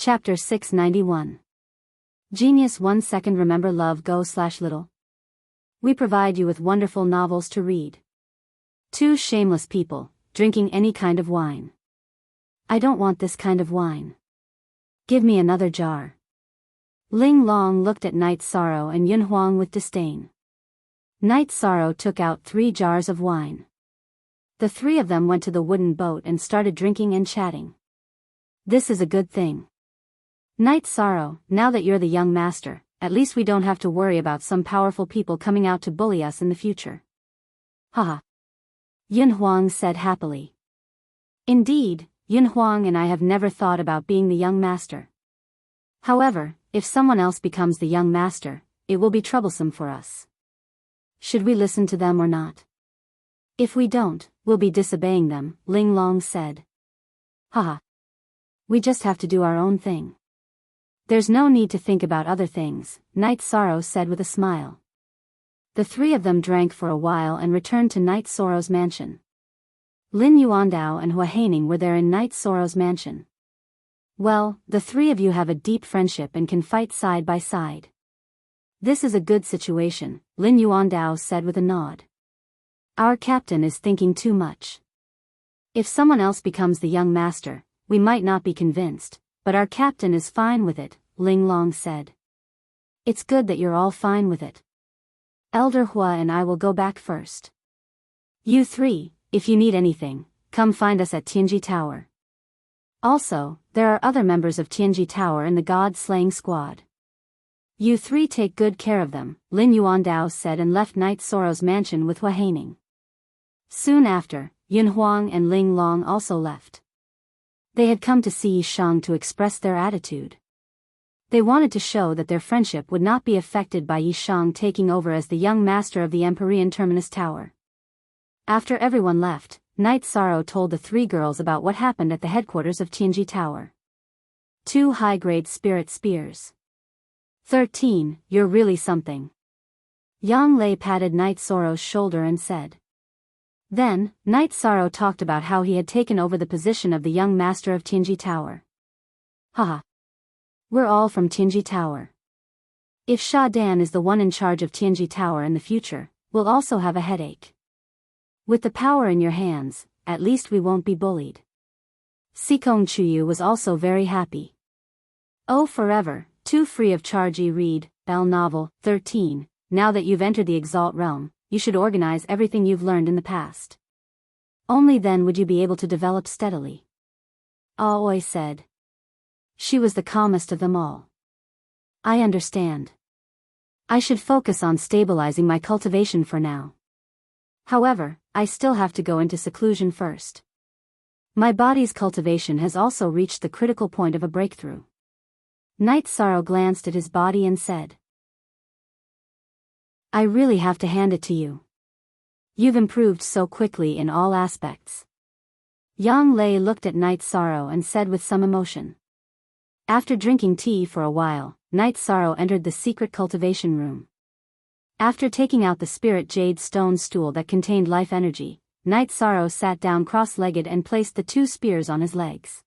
Chapter 691. Genius 1 second. Remember love go/little. We provide you with wonderful novels to read. Two shameless people, drinking any kind of wine. I don't want this kind of wine. Give me another jar. Ling Long looked at Night Sorrow and Yun Huang with disdain. Night Sorrow took out 3 jars of wine. The 3 of them went to the wooden boat and started drinking and chatting. This is a good thing. Night Sorrow, now that you're the young master, at least we don't have to worry about some powerful people coming out to bully us in the future. Haha. Yun Huang said happily. Indeed, Yun Huang and I have never thought about being the young master. However, if someone else becomes the young master, it will be troublesome for us. Should we listen to them or not? If we don't, we'll be disobeying them, Ling Long said. Haha. We just have to do our own thing. There's no need to think about other things, Night Sorrow said with a smile. The 3 of them drank for a while and returned to Night Sorrow's mansion. Lin Yuandao and Hua Haining were there in Night Sorrow's mansion. Well, the 3 of you have a deep friendship and can fight side by side. This is a good situation, Lin Yuandao said with a nod. Our captain is thinking too much. If someone else becomes the young master, we might not be convinced, but our captain is fine with it, Ling Long said. It's good that you're all fine with it. Elder Hua and I will go back first. You 3, if you need anything, come find us at Tianji Tower. Also, there are other members of Tianji Tower in the God-slaying squad. You 3 take good care of them, Lin Yuandao said and left Night Sorrow's mansion with Hua Haining. Soon after, Yun Huang and Ling Long also left. They had come to see Yishang to express their attitude. They wanted to show that their friendship would not be affected by Yishang taking over as the young master of the Empyrean Terminus Tower. After everyone left, Night Sorrow told the 3 girls about what happened at the headquarters of Tianji Tower. 2 high-grade spirit spears. 13, you're really something. Yang Lei patted Night Sorrow's shoulder and said. Then, Night Sorrow talked about how he had taken over the position of the young master of Tianji Tower. Haha. We're all from Tianji Tower. If Sha Dan is the one in charge of Tianji Tower in the future, we'll also have a headache. With the power in your hands, at least we won't be bullied. Sikong Chuyu was also very happy. Oh forever, too free of charge. Read, Bell Novel, 13, now that you've entered the Exalt realm, you should organize everything you've learned in the past. Only then would you be able to develop steadily. Aoi said. She was the calmest of them all. I understand. I should focus on stabilizing my cultivation for now. However, I still have to go into seclusion first. My body's cultivation has also reached the critical point of a breakthrough. Night Sorrow glanced at his body and said. I really have to hand it to you. You've improved so quickly in all aspects. Yang Lei looked at Night Sorrow and said with some emotion. After drinking tea for a while, Night Sorrow entered the secret cultivation room. After taking out the spirit jade stone stool that contained life energy, Night Sorrow sat down cross-legged and placed the 2 spears on his legs.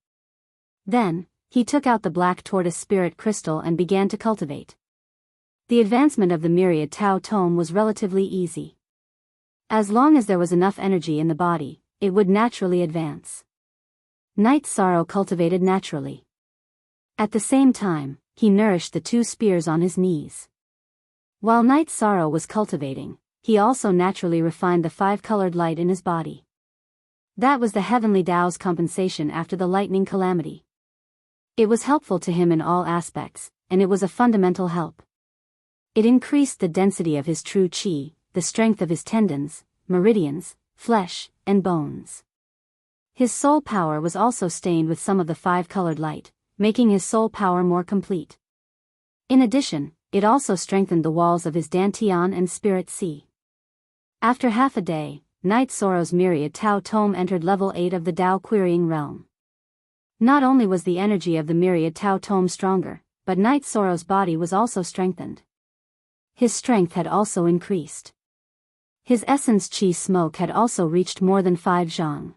Then, he took out the black tortoise spirit crystal and began to cultivate. The advancement of the myriad Tao Tome was relatively easy. As long as there was enough energy in the body, it would naturally advance. Night Sorrow cultivated naturally. At the same time, he nourished the 2 spears on his knees. While Night Sorrow was cultivating, he also naturally refined the 5-colored light in his body. That was the heavenly Tao's compensation after the lightning calamity. It was helpful to him in all aspects, and it was a fundamental help. It increased the density of his true qi, the strength of his tendons, meridians, flesh, and bones. His soul power was also stained with some of the 5-colored light, making his soul power more complete. In addition, it also strengthened the walls of his Dantian and Spirit Sea. After half a day, Night Sorrow's myriad Tao Tome entered level 8 of the Tao Querying Realm. Not only was the energy of the myriad Tao Tome stronger, but Night Sorrow's body was also strengthened. His strength had also increased. His essence qi smoke had also reached more than 5 zhang.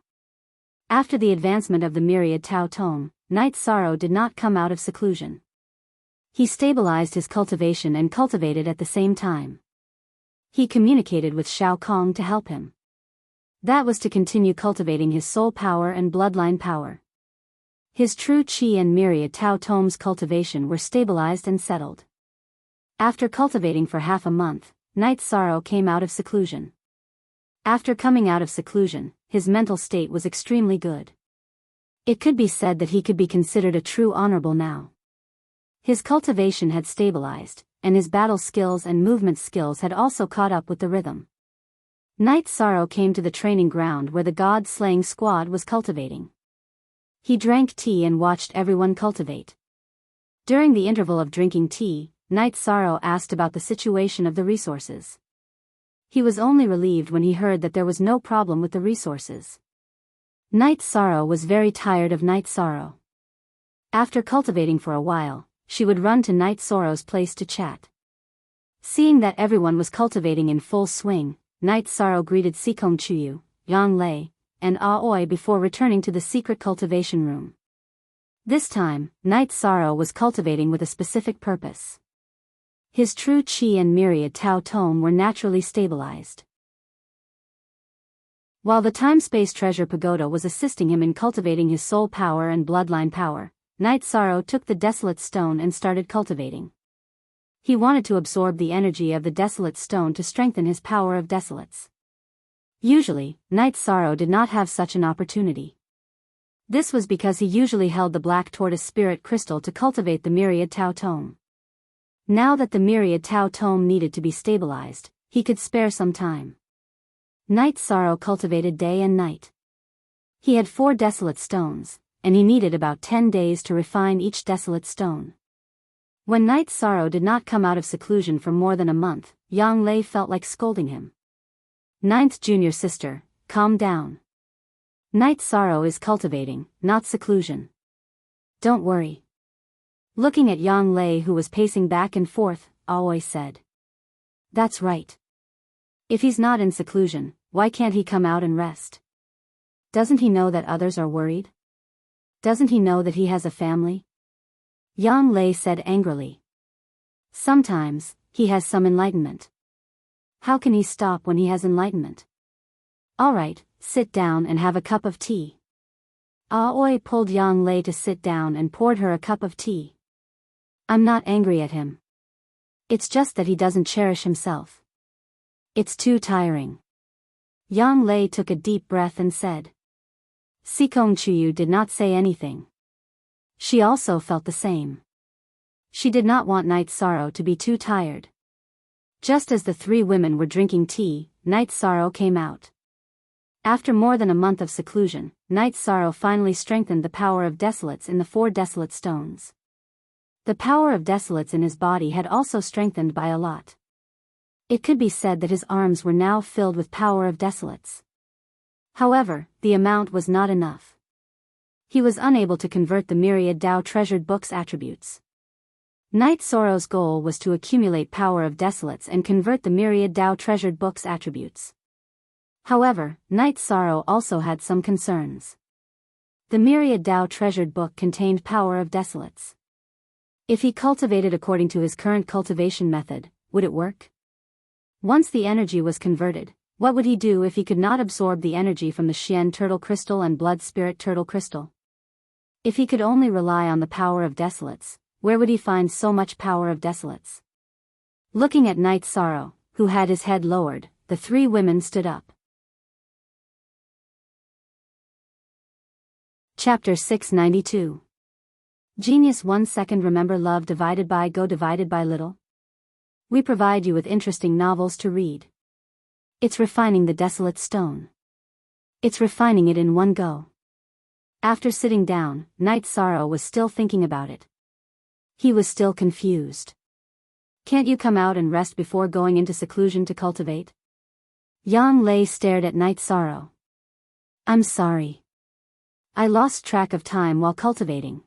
After the advancement of the myriad Tao Tome, Night Sorrow did not come out of seclusion. He stabilized his cultivation and cultivated at the same time. He communicated with Shao Kong to help him. That was to continue cultivating his soul power and bloodline power. His true Qi and myriad Tao Tomes cultivation were stabilized and settled. After cultivating for half a month, Night Sorrow came out of seclusion. After coming out of seclusion, his mental state was extremely good. It could be said that he could be considered a true honorable now. His cultivation had stabilized, and his battle skills and movement skills had also caught up with the rhythm. Night Sorrow came to the training ground where the god-slaying squad was cultivating. He drank tea and watched everyone cultivate. During the interval of drinking tea, Night Sorrow asked about the situation of the resources. He was only relieved when he heard that there was no problem with the resources. Night Sorrow was very tired of Night Sorrow. After cultivating for a while, she would run to Night Sorrow's place to chat. Seeing that everyone was cultivating in full swing, Night Sorrow greeted Sikong Chuyu, Yang Lei, and Aoi before returning to the secret cultivation room. This time, Night Sorrow was cultivating with a specific purpose. His true Qi and myriad Tao Tome were naturally stabilized. While the time-space treasure pagoda was assisting him in cultivating his soul power and bloodline power, Night Sorrow took the desolate stone and started cultivating. He wanted to absorb the energy of the desolate stone to strengthen his power of desolates. Usually, Night Sorrow did not have such an opportunity. This was because he usually held the black tortoise spirit crystal to cultivate the myriad Tao Tome. Now that the myriad Tao Tome needed to be stabilized, he could spare some time. Night Sorrow cultivated day and night. He had 4 desolate stones, and he needed about 10 days to refine each desolate stone. When Night Sorrow did not come out of seclusion for more than a month, Yang Lei felt like scolding him. Ninth junior sister, calm down. Night Sorrow is cultivating, not seclusion. Don't worry. Looking at Yang Lei who was pacing back and forth, Aoi said. That's right. If he's not in seclusion, why can't he come out and rest? Doesn't he know that others are worried? Doesn't he know that he has a family? Yang Lei said angrily. Sometimes, he has some enlightenment. How can he stop when he has enlightenment? All right, sit down and have a cup of tea. Aoi pulled Yang Lei to sit down and poured her a cup of tea. I'm not angry at him. It's just that he doesn't cherish himself. It's too tiring. Yang Lei took a deep breath and said. Sikong Chuyu did not say anything. She also felt the same. She did not want Night Sorrow to be too tired. Just as the 3 women were drinking tea, Night Sorrow came out. After more than a month of seclusion, Night Sorrow finally strengthened the power of desolates in the 4 desolate stones. The power of desolates in his body had also strengthened by a lot. It could be said that his arms were now filled with power of desolates. However, the amount was not enough. He was unable to convert the myriad Dao treasured books attributes. Night Sorrow's goal was to accumulate power of desolates and convert the myriad Dao treasured books attributes. However, Night Sorrow also had some concerns. The myriad Dao treasured book contained power of desolates. If he cultivated according to his current cultivation method, would it work? Once the energy was converted, what would he do if he could not absorb the energy from the Xian turtle crystal and blood spirit turtle crystal? If he could only rely on the power of desolates, where would he find so much power of desolates? Looking at Night Sorrow, who had his head lowered, the 3 women stood up. Chapter 692. Genius 1 second. Remember love divided by go divided by little? We provide you with interesting novels to read. It's refining the desolate stone. It's refining it in one go. After sitting down, Night Sorrow was still thinking about it. He was still confused. Can't you come out and rest before going into seclusion to cultivate? Yang Lei stared at Night Sorrow. I'm sorry. I lost track of time while cultivating.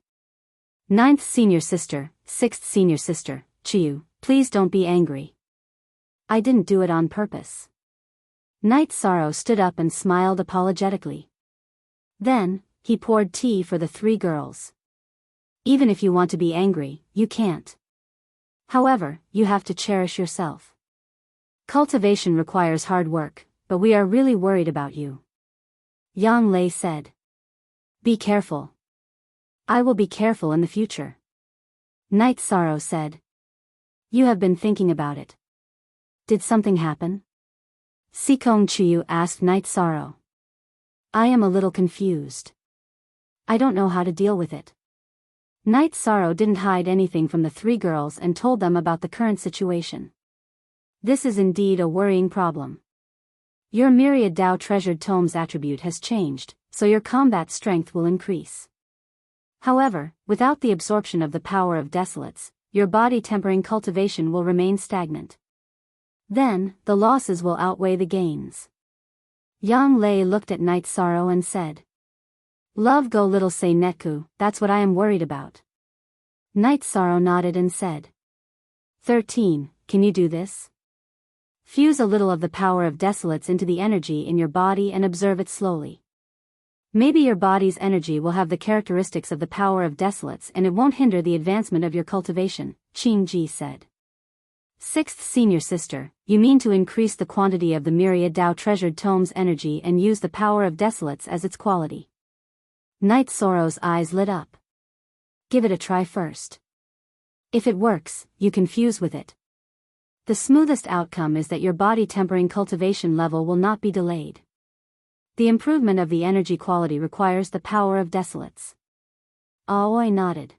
9th senior sister, 6th senior sister, Chiyu, please don't be angry. I didn't do it on purpose. Night Sorrow stood up and smiled apologetically. Then, he poured tea for the 3 girls. Even if you want to be angry, you can't. However, you have to cherish yourself. Cultivation requires hard work, but we are really worried about you. Yang Lei said. Be careful. I will be careful in the future. Night Sorrow said. You have been thinking about it. Did something happen? Sikong Chuyu asked Night Sorrow. I am a little confused. I don't know how to deal with it. Night Sorrow didn't hide anything from the three girls and told them about the current situation. This is indeed a worrying problem. Your Myriad Dao Treasured Tomes attribute has changed, so your combat strength will increase. However, without the absorption of the power of Desolates, your body tempering cultivation will remain stagnant. Then, the losses will outweigh the gains. Yang Lei looked at Night Sorrow and said. Love go little say Netku, that's what I am worried about. Night Sorrow nodded and said. 13, can you do this? Fuse a little of the power of Desolates into the energy in your body and observe it slowly. Maybe your body's energy will have the characteristics of the power of Desolates and it won't hinder the advancement of your cultivation, Qing Ji said. Sixth Senior Sister, you mean to increase the quantity of the Myriad Dao Treasured Tomes energy and use the power of Desolates as its quality. Night Sorrow's eyes lit up. Give it a try first. If it works, you can fuse with it. The smoothest outcome is that your body tempering cultivation level will not be delayed. The improvement of the energy quality requires the power of Desolates. Aoi nodded.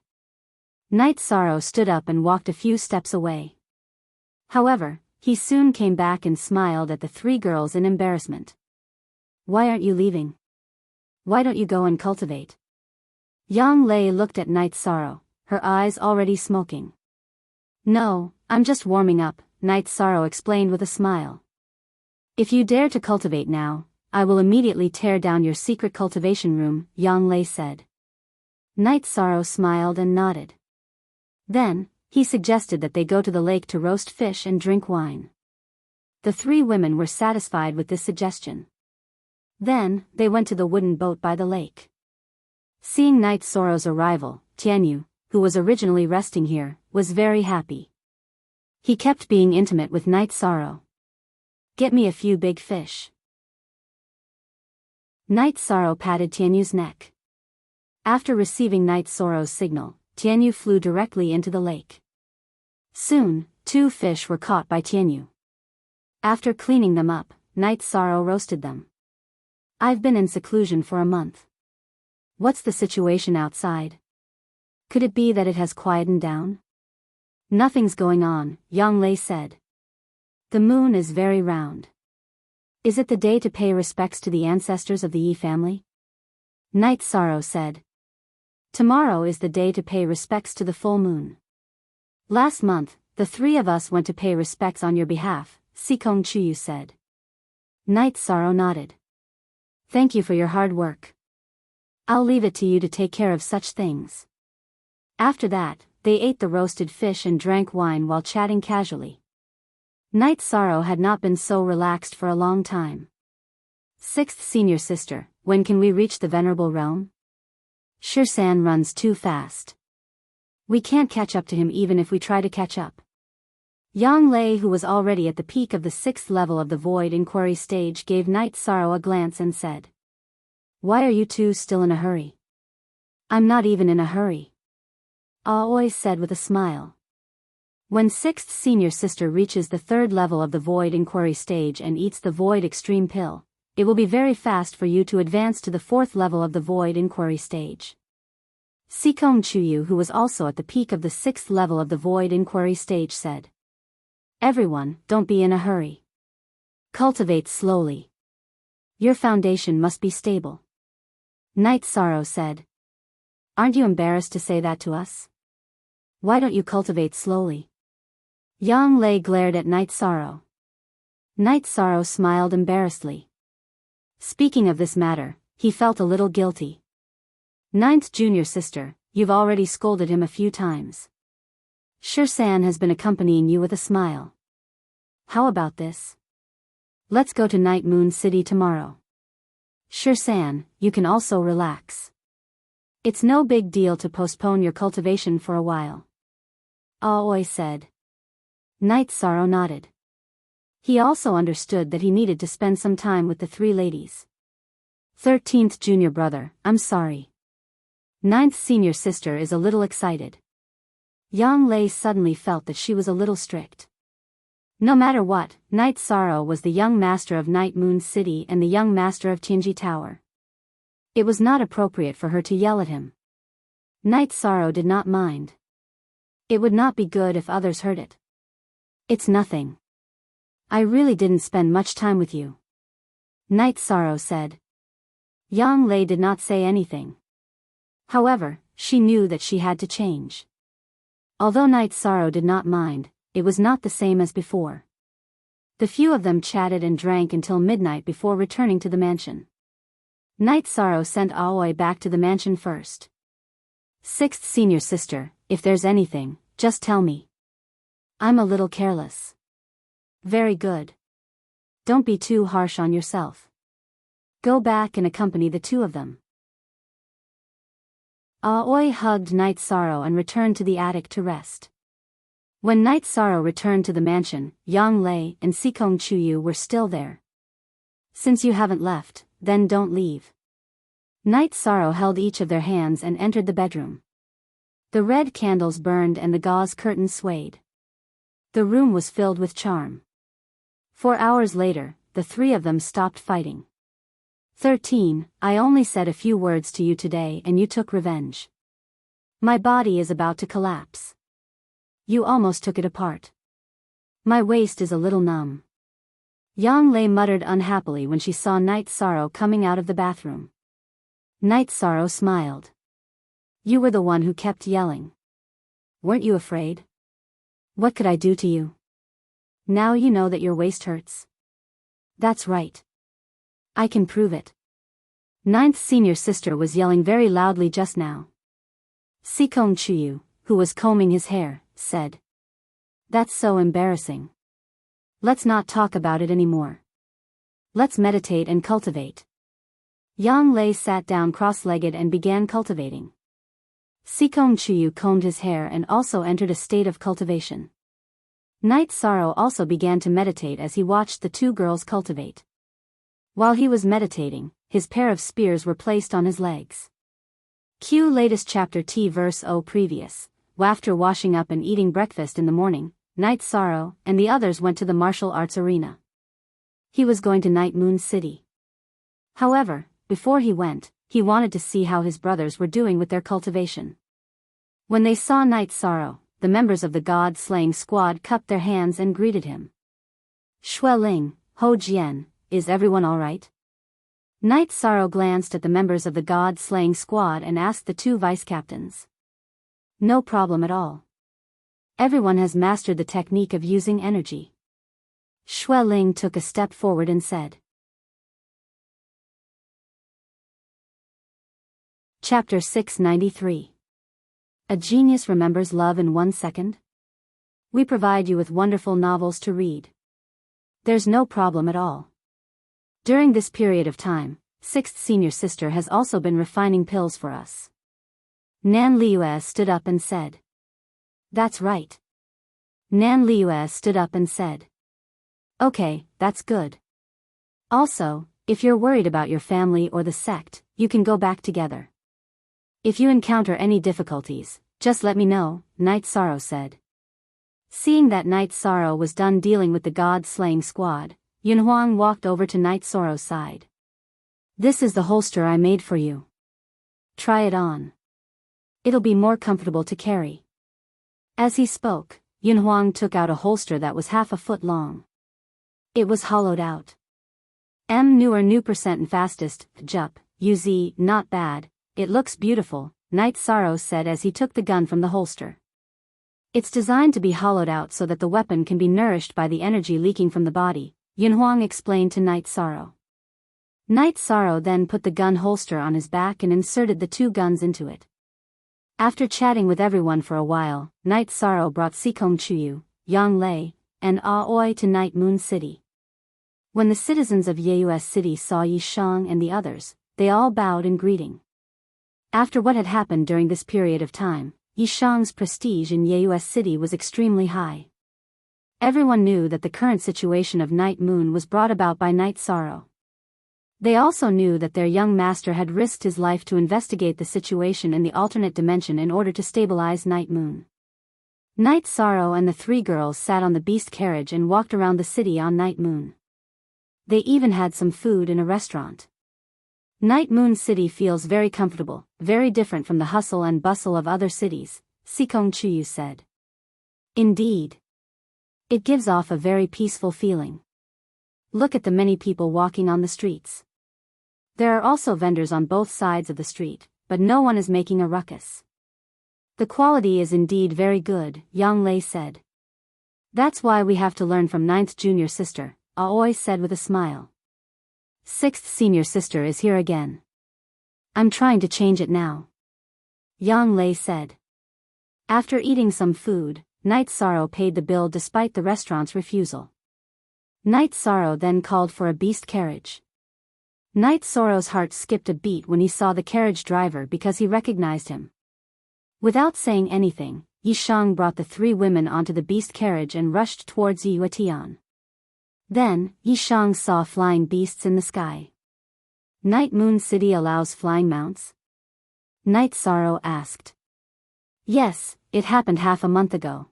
Night Sorrow stood up and walked a few steps away. However, he soon came back and smiled at the three girls in embarrassment. Why aren't you leaving? Why don't you go and cultivate? Yang Lei looked at Night Sorrow, her eyes already smoking. No, I'm just warming up, Night Sorrow explained with a smile. If you dare to cultivate now, I will immediately tear down your secret cultivation room, Yang Lei said. Night Sorrow smiled and nodded. Then, he suggested that they go to the lake to roast fish and drink wine. The three women were satisfied with this suggestion. Then, they went to the wooden boat by the lake. Seeing Night Sorrow's arrival, Tianyu, who was originally resting here, was very happy. He kept being intimate with Night Sorrow. Get me a few big fish. Night Sorrow patted Tianyu's neck. After receiving Night Sorrow's signal, Tianyu flew directly into the lake. Soon, 2 fish were caught by Tianyu. After cleaning them up, Night Sorrow roasted them. I've been in seclusion for a month. What's the situation outside? Could it be that it has quietened down? Nothing's going on, Yang Lei said. The moon is very round. Is it the day to pay respects to the ancestors of the Yi family? Night Sorrow said. Tomorrow is the day to pay respects to the full moon. Last month, the 3 of us went to pay respects on your behalf, Sikong Chuyu said. Night Sorrow nodded. Thank you for your hard work. I'll leave it to you to take care of such things. After that, they ate the roasted fish and drank wine while chatting casually. Night Sorrow had not been so relaxed for a long time. Sixth Senior Sister, when can we reach the Venerable Realm? Shirsan runs too fast. We can't catch up to him even if we try to catch up. Yang Lei, who was already at the peak of the 6th level of the Void Inquiry stage, gave Night Sorrow a glance and said. Why are you two still in a hurry? I'm not even in a hurry. Aoi said with a smile. When 6th Senior Sister reaches the 3rd level of the Void Inquiry stage and eats the Void Extreme Pill, it will be very fast for you to advance to the 4th level of the Void Inquiry stage. Sikong Chuyu, who was also at the peak of the 6th level of the Void Inquiry stage, said. Everyone, don't be in a hurry. Cultivate slowly. Your foundation must be stable. Night Sorrow said. Aren't you embarrassed to say that to us? Why don't you cultivate slowly? Yang Lei glared at Night Sorrow. Night Sorrow smiled embarrassedly. Speaking of this matter, he felt a little guilty. 9th Junior Sister, you've already scolded him a few times. Shirsan has been accompanying you with a smile. How about this? Let's go to Night Moon City tomorrow. Shirsan, you can also relax. It's no big deal to postpone your cultivation for a while. Aoi said. Night Sorrow nodded. He also understood that he needed to spend some time with the three ladies. 13th junior brother, I'm sorry. 9th senior sister is a little excited. Yang Lei suddenly felt that she was a little strict. No matter what, Night Sorrow was the young master of Night Moon City and the young master of Tianji Tower. It was not appropriate for her to yell at him. Night Sorrow did not mind. It would not be good if others heard it. It's nothing. I really didn't spend much time with you. Night Sorrow said. Yang Lei did not say anything. However, she knew that she had to change. Although Night Sorrow did not mind, it was not the same as before. The few of them chatted and drank until midnight before returning to the mansion. Night Sorrow sent Aoi back to the mansion first. 6th senior sister, if there's anything, just tell me. I'm a little careless. Very good. Don't be too harsh on yourself. Go back and accompany the two of them. Aoi hugged Night Sorrow and returned to the attic to rest. When Night Sorrow returned to the mansion, Yang Lei and Sikong Chuyu were still there. Since you haven't left, then don't leave. Night Sorrow held each of their hands and entered the bedroom. The red candles burned and the gauze curtains swayed. The room was filled with charm. 4 hours later, the three of them stopped fighting. 13, I only said a few words to you today and you took revenge. My body is about to collapse. You almost took it apart. My waist is a little numb. Yang Lei muttered unhappily when she saw Night Sorrow coming out of the bathroom. Night Sorrow smiled. You were the one who kept yelling. Weren't you afraid? What could I do to you? Now you know that your waist hurts. That's right. I can prove it. 9th senior sister was yelling very loudly just now. Sikong Chuyu, who was combing his hair, said. That's so embarrassing. Let's not talk about it anymore. Let's meditate and cultivate. Yang Lei sat down cross-legged and began cultivating. Sikong Chuyu combed his hair and also entered a state of cultivation. Night Sorrow also began to meditate as he watched the two girls cultivate. While he was meditating, his pair of spears were placed on his legs. Q latest chapter T verse O previous. After washing up and eating breakfast in the morning, Night Sorrow and the others went to the martial arts arena. He was going to Night Moon City. However, before he went, he wanted to see how his brothers were doing with their cultivation. When they saw Night Sorrow, the members of the god-slaying squad cupped their hands and greeted him. Xueling, Ho Jian, is everyone alright? Night Sorrow glanced at the members of the god-slaying squad and asked the two vice-captains. No problem at all. Everyone has mastered the technique of using energy. Xueling took a step forward and said. Chapter 693. A genius remembers love in 1 second? We provide you with wonderful novels to read. There's no problem at all. During this period of time, 6th senior sister has also been refining pills for us. Nan Liuez stood up and said. That's right. Nan Liuez stood up and said. Okay, that's good. Also, if you're worried about your family or the sect, you can go back together. If you encounter any difficulties, just let me know, Night Sorrow said. Seeing that Night Sorrow was done dealing with the god-slaying squad, Yunhuang walked over to Night Sorrow's side. This is the holster I made for you. Try it on. It'll be more comfortable to carry. As he spoke, Yunhuang took out a holster that was half a foot long. It was hollowed out. New percent and fastest, Jup, UZ, not bad, it looks beautiful, Night Sorrow said as he took the gun from the holster. It's designed to be hollowed out so that the weapon can be nourished by the energy leaking from the body, Yunhuang explained to Night Sorrow. Night Sorrow then put the gun holster on his back and inserted the two guns into it. After chatting with everyone for a while, Night Sorrow brought Sikong Chuyu, Yang Lei, and Aoi to Night Moon City. When the citizens of Yeus City saw Yi Shang and the others, they all bowed in greeting. After what had happened during this period of time, Yishang's prestige in Yeus City was extremely high. Everyone knew that the current situation of Night Moon was brought about by Night Sorrow. They also knew that their young master had risked his life to investigate the situation in the alternate dimension in order to stabilize Night Moon. Night Sorrow and the three girls sat on the beast carriage and walked around the city on Night Moon. They even had some food in a restaurant. Night Moon City feels very comfortable, very different from the hustle and bustle of other cities, Sikong Chuyu said. Indeed. It gives off a very peaceful feeling. Look at the many people walking on the streets. There are also vendors on both sides of the street, but no one is making a ruckus. The quality is indeed very good, Yang Lei said. That's why we have to learn from 9th junior sister, Aoi said with a smile. 6th senior sister is here again. I'm trying to change it now. Yang Lei said. After eating some food, Night Sorrow paid the bill despite the restaurant's refusal. Night Sorrow then called for a beast carriage. Night Sorrow's heart skipped a beat when he saw the carriage driver because he recognized him. Without saying anything, Yishang brought the three women onto the beast carriage and rushed towards Yuetian. Then, Yishang saw flying beasts in the sky. Night Moon City allows flying mounts? Night Sorrow asked. Yes, it happened half a month ago.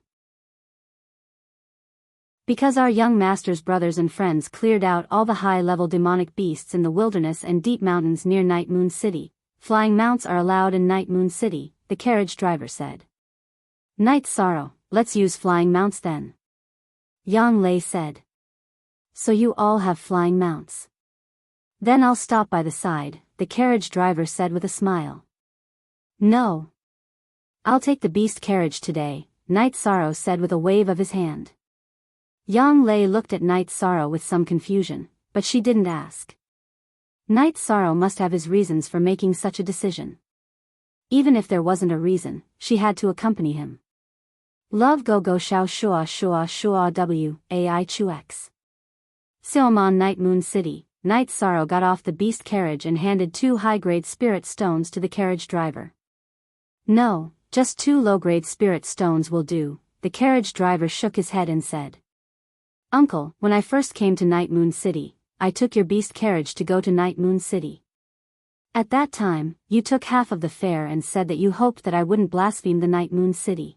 Because our young master's brothers and friends cleared out all the high-level demonic beasts in the wilderness and deep mountains near Night Moon City, flying mounts are allowed in Night Moon City, the carriage driver said. Night Sorrow, let's use flying mounts then. Yang Lei said. So you all have flying mounts. Then I'll stop by the side, the carriage driver said with a smile. No. I'll take the beast carriage today, Night Sorrow said with a wave of his hand. Yang Lei looked at Night Sorrow with some confusion, but she didn't ask. Night Sorrow must have his reasons for making such a decision. Even if there wasn't a reason, she had to accompany him. Love go go shao shua shua shua w, ai chu x. Silmon Night Moon City, Night Sorrow got off the beast carriage and handed 2 high-grade spirit stones to the carriage driver. No, just 2 low-grade spirit stones will do, the carriage driver shook his head and said. Uncle, when I first came to Night Moon City, I took your beast carriage to go to Night Moon City. At that time, you took half of the fare and said that you hoped that I wouldn't blaspheme the Night Moon City.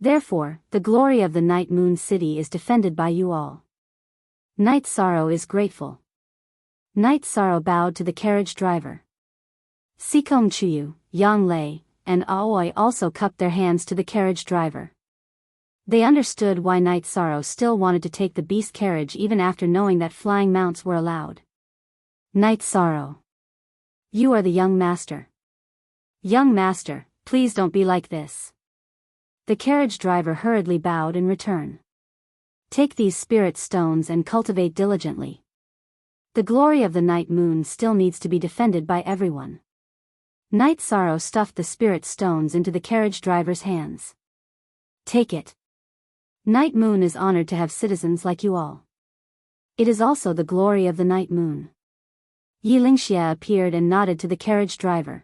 Therefore, the glory of the Night Moon City is defended by you all. Night Sorrow is grateful. Night Sorrow bowed to the carriage driver. Sikong Chuyu, Yang Lei, and Aoi also cupped their hands to the carriage driver. They understood why Night Sorrow still wanted to take the beast carriage even after knowing that flying mounts were allowed. Night Sorrow. You are the young master. Young master, please don't be like this. The carriage driver hurriedly bowed in return. Take these spirit stones and cultivate diligently. The glory of the Night Moon still needs to be defended by everyone. Night Sorrow stuffed the spirit stones into the carriage driver's hands. Take it. Night Moon is honored to have citizens like you all. It is also the glory of the Night Moon. Yilingxia appeared and nodded to the carriage driver.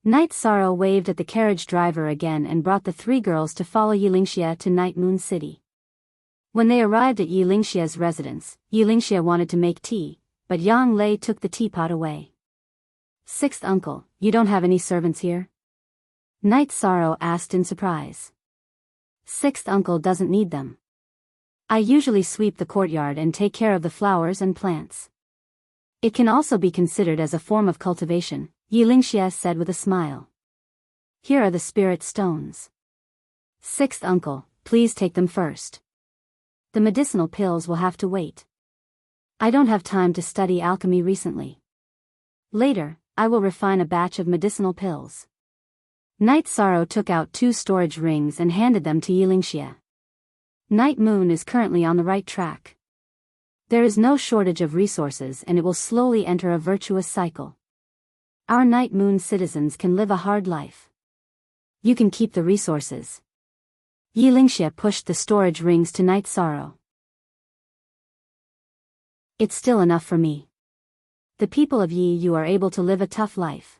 Night Sorrow waved at the carriage driver again and brought the 3 girls to follow Yilingxia to Night Moon City. When they arrived at Yilingxia's residence, Yilingxia wanted to make tea, but Yang Lei took the teapot away. 6th uncle, you don't have any servants here? Night Sorrow asked in surprise. 6th uncle doesn't need them. I usually sweep the courtyard and take care of the flowers and plants. It can also be considered as a form of cultivation, Yilingxia said with a smile. Here are the spirit stones. 6th uncle, please take them first. The medicinal pills will have to wait. I don't have time to study alchemy recently. Later, I will refine a batch of medicinal pills. Night Sorrow took out 2 storage rings and handed them to Yilingxia. Night Moon is currently on the right track. There is no shortage of resources and it will slowly enter a virtuous cycle. Our Night Moon citizens can live a hard life. You can keep the resources. Yilingxia pushed the storage rings to Night Sorrow. It's still enough for me. The people of Yi you are able to live a tough life.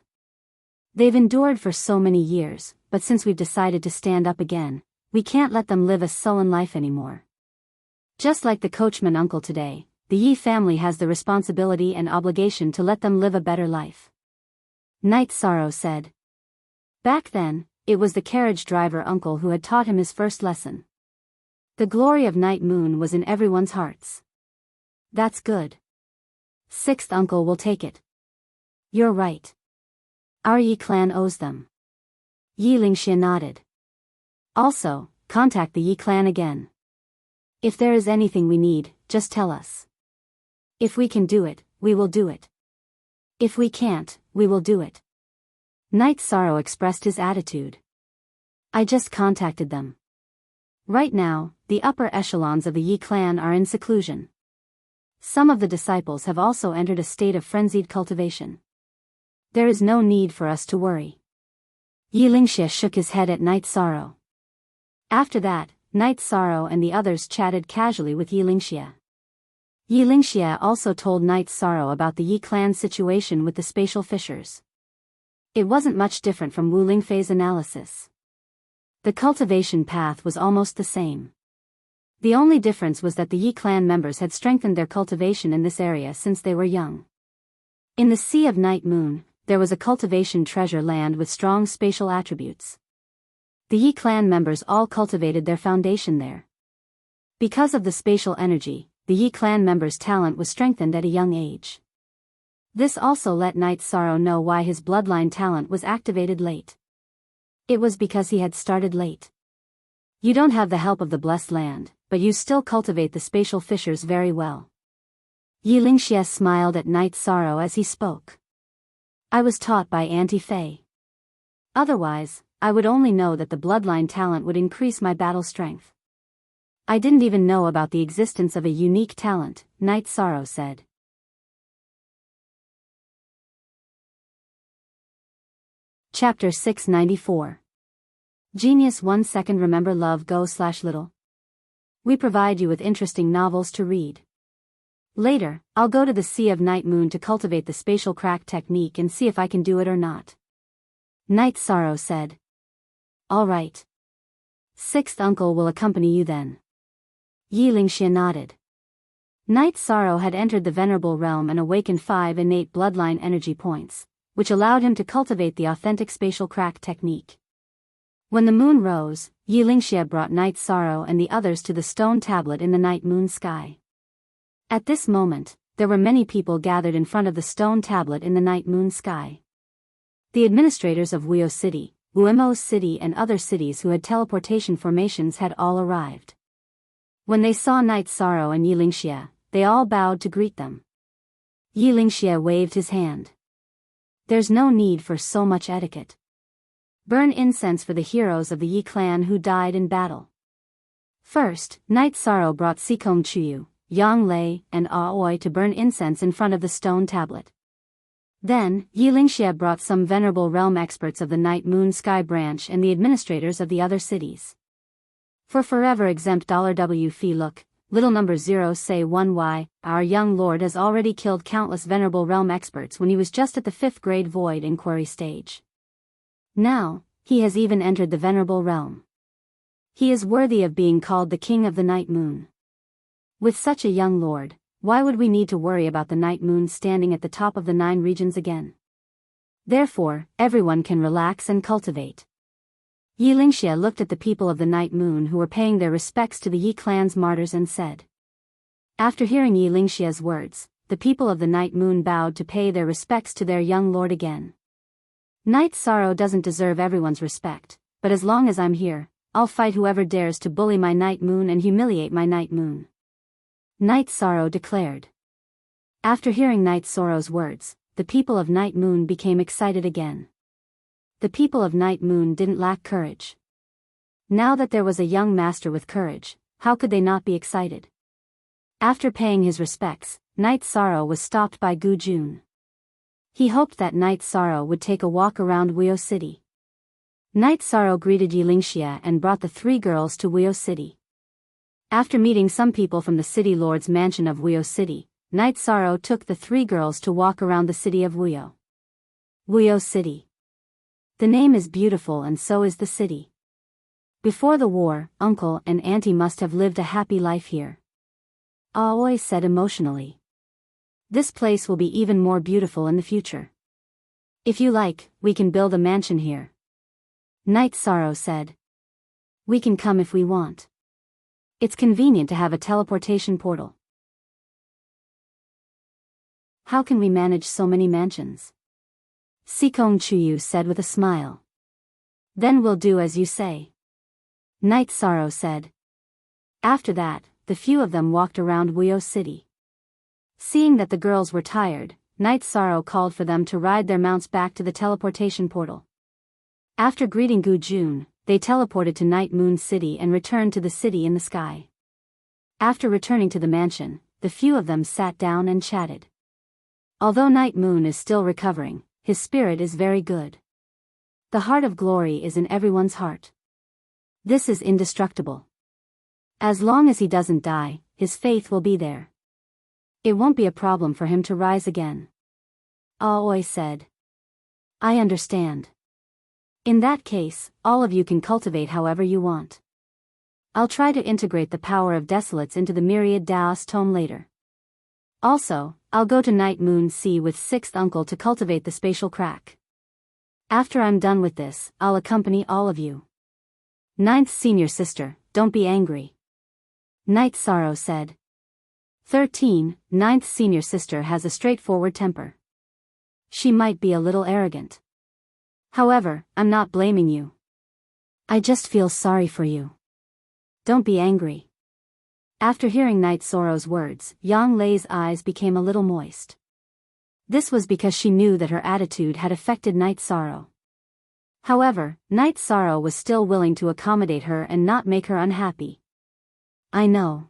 They've endured for so many years, but since we've decided to stand up again, we can't let them live a sullen life anymore. Just like the coachman uncle today, the Yi family has the responsibility and obligation to let them live a better life. Night Sorrow said. Back then, it was the carriage driver uncle who had taught him his first lesson. The glory of Night Moon was in everyone's hearts. That's good. Sixth uncle will take it. You're right. Our Yi clan owes them. Yi Lingxia nodded. Also, contact the Yi clan again. If there is anything we need, just tell us. If we can do it, we will do it. If we can't, we will do it. Night Sorrow expressed his attitude. I just contacted them. Right now, the upper echelons of the Yi clan are in seclusion. Some of the disciples have also entered a state of frenzied cultivation. There is no need for us to worry. Yi Lingxia shook his head at Night Sorrow. After that, Night Sorrow and the others chatted casually with Yi Lingxia. Yi Lingxia also told Night Sorrow about the Yi clan situation with the spatial fissures. It wasn't much different from Wu Lingfei's analysis. The cultivation path was almost the same. The only difference was that the Yi clan members had strengthened their cultivation in this area since they were young. In the Sea of Night Moon, there was a cultivation treasure land with strong spatial attributes. The Yi clan members all cultivated their foundation there. Because of the spatial energy, the Yi clan members' talent was strengthened at a young age. This also let Night Sorrow know why his bloodline talent was activated late. It was because he had started late. You don't have the help of the blessed land, but you still cultivate the spatial fissures very well. Yi Lingxia smiled at Night Sorrow as he spoke. I was taught by Auntie Fei. Otherwise, I would only know that the bloodline talent would increase my battle strength. I didn't even know about the existence of a unique talent, Night Sorrow said. Chapter 694. Genius 1 second remember love go/little. We provide you with interesting novels to read. Later, I'll go to the Sea of Night Moon to cultivate the spatial crack technique and see if I can do it or not. Night Sorrow said. All right. Sixth uncle will accompany you then. Yi Lingxia nodded. Night Sorrow had entered the Venerable Realm and awakened 5 innate bloodline energy points, which allowed him to cultivate the authentic spatial crack technique. When the moon rose, Yi Lingxia brought Night Sorrow and the others to the stone tablet in the night moon sky. At this moment, there were many people gathered in front of the stone tablet in the night moon sky. The administrators of Wuyo City, Wuemo City and other cities who had teleportation formations had all arrived. When they saw Night Sorrow and Yi Lingxia, they all bowed to greet them. Yi Lingxia waved his hand. There's no need for so much etiquette. Burn incense for the heroes of the Yi clan who died in battle. First, Night Sorrow brought Sikong Chuyu, Yang Lei, and Aoi to burn incense in front of the stone tablet. Then, Yi Lingxia brought some venerable realm experts of the Night Moon Sky branch and the administrators of the other cities. For forever exempt $W fee look, little number 0 say 1y, our young lord has already killed countless venerable realm experts when he was just at the 5th grade void inquiry stage. Now, he has even entered the venerable realm. He is worthy of being called the king of the night moon. With such a young lord, why would we need to worry about the night moon standing at the top of the 9 regions again? Therefore, everyone can relax and cultivate. Yi Lingxia looked at the people of the night moon who were paying their respects to the Yi clan's martyrs and said. After hearing Yi Lingxia's words, the people of the night moon bowed to pay their respects to their young lord again. Night Sorrow doesn't deserve everyone's respect, but as long as I'm here, I'll fight whoever dares to bully my night moon and humiliate my night moon. Night Sorrow declared. After hearing Night Sorrow's words, the people of Night Moon became excited again. The people of Night Moon didn't lack courage. Now that there was a young master with courage, how could they not be excited? After paying his respects, Night Sorrow was stopped by Gu Jun. He hoped that Night Sorrow would take a walk around Wuyo City. Night Sorrow greeted Yi Lingxia and brought the 3 girls to Wuyo City. After meeting some people from the city lord's mansion of Wuyo City, Night Sorrow took the 3 girls to walk around the city of Wuyo. Wuyo City. The name is beautiful and so is the city. Before the war, Uncle and Auntie must have lived a happy life here. Aoi said emotionally. This place will be even more beautiful in the future. If you like, we can build a mansion here. Night Sorrow said. We can come if we want. It's convenient to have a teleportation portal. How can we manage so many mansions? Sikong Chuyu said with a smile. Then we'll do as you say. Night Sorrow said. After that, the few of them walked around Wuyo City. Seeing that the girls were tired, Night Sorrow called for them to ride their mounts back to the teleportation portal. After greeting Gu Jun, they teleported to Night Moon City and returned to the city in the sky. After returning to the mansion, the few of them sat down and chatted. Although Night Moon is still recovering, his spirit is very good. The heart of glory is in everyone's heart. This is indestructible. As long as he doesn't die, his faith will be there. It won't be a problem for him to rise again. Aoi said. I understand. In that case, all of you can cultivate however you want. I'll try to integrate the power of Desolates into the myriad Daos tome later. Also, I'll go to Night Moon Sea with 6th Uncle to cultivate the spatial crack. After I'm done with this, I'll accompany all of you. 9th Senior Sister, don't be angry. Night Sorrow said. 13, 9th Senior Sister has a straightforward temper. She might be a little arrogant. However, I'm not blaming you. I just feel sorry for you. Don't be angry. After hearing Night Sorrow's words, Yang Lei's eyes became a little moist. This was because she knew that her attitude had affected Night Sorrow. However, Night Sorrow was still willing to accommodate her and not make her unhappy. I know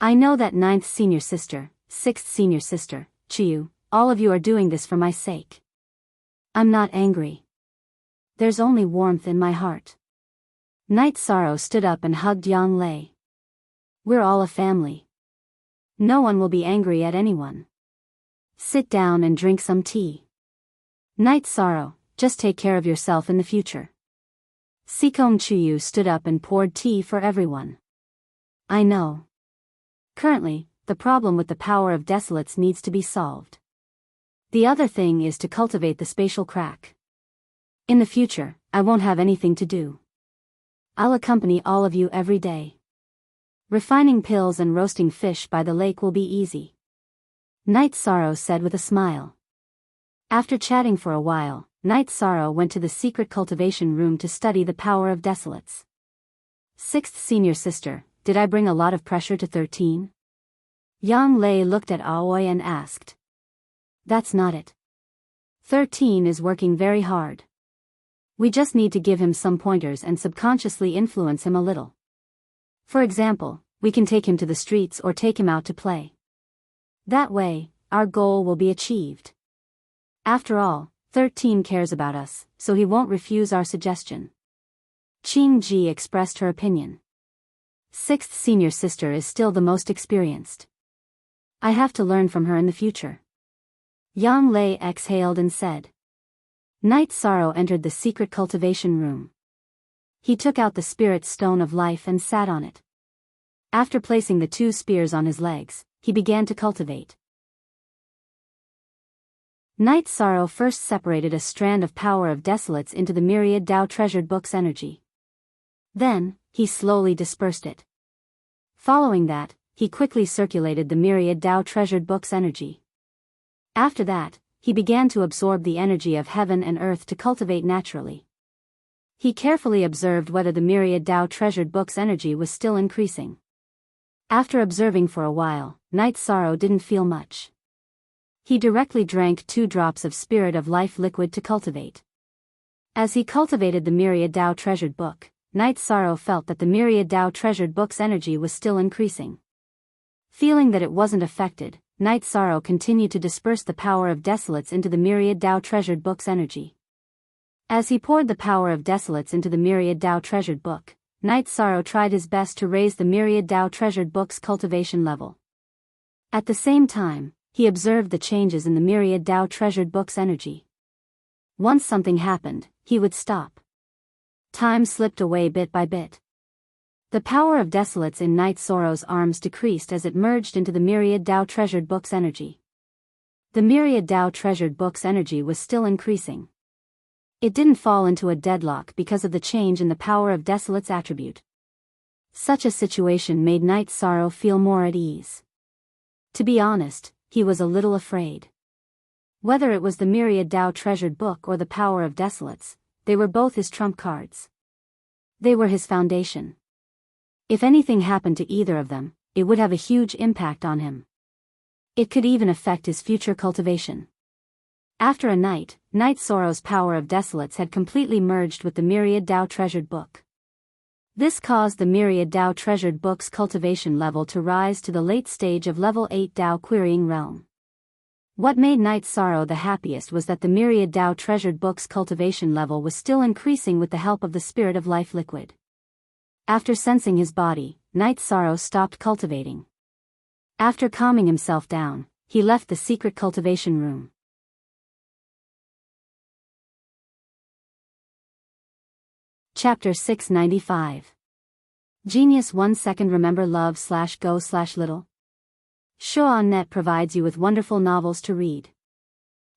that 9th Senior Sister, 6th Senior Sister, Chiyu, all of you are doing this for my sake. I'm not angry. There's only warmth in my heart. Night Sorrow stood up and hugged Yang Lei. We're all a family. No one will be angry at anyone. Sit down and drink some tea. Night Sorrow, just take care of yourself in the future. Sikong Chuyu stood up and poured tea for everyone. I know. Currently, the problem with the power of Desolates needs to be solved. The other thing is to cultivate the spatial crack. In the future, I won't have anything to do. I'll accompany all of you every day. Refining pills and roasting fish by the lake will be easy. Night Sorrow said with a smile. After chatting for a while, Night Sorrow went to the secret cultivation room to study the power of Desolates. 6th Senior Sister, did I bring a lot of pressure to 13? Yang Lei looked at Aoi and asked. That's not it. 13 is working very hard. We just need to give him some pointers and subconsciously influence him a little. For example, we can take him to the streets or take him out to play. That way, our goal will be achieved. After all, 13 cares about us, so he won't refuse our suggestion. Qing Ji expressed her opinion. 6th Senior Sister is still the most experienced. I have to learn from her in the future. Yang Lei exhaled and said. Night Sorrow entered the secret cultivation room. He took out the spirit stone of life and sat on it. After placing the 2 spears on his legs, he began to cultivate. Night Sorrow first separated a strand of power of Desolates into the myriad Tao treasured book's energy. Then, he slowly dispersed it. Following that, he quickly circulated the myriad Tao treasured book's energy. After that, he began to absorb the energy of heaven and earth to cultivate naturally. He carefully observed whether the myriad Tao treasured book's energy was still increasing. After observing for a while, Night Sorrow didn't feel much. He directly drank 2 drops of Spirit of Life liquid to cultivate. As he cultivated the myriad Tao treasured book, Night Sorrow felt that the myriad Tao treasured book's energy was still increasing. Feeling that it wasn't affected, Night Sorrow continued to disperse the power of Desolates into the myriad Tao treasured book's energy. As he poured the power of Desolates into the myriad Tao treasured book, Night Sorrow tried his best to raise the myriad Tao treasured book's cultivation level. At the same time, he observed the changes in the myriad Tao treasured book's energy. Once something happened, he would stop. Time slipped away bit by bit. The power of Desolates in Night Sorrow's arms decreased as it merged into the myriad Tao treasured book's energy. The myriad Tao treasured book's energy was still increasing. It didn't fall into a deadlock because of the change in the power of Desolate's attribute. Such a situation made Night Sorrow feel more at ease. To be honest, he was a little afraid. Whether it was the myriad Tao treasured book or the power of Desolates, they were both his trump cards. They were his foundation. If anything happened to either of them, it would have a huge impact on him. It could even affect his future cultivation. After a night, Night Sorrow's power of Desolates had completely merged with the myriad Tao treasured book. This caused the myriad Tao treasured book's cultivation level to rise to the late stage of level 8 Tao querying realm. What made Night Sorrow the happiest was that the myriad Tao treasured book's cultivation level was still increasing with the help of the Spirit of Life liquid. After sensing his body, Night Sorrow stopped cultivating. After calming himself down, he left the secret cultivation room. Chapter 695. Genius 1 second remember love/go/little. Show.net provides you with wonderful novels to read.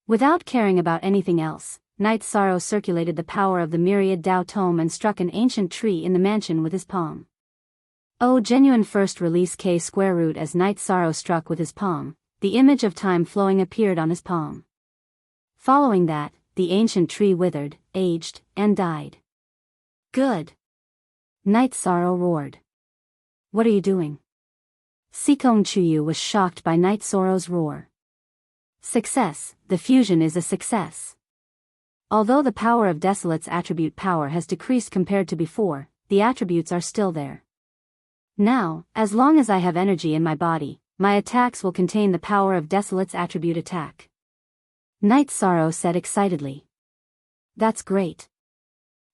Without caring about anything else, Night Sorrow circulated the power of the myriad Tao tome and struck an ancient tree in the mansion with his palm. Oh, genuine first release K square root. As Night Sorrow struck with his palm, the image of time flowing appeared on his palm. Following that, the ancient tree withered, aged, and died. Good. Night Sorrow roared. What are you doing? Sikong Chuyu was shocked by Night Sorrow's roar. Success, the fusion is a success. Although the power of Desolate's attribute power has decreased compared to before, the attributes are still there. Now, as long as I have energy in my body, my attacks will contain the power of Desolate's attribute attack. Night Sorrow said excitedly. That's great.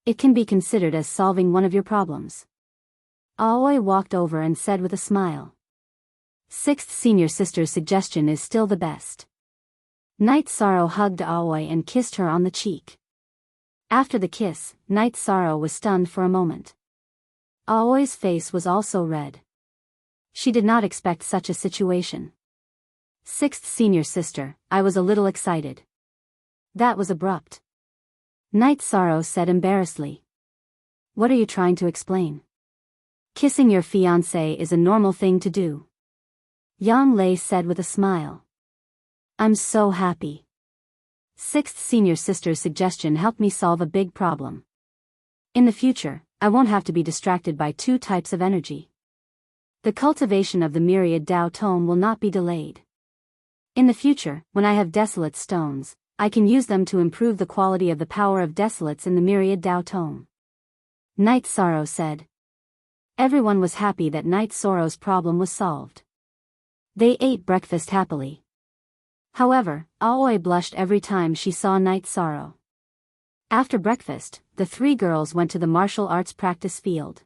It can be considered as solving one of your problems. Aoi walked over and said with a smile. Sixth senior sister's suggestion is still the best. Night Sorrow hugged Aoi and kissed her on the cheek. After the kiss, Night Sorrow was stunned for a moment. Aoi's face was also red. She did not expect such a situation. Sixth senior sister, I was a little excited. That was abrupt. Night Sorrow said embarrassedly. What are you trying to explain? Kissing your fiancé is a normal thing to do. Yang Lei said with a smile. I'm so happy. Sixth senior sister's suggestion helped me solve a big problem. In the future, I won't have to be distracted by two types of energy. The cultivation of the myriad Tao tome will not be delayed. In the future, when I have desolate stones, I can use them to improve the quality of the power of desolates in the myriad Tao tome. Night Sorrow said. Everyone was happy that Night Sorrow's problem was solved. They ate breakfast happily. However, Aoi blushed every time she saw Night Sorrow. After breakfast, the three girls went to the martial arts practice field.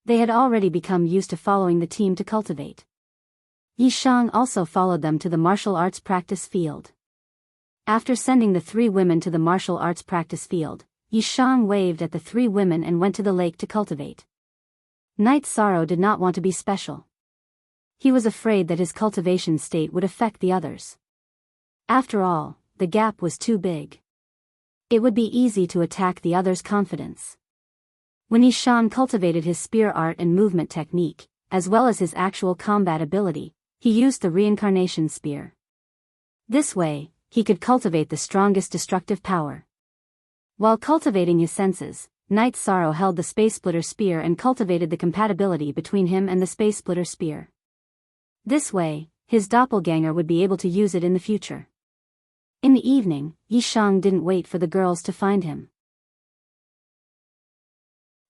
They had already become used to following the team to cultivate. Yishang also followed them to the martial arts practice field. After sending the three women to the martial arts practice field, Yishang waved at the three women and went to the lake to cultivate. Night Sorrow did not want to be special. He was afraid that his cultivation state would affect the others. After all, the gap was too big. It would be easy to attack the others' confidence. When Yishan cultivated his spear art and movement technique, as well as his actual combat ability, he used the reincarnation spear. This way, he could cultivate the strongest destructive power. While cultivating his senses, Night Sorrow held the Space Splitter Spear and cultivated the compatibility between him and the Space Splitter Spear. This way, his doppelganger would be able to use it in the future. In the evening, Yishang didn't wait for the girls to find him.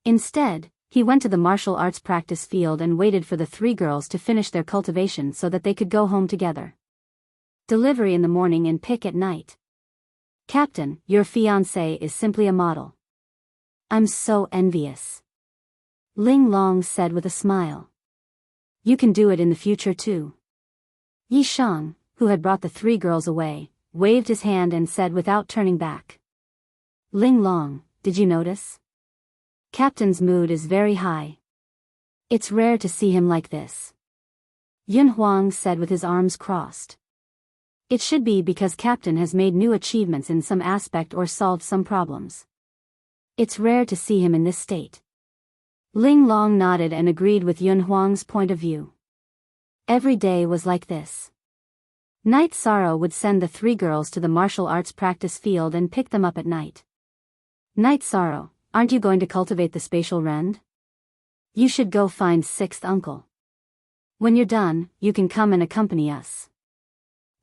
Instead, he went to the martial arts practice field and waited for the three girls to finish their cultivation so that they could go home together. Delivery in the morning and pick at night. Captain, your fiancé is simply a model. I'm so envious. Ling Long said with a smile. You can do it in the future too. Yishang, who had brought the three girls away, waved his hand and said without turning back. Ling Long, did you notice? Captain's mood is very high. It's rare to see him like this. Yun Huang said with his arms crossed. It should be because Captain has made new achievements in some aspect or solved some problems. It's rare to see him in this state. Ling Long nodded and agreed with Yun Huang's point of view. Every day was like this. Night Sorrow would send the 3 girls to the martial arts practice field and pick them up at night. Night Sorrow, aren't you going to cultivate the spatial rend? You should go find 6th uncle. When you're done, you can come and accompany us.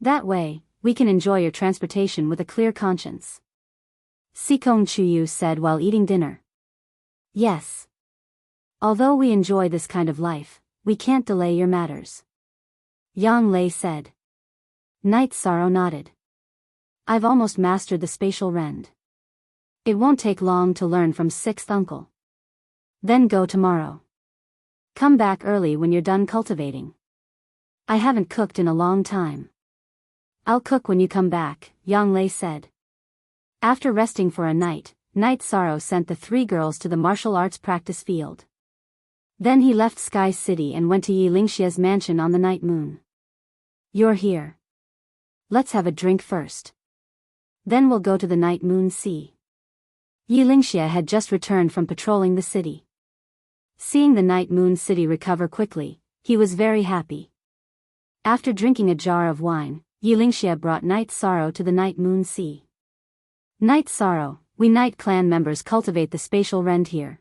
That way, we can enjoy your transportation with a clear conscience. Sikong Chuyu said while eating dinner. Yes. Although we enjoy this kind of life, we can't delay your matters. Yang Lei said. Night Sorrow nodded. I've almost mastered the spatial rend. It won't take long to learn from 6th uncle. Then go tomorrow. Come back early when you're done cultivating. I haven't cooked in a long time. I'll cook when you come back, Yang Lei said. After resting for a night, Night Sorrow sent the 3 girls to the martial arts practice field. Then he left Sky City and went to Yi Lingxia's mansion on the night moon. You're here. Let's have a drink first. Then we'll go to the night moon sea. Yi Lingxia had just returned from patrolling the city. Seeing the night moon city recover quickly, he was very happy. After drinking a jar of wine, Yi Lingxia brought Night Sorrow to the night moon sea. Night Sorrow, we Night Clan members cultivate the spatial rend here.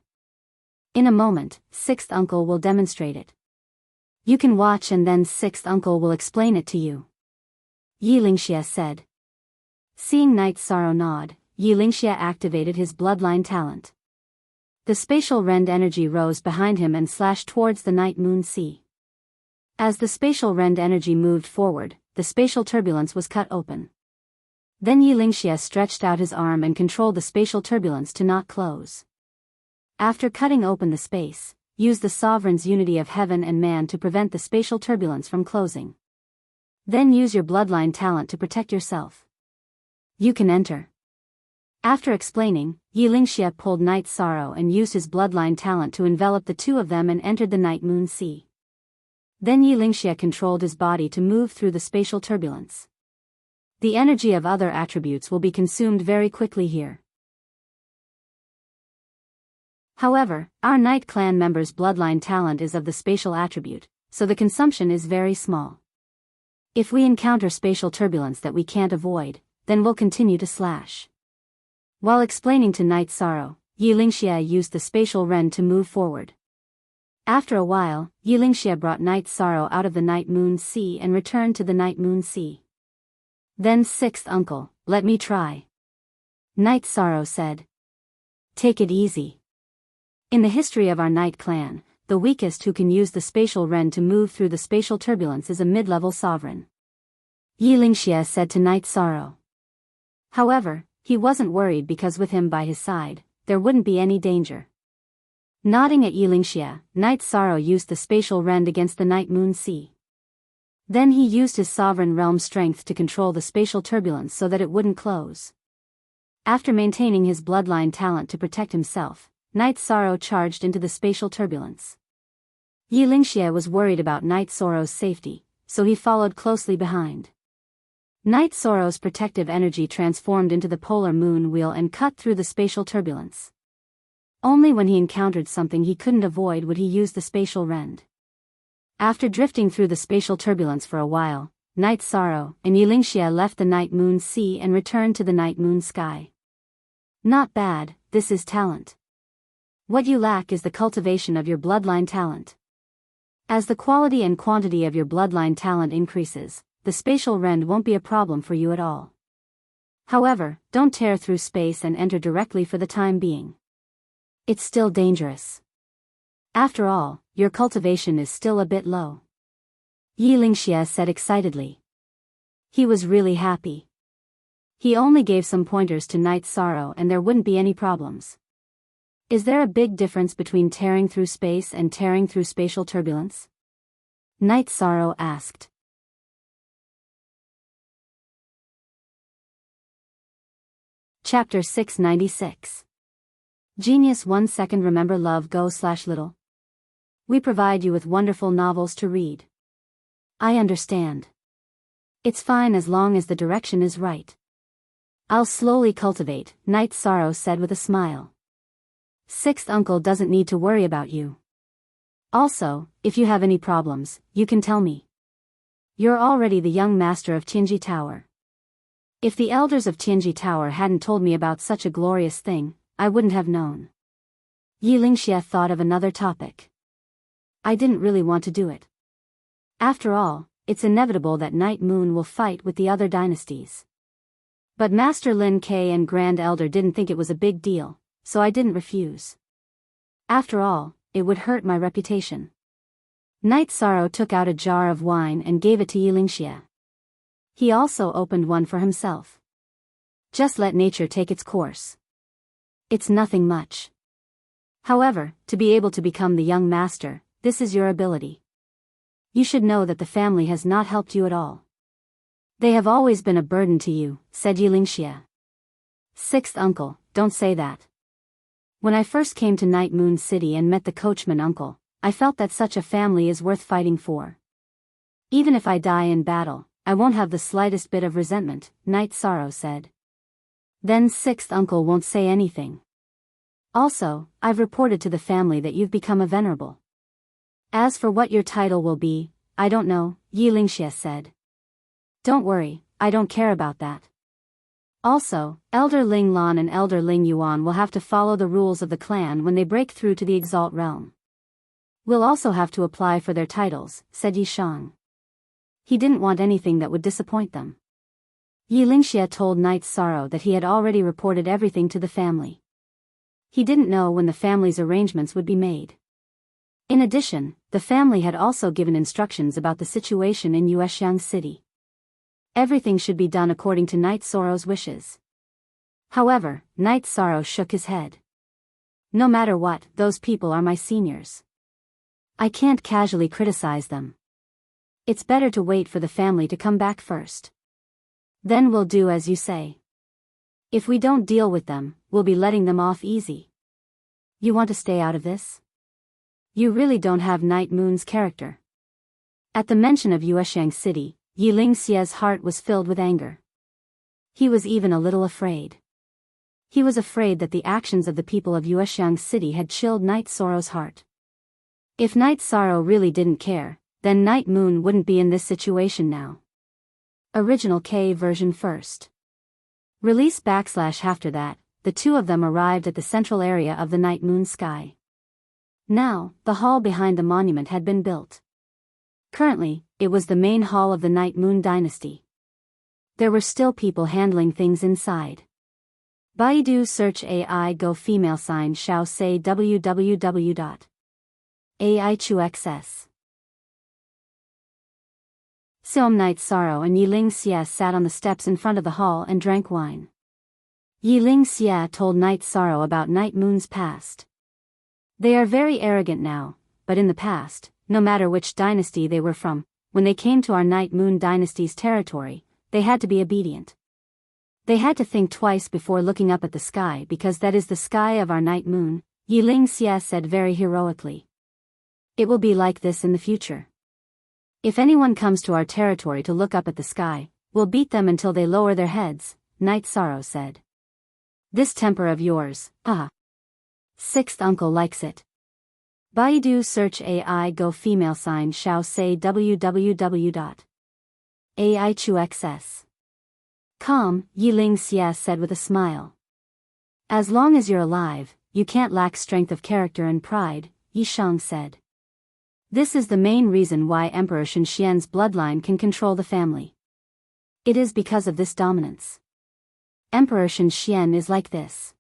In a moment, 6th uncle will demonstrate it. You can watch and then 6th uncle will explain it to you. Yi Lingxia said. Seeing Night Sorrow nod, Yi Lingxia activated his bloodline talent. The spatial rend energy rose behind him and slashed towards the night moon sea. As the spatial rend energy moved forward, the spatial turbulence was cut open. Then Yi Lingxia stretched out his arm and controlled the spatial turbulence to not close. After cutting open the space, use the sovereign's unity of heaven and man to prevent the spatial turbulence from closing. Then use your bloodline talent to protect yourself. You can enter. After explaining, Yi Lingxia pulled Night Sorrow and used his bloodline talent to envelop the 2 of them and entered the night moon sea. Then Yi Lingxia controlled his body to move through the spatial turbulence. The energy of other attributes will be consumed very quickly here. However, our Night Clan members' bloodline talent is of the spatial attribute, so the consumption is very small. If we encounter spatial turbulence that we can't avoid, then we'll continue to slash. While explaining to Night Sorrow, Yi Lingxia used the spatial rend to move forward. After a while, Yi Lingxia brought Night Sorrow out of the night moon sea and returned to the night moon sea. Then 6th uncle, let me try. Night Sorrow said. Take it easy. In the history of our Night Clan, the weakest who can use the spatial rend to move through the spatial turbulence is a mid-level sovereign. Yi Lingxia said to Night Sorrow. However, he wasn't worried because with him by his side, there wouldn't be any danger. Nodding at Yi Lingxia, Night Sorrow used the spatial rend against the night moon sea. Then he used his sovereign realm strength to control the spatial turbulence so that it wouldn't close. After maintaining his bloodline talent to protect himself, Night Sorrow charged into the spatial turbulence. Yi Lingxia was worried about Night Sorrow's safety, so he followed closely behind. Night Sorrow's protective energy transformed into the polar moon wheel and cut through the spatial turbulence. Only when he encountered something he couldn't avoid would he use the spatial rend. After drifting through the spatial turbulence for a while, Night Sorrow and Yi Lingxia left the night moon sea and returned to the night moon sky. Not bad, this is talent. What you lack is the cultivation of your bloodline talent. As the quality and quantity of your bloodline talent increases, the spatial rend won't be a problem for you at all. However, don't tear through space and enter directly for the time being. It's still dangerous. After all, your cultivation is still a bit low. Yi Lingxia said excitedly. He was really happy. He only gave some pointers to Night Sorrow and there wouldn't be any problems. Is there a big difference between tearing through space and tearing through spatial turbulence? Night Sorrow asked. Chapter 696. Genius 1 second remember love go/little. We provide you with wonderful novels to read. I understand. It's fine as long as the direction is right. I'll slowly cultivate, Night Sorrow said with a smile. Sixth uncle doesn't need to worry about you. Also, if you have any problems, you can tell me. You're already the young master of Tianji Tower. If the elders of Tianji Tower hadn't told me about such a glorious thing, I wouldn't have known. Yi Lingxie thought of another topic. I didn't really want to do it. After all, it's inevitable that Night Moon will fight with the other dynasties. But Master Lin Ke and Grand Elder didn't think it was a big deal, so I didn't refuse. After all, it would hurt my reputation. Night Sorrow took out a jar of wine and gave it to Yi Lingxie. He also opened one for himself. Just let nature take its course. It's nothing much. However, to be able to become the young master, this is your ability. You should know that the family has not helped you at all. They have always been a burden to you, said Yi Lingxie. Sixth uncle, don't say that. When I first came to Night Moon City and met the coachman uncle, I felt that such a family is worth fighting for. Even if I die in battle, I won't have the slightest bit of resentment, Night Sorrow said. Then sixth uncle won't say anything. Also, I've reported to the family that you've become a venerable. As for what your title will be, I don't know, Yi Lingxie said. Don't worry, I don't care about that. Also, Elder Ling Lan and Elder Ling Yuan will have to follow the rules of the clan when they break through to the Exalt realm. We'll also have to apply for their titles, said Yi Shang. He didn't want anything that would disappoint them. Yi Lingxie told Night Sorrow that he had already reported everything to the family. He didn't know when the family's arrangements would be made. In addition, the family had also given instructions about the situation in Yuexiang City. Everything should be done according to Night Sorrow's wishes. However, Night Sorrow shook his head. No matter what, those people are my seniors. I can't casually criticize them. It's better to wait for the family to come back first. Then we'll do as you say. If we don't deal with them, we'll be letting them off easy. You want to stay out of this? You really don't have Night Moon's character. At the mention of Yuexiang City, Yi Lingxie's heart was filled with anger. He was even a little afraid. He was afraid that the actions of the people of Yuexiang City had chilled Night Sorrow's heart. If Night Sorrow really didn't care, then Night Moon wouldn't be in this situation now. Original K version first. Release / after that, the two of them arrived at the central area of the Night Moon sky. Now, the hall behind the monument had been built. Currently, it was the main hall of the Night Moon dynasty. There were still people handling things inside. Baidu search AI go female sign shao say www.aichuxs. Xiom Night Sorrow and Yi Lingxie sat on the steps in front of the hall and drank wine. Yi Lingxie told Night Sorrow about Night Moon's past. They are very arrogant now, but in the past, no matter which dynasty they were from, when they came to our Night Moon dynasty's territory, they had to be obedient. They had to think twice before looking up at the sky because that is the sky of our Night Moon, Yi Lingxie said very heroically. It will be like this in the future. If anyone comes to our territory to look up at the sky, we'll beat them until they lower their heads, Night Sorrow said. This temper of yours, Sixth uncle likes it. Baidu search AI go female sign shao say www.aichuxs.com, Yi Lingxie said with a smile. As long as you're alive, you can't lack strength of character and pride, Yi Shang said. This is the main reason why Emperor Shenxian's bloodline can control the family. It is because of this dominance. Emperor Shenxian is like this.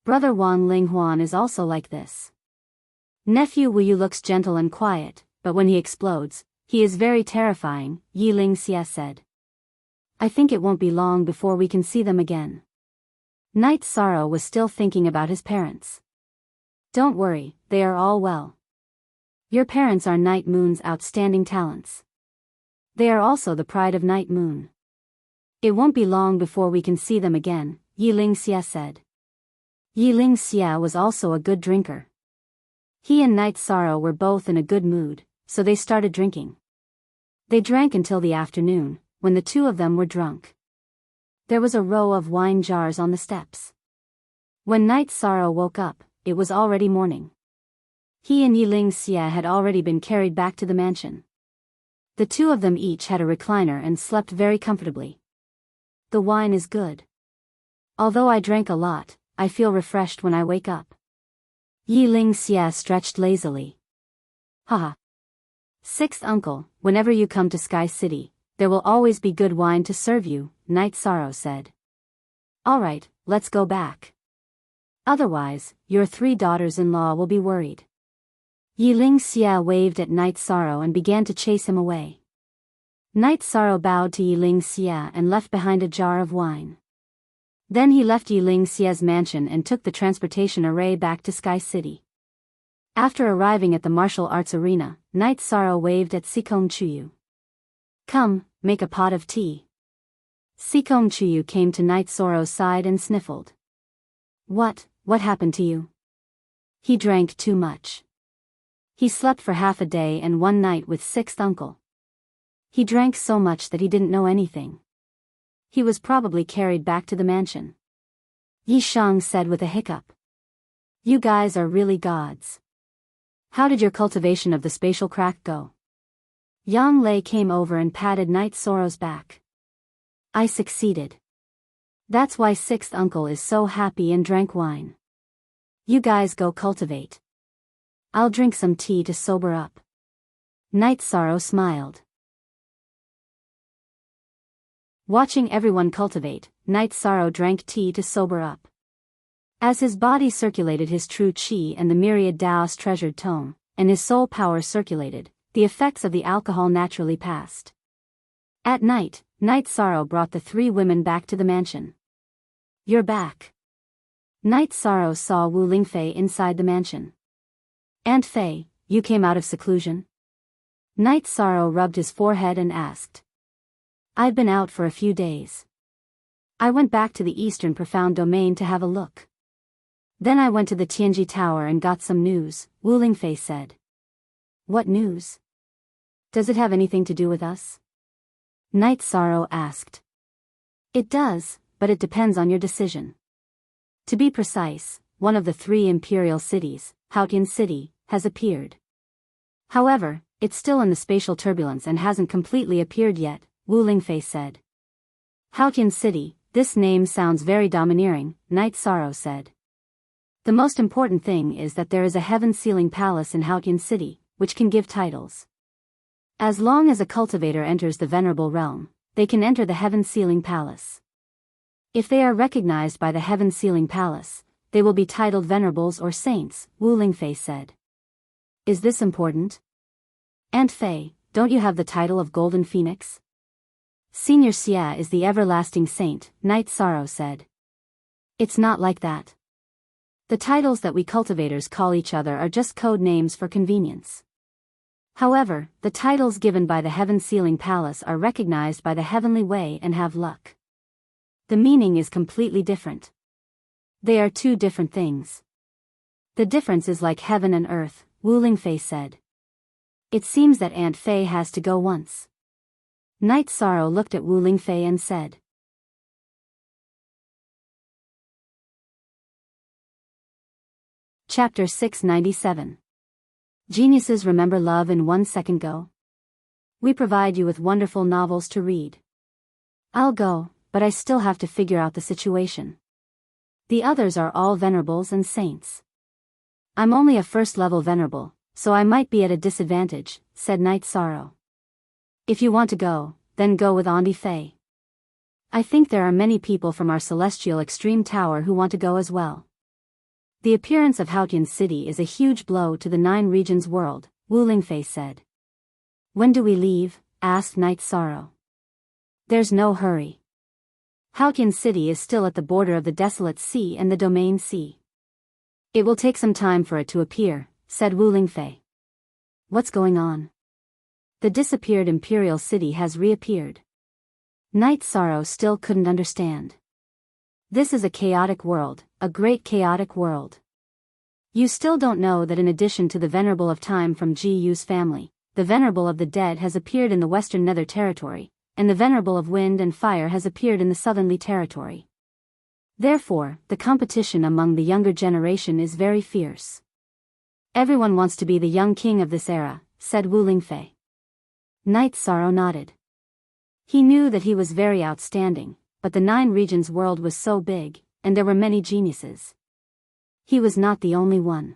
Brother Wang Linghuan is also like this. Nephew Wu Yu looks gentle and quiet, but when he explodes, he is very terrifying, Yi Lingxie said. I think it won't be long before we can see them again. Night Sorrow was still thinking about his parents. Don't worry, they are all well. Your parents are Night Moon's outstanding talents. They are also the pride of Night Moon. It won't be long before we can see them again, Yiling Xia said. Yiling Xia was also a good drinker. He and Night Sorrow were both in a good mood, so they started drinking. They drank until the afternoon, when the two of them were drunk. There was a row of wine jars on the steps. When Night Sorrow woke up, it was already morning. He and Yiling Xia had already been carried back to the mansion. The two of them each had a recliner and slept very comfortably. The wine is good. Although I drank a lot, I feel refreshed when I wake up. Yiling Xia stretched lazily. Haha. Sixth uncle, whenever you come to Sky City, there will always be good wine to serve you, Night Sorrow said. Alright, let's go back. Otherwise, your 3 daughters-in-law will be worried. Yiling Xia waved at Night Sorrow and began to chase him away. Night Sorrow bowed to Yiling Xia and left behind a jar of wine. Then he left Yiling Xia's mansion and took the transportation array back to Sky City. After arriving at the martial arts arena, Night Sorrow waved at Sikong Chuyu. Come, make a pot of tea. Sikong Chuyu came to Night Sorrow's side and sniffled. What happened to you? He drank too much. He slept for half a day and one night with sixth uncle. He drank so much that he didn't know anything. He was probably carried back to the mansion. Yi Shang said with a hiccup. You guys are really gods. How did your cultivation of the spatial crack go? Yang Lei came over and patted Night Sorrow's back. I succeeded. That's why sixth uncle is so happy and drank wine. You guys go cultivate. I'll drink some tea to sober up. Night Sorrow smiled. Watching everyone cultivate, Night Sorrow drank tea to sober up. As his body circulated his true qi and the myriad Dao's treasured tome, and his soul power circulated, the effects of the alcohol naturally passed. At night, Night Sorrow brought the 3 women back to the mansion. You're back. Night Sorrow saw Wu Lingfei inside the mansion. Aunt Fei, you came out of seclusion? Night Sorrow rubbed his forehead and asked. I've been out for a few days. I went back to the Eastern Profound Domain to have a look. Then I went to the Tianji Tower and got some news, Wu Lingfei said. What news? Does it have anything to do with us? Night Sorrow asked. It does, but it depends on your decision. To be precise, one of the 3 imperial cities, Haotian City, has appeared. However, it's still in the spatial turbulence and hasn't completely appeared yet, Wu Lingfei said. Haotian City, this name sounds very domineering, Night Sorrow said. The most important thing is that there is a heaven-sealing palace in Haotian City, which can give titles. As long as a cultivator enters the venerable realm, they can enter the heaven-sealing palace. If they are recognized by the heaven-sealing palace, they will be titled venerables or saints, Wu Lingfei said. Is this important? Aunt Fei, don't you have the title of Golden Phoenix? Senior Xia is the everlasting saint, Night Sorrow said. It's not like that. The titles that we cultivators call each other are just code names for convenience. However, the titles given by the heaven-sealing palace are recognized by the heavenly way and have luck. The meaning is completely different. They are 2 different things. The difference is like heaven and earth, Wu Lingfei said. It seems that Aunt Fei has to go once. Night Sorrow looked at Wu Lingfei and said. Chapter 697. Geniuses remember love in 1 second go. We provide you with wonderful novels to read. I'll go, but I still have to figure out the situation. The others are all venerables and saints. I'm only a first-level venerable, so I might be at a disadvantage, said Night Sorrow. If you want to go, then go with Aunt Fei. I think there are many people from our celestial extreme tower who want to go as well. The appearance of Haotian City is a huge blow to the 9 regions world, Wu Lingfei said. When do we leave? Asked Night Sorrow. There's no hurry. Haotian City is still at the border of the Desolate Sea and the Domain Sea. It will take some time for it to appear, said Wu Lingfei. What's going on? The disappeared imperial city has reappeared. Night Sorrow still couldn't understand. This is a chaotic world, a great chaotic world. You still don't know that in addition to the Venerable of Time from Gu's family, the Venerable of the Dead has appeared in the Western Nether Territory, and the Venerable of Wind and Fire has appeared in the Southernly Territory. Therefore, the competition among the younger generation is very fierce. Everyone wants to be the young king of this era, said Wu Lingfei. Knight Sorrow nodded. He knew that he was very outstanding, but the 9 regions world was so big, and there were many geniuses. He was not the only one.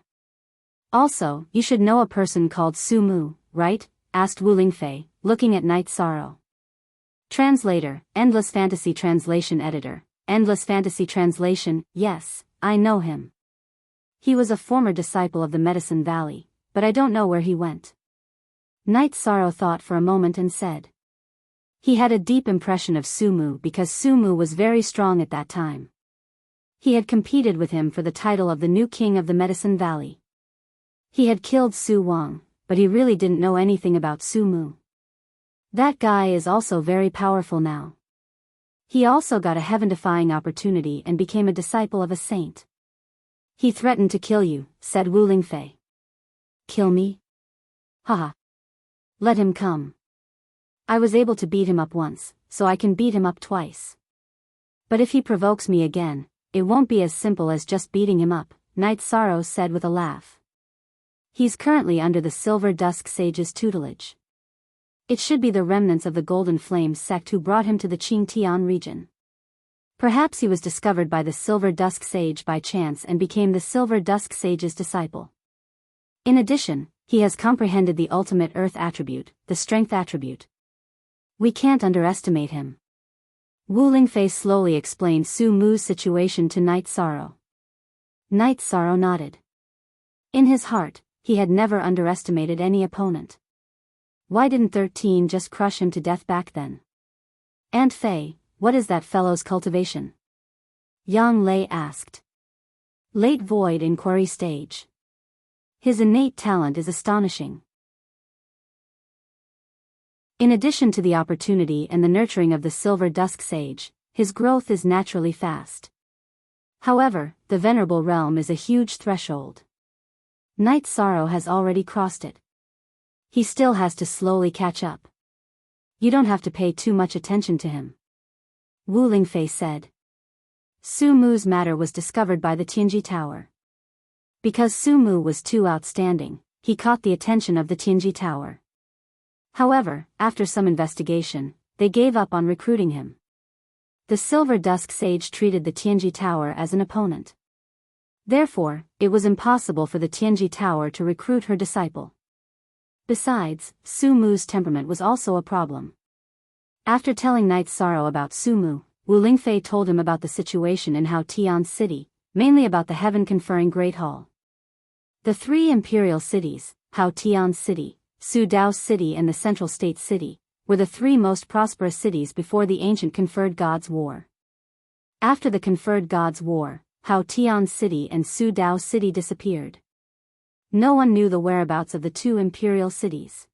Also, you should know a person called Su Mu, right? Asked Wu Lingfei, looking at Knight Sorrow. Translator, Endless Fantasy Translation Editor, Endless Fantasy Translation, yes, I know him. He was a former disciple of the Medicine Valley, but I don't know where he went. Knight Sorrow thought for a moment and said. He had a deep impression of Su Mu because Su Mu was very strong at that time. He had competed with him for the title of the new king of the Medicine Valley. He had killed Su Wang, but he really didn't know anything about Su Mu. That guy is also very powerful now. He also got a heaven-defying opportunity and became a disciple of a saint. He threatened to kill you, said Wu Lingfei. Kill me? Haha. Let him come. I was able to beat him up once, so I can beat him up twice. But if he provokes me again, it won't be as simple as just beating him up, Knight Sorrow said with a laugh. He's currently under the Silver Dusk Sage's tutelage. It should be the remnants of the Golden Flame sect who brought him to the Qingtian region. Perhaps he was discovered by the Silver Dusk Sage by chance and became the Silver Dusk Sage's disciple. In addition, he has comprehended the ultimate Earth attribute, the Strength attribute. We can't underestimate him. Wu Lingfei slowly explained Su Mu's situation to Knight Sorrow. Knight Sorrow nodded. In his heart, he had never underestimated any opponent. Why didn't 13 just crush him to death back then? Aunt Fei, what is that fellow's cultivation? Yang Lei asked. Late void inquiry stage. His innate talent is astonishing. In addition to the opportunity and the nurturing of the Silver Dusk Sage, his growth is naturally fast. However, the Venerable Realm is a huge threshold. Knight Sorrow has already crossed it. He still has to slowly catch up. You don't have to pay too much attention to him. Wu Lingfei said. Su Mu's matter was discovered by the Tianji Tower. Because Su Mu was too outstanding, he caught the attention of the Tianji Tower. However, after some investigation, they gave up on recruiting him. The Silver Dusk Sage treated the Tianji Tower as an opponent. Therefore, it was impossible for the Tianji Tower to recruit her disciple. Besides, Su Mu's temperament was also a problem. After telling Knight Sorrow about Su Mu, Wu Lingfei told him about the situation in Hao Tian City, mainly about the heaven-conferring Great Hall. The 3 imperial cities, Hao Tian City, Su Dao City and the Central State City, were the 3 most prosperous cities before the ancient Conferred Gods War. After the Conferred Gods War, Hao Tian City and Su Dao City disappeared. No one knew the whereabouts of the 2 imperial cities.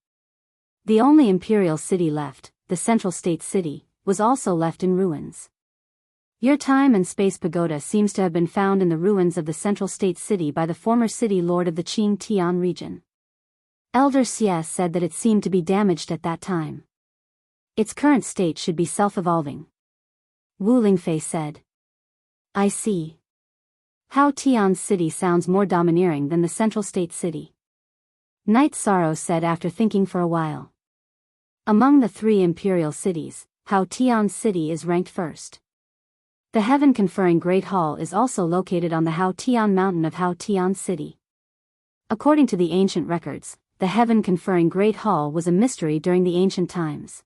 The only imperial city left, the Central State City, was also left in ruins. Your Time and Space Pagoda seems to have been found in the ruins of the Central State City by the former city lord of the Qingtian region. Elder Xie said that it seemed to be damaged at that time. Its current state should be self-evolving. Wu Lingfei said. I see. Hao Tian City sounds more domineering than the Central State City. Knight Sorrow said after thinking for a while. Among the 3 imperial cities, Hao Tian City is ranked first. The heaven-conferring Great Hall is also located on the Hao Tian Mountain of Hao Tian City. According to the ancient records, the heaven-conferring Great Hall was a mystery during the ancient times.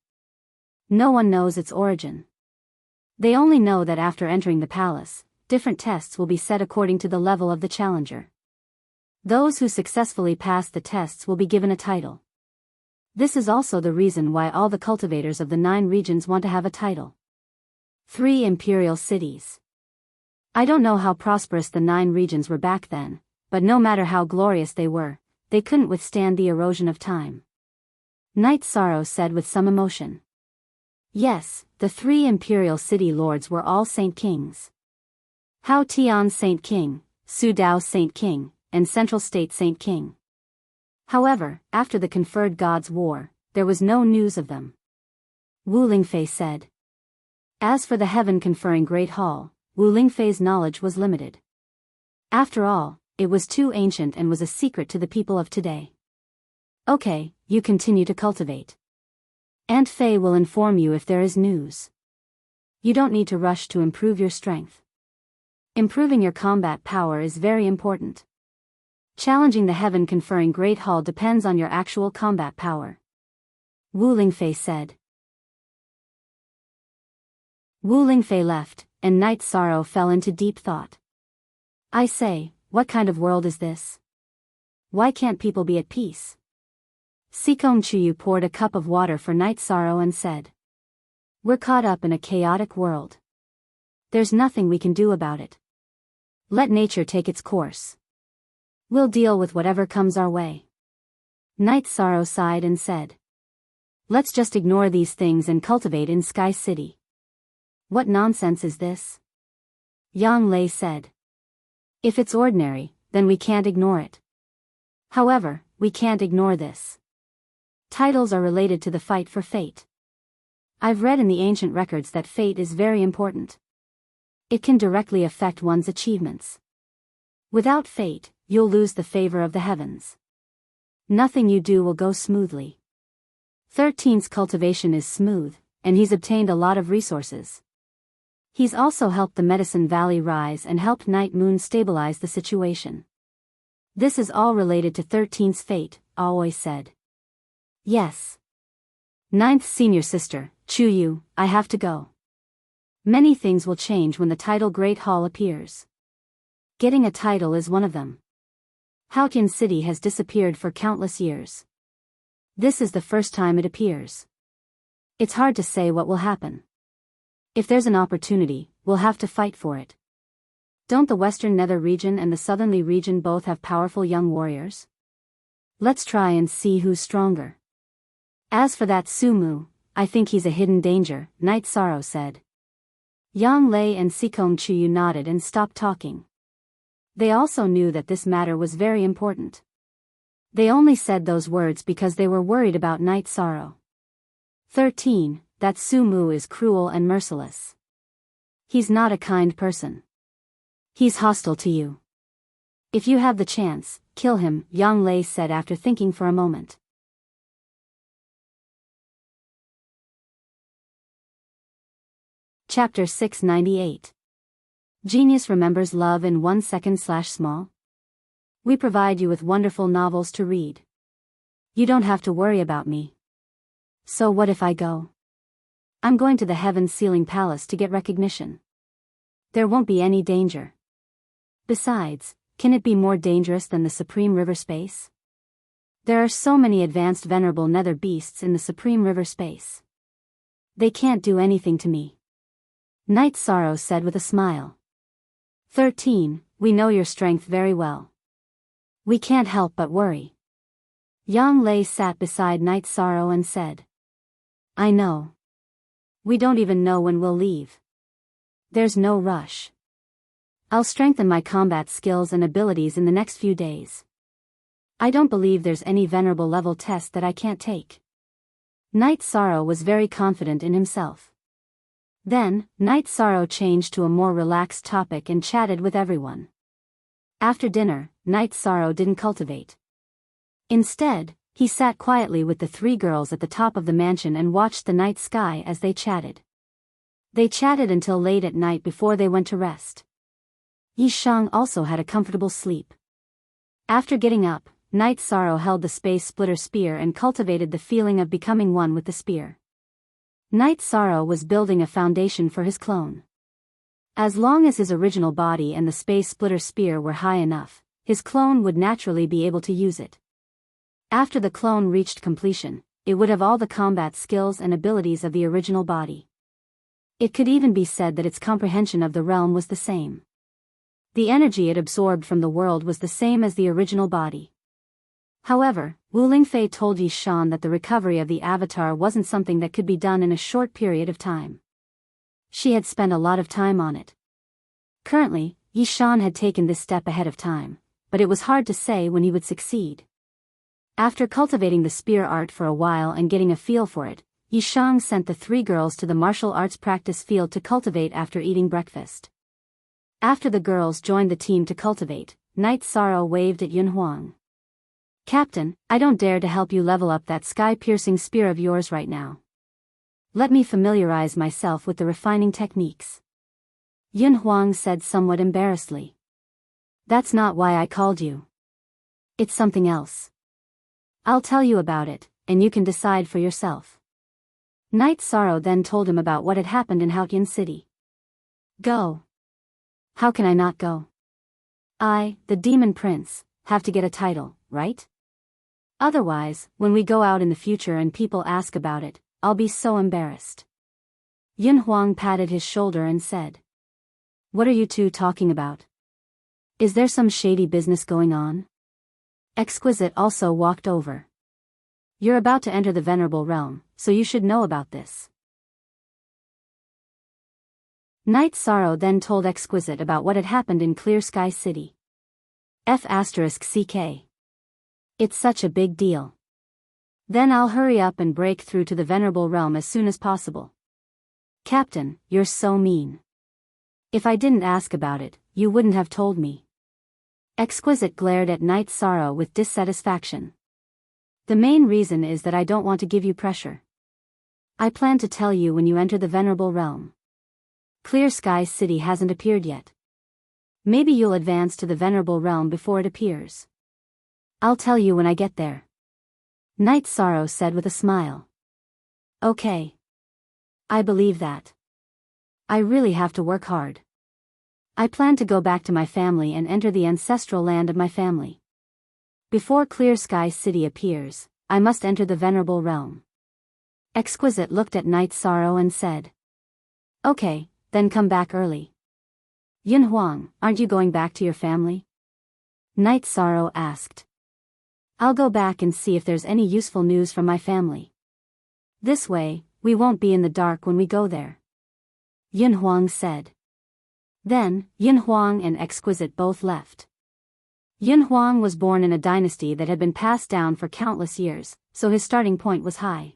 No one knows its origin. They only know that after entering the palace, different tests will be set according to the level of the challenger. Those who successfully pass the tests will be given a title. This is also the reason why all the cultivators of the 9 regions want to have a title. 3 imperial cities. I don't know how prosperous the 9 regions were back then, but no matter how glorious they were, they couldn't withstand the erosion of time. Knight Sorrow said with some emotion. Yes, the 3 imperial city lords were all saint kings. Hao Tian Saint King, Su Dao Saint King, and Central State Saint King. However, after the conferred gods' war, there was no news of them. Wu Lingfei said. As for the heaven-conferring Great Hall, Wu Lingfei's knowledge was limited. After all, it was too ancient and was a secret to the people of today. Okay, you continue to cultivate. Aunt Fei will inform you if there is news. You don't need to rush to improve your strength. Improving your combat power is very important. Challenging the heaven-conferring Great Hall depends on your actual combat power. Wu Lingfei said. Wu Lingfei left, and Night Sorrow fell into deep thought. I say, what kind of world is this? Why can't people be at peace? Sikong Chuyu poured a cup of water for Night Sorrow and said. We're caught up in a chaotic world. There's nothing we can do about it. Let nature take its course. We'll deal with whatever comes our way. Night Sorrow sighed and said. Let's just ignore these things and cultivate in Sky City. What nonsense is this? Yang Lei said. If it's ordinary, then we can't ignore it. However, we can't ignore this. Titles are related to the fight for fate. I've read in the ancient records that fate is very important. It can directly affect one's achievements. Without fate, you'll lose the favor of the heavens. Nothing you do will go smoothly. 13's cultivation is smooth, and he's obtained a lot of resources. He's also helped the Medicine Valley rise and helped Night Moon stabilize the situation. This is all related to 13's fate, Aoi said. Yes. 9th senior sister, Chuyu, I have to go. Many things will change when the title Great Hall appears. Getting a title is one of them. Haotian City has disappeared for countless years. This is the first time it appears. It's hard to say what will happen. If there's an opportunity, we'll have to fight for it. Don't the Western Nether region and the Southernly region both have powerful young warriors? Let's try and see who's stronger. As for that Sumu, I think he's a hidden danger, Night Sorrow said. Yang Lei and Sikong Chuyu nodded and stopped talking. They also knew that this matter was very important. They only said those words because they were worried about Night Sorrow. 13, that Sumu is cruel and merciless. He's not a kind person. He's hostile to you. If you have the chance, kill him, Yang Lei said after thinking for a moment. Chapter 698. Genius remembers love in 1 second/small. We provide you with wonderful novels to read. You don't have to worry about me. So what if I go? I'm going to the Heaven Sealing Palace to get recognition. There won't be any danger. Besides, can it be more dangerous than the Supreme River Space? There are so many advanced venerable nether beasts in the Supreme River Space. They can't do anything to me. Night Sorrow said with a smile. 13, we know your strength very well. We can't help but worry. Yang Lei sat beside Night Sorrow and said. I know. We don't even know when we'll leave. There's no rush. I'll strengthen my combat skills and abilities in the next few days. I don't believe there's any venerable level test that I can't take. Night Sorrow was very confident in himself. Then, Night Sorrow changed to a more relaxed topic and chatted with everyone. After dinner, Night Sorrow didn't cultivate. Instead, he sat quietly with the 3 girls at the top of the mansion and watched the night sky as they chatted. They chatted until late at night before they went to rest. Yi Shang also had a comfortable sleep. After getting up, Night Sorrow held the Space Splitter Spear and cultivated the feeling of becoming one with the spear. Night Sorrow was building a foundation for his clone. As long as his original body and the Space Splitter Spear were high enough, his clone would naturally be able to use it. After the clone reached completion, it would have all the combat skills and abilities of the original body. It could even be said that its comprehension of the realm was the same. The energy it absorbed from the world was the same as the original body. However, Wu Lingfei told Yi Shan that the recovery of the avatar wasn't something that could be done in a short period of time. She had spent a lot of time on it. Currently, Yishan had taken this step ahead of time, but it was hard to say when he would succeed. After cultivating the spear art for a while and getting a feel for it, Yishang sent the 3 girls to the martial arts practice field to cultivate after eating breakfast. After the girls joined the team to cultivate, Night Sorrow waved at Yun Huang. "Captain, I don't dare to help you level up that sky-piercing spear of yours right now. Let me familiarize myself with the refining techniques." Yun Huang said somewhat embarrassedly. "That's not why I called you. It's something else. I'll tell you about it, and you can decide for yourself." Night Sorrow then told him about what had happened in Haotian City. "Go. How can I not go? I, the Demon Prince, have to get a title, right? Otherwise, when we go out in the future and people ask about it, I'll be so embarrassed." Yun Huang patted his shoulder and said, "What are you two talking about? Is there some shady business going on?" Exquisite also walked over. "You're about to enter the Venerable Realm, so you should know about this." Night Sorrow then told Exquisite about what had happened in Clear Sky City. F***CK. It's such a big deal. Then I'll hurry up and break through to the Venerable Realm as soon as possible. Captain, you're so mean. If I didn't ask about it, you wouldn't have told me. Exquisite glared at Night Sorrow with dissatisfaction. The main reason is that I don't want to give you pressure. I plan to tell you when you enter the Venerable Realm. Clear Sky City hasn't appeared yet. Maybe you'll advance to the Venerable Realm before it appears. I'll tell you when I get there. Night Sorrow said with a smile. Okay. I believe that. I really have to work hard. I plan to go back to my family and enter the ancestral land of my family. Before Clear Sky City appears, I must enter the Venerable Realm. Exquisite looked at Night Sorrow and said. Okay, then come back early. Yun Huang, aren't you going back to your family? Night Sorrow asked. I'll go back and see if there's any useful news from my family. This way, we won't be in the dark when we go there. Yun Huang said. Then, Yun Huang and Exquisite both left. Yun Huang was born in a dynasty that had been passed down for countless years, so his starting point was high.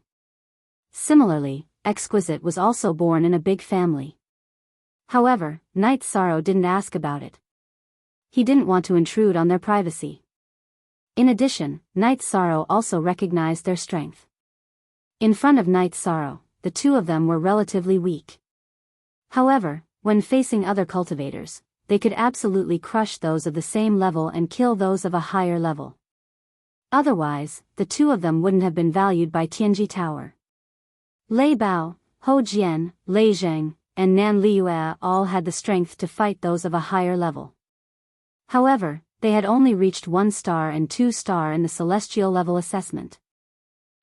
Similarly, Exquisite was also born in a big family. However, Night Sorrow didn't ask about it. He didn't want to intrude on their privacy. In addition, Night Sorrow also recognized their strength. In front of Night Sorrow, the two of them were relatively weak. However, when facing other cultivators, they could absolutely crush those of the same level and kill those of a higher level. Otherwise, the two of them wouldn't have been valued by Tianji Tower. Lei Bao, Ho Jian, Lei Zheng, and Nan Liyue all had the strength to fight those of a higher level. However, they had only reached 1-star and 2-star in the celestial level assessment.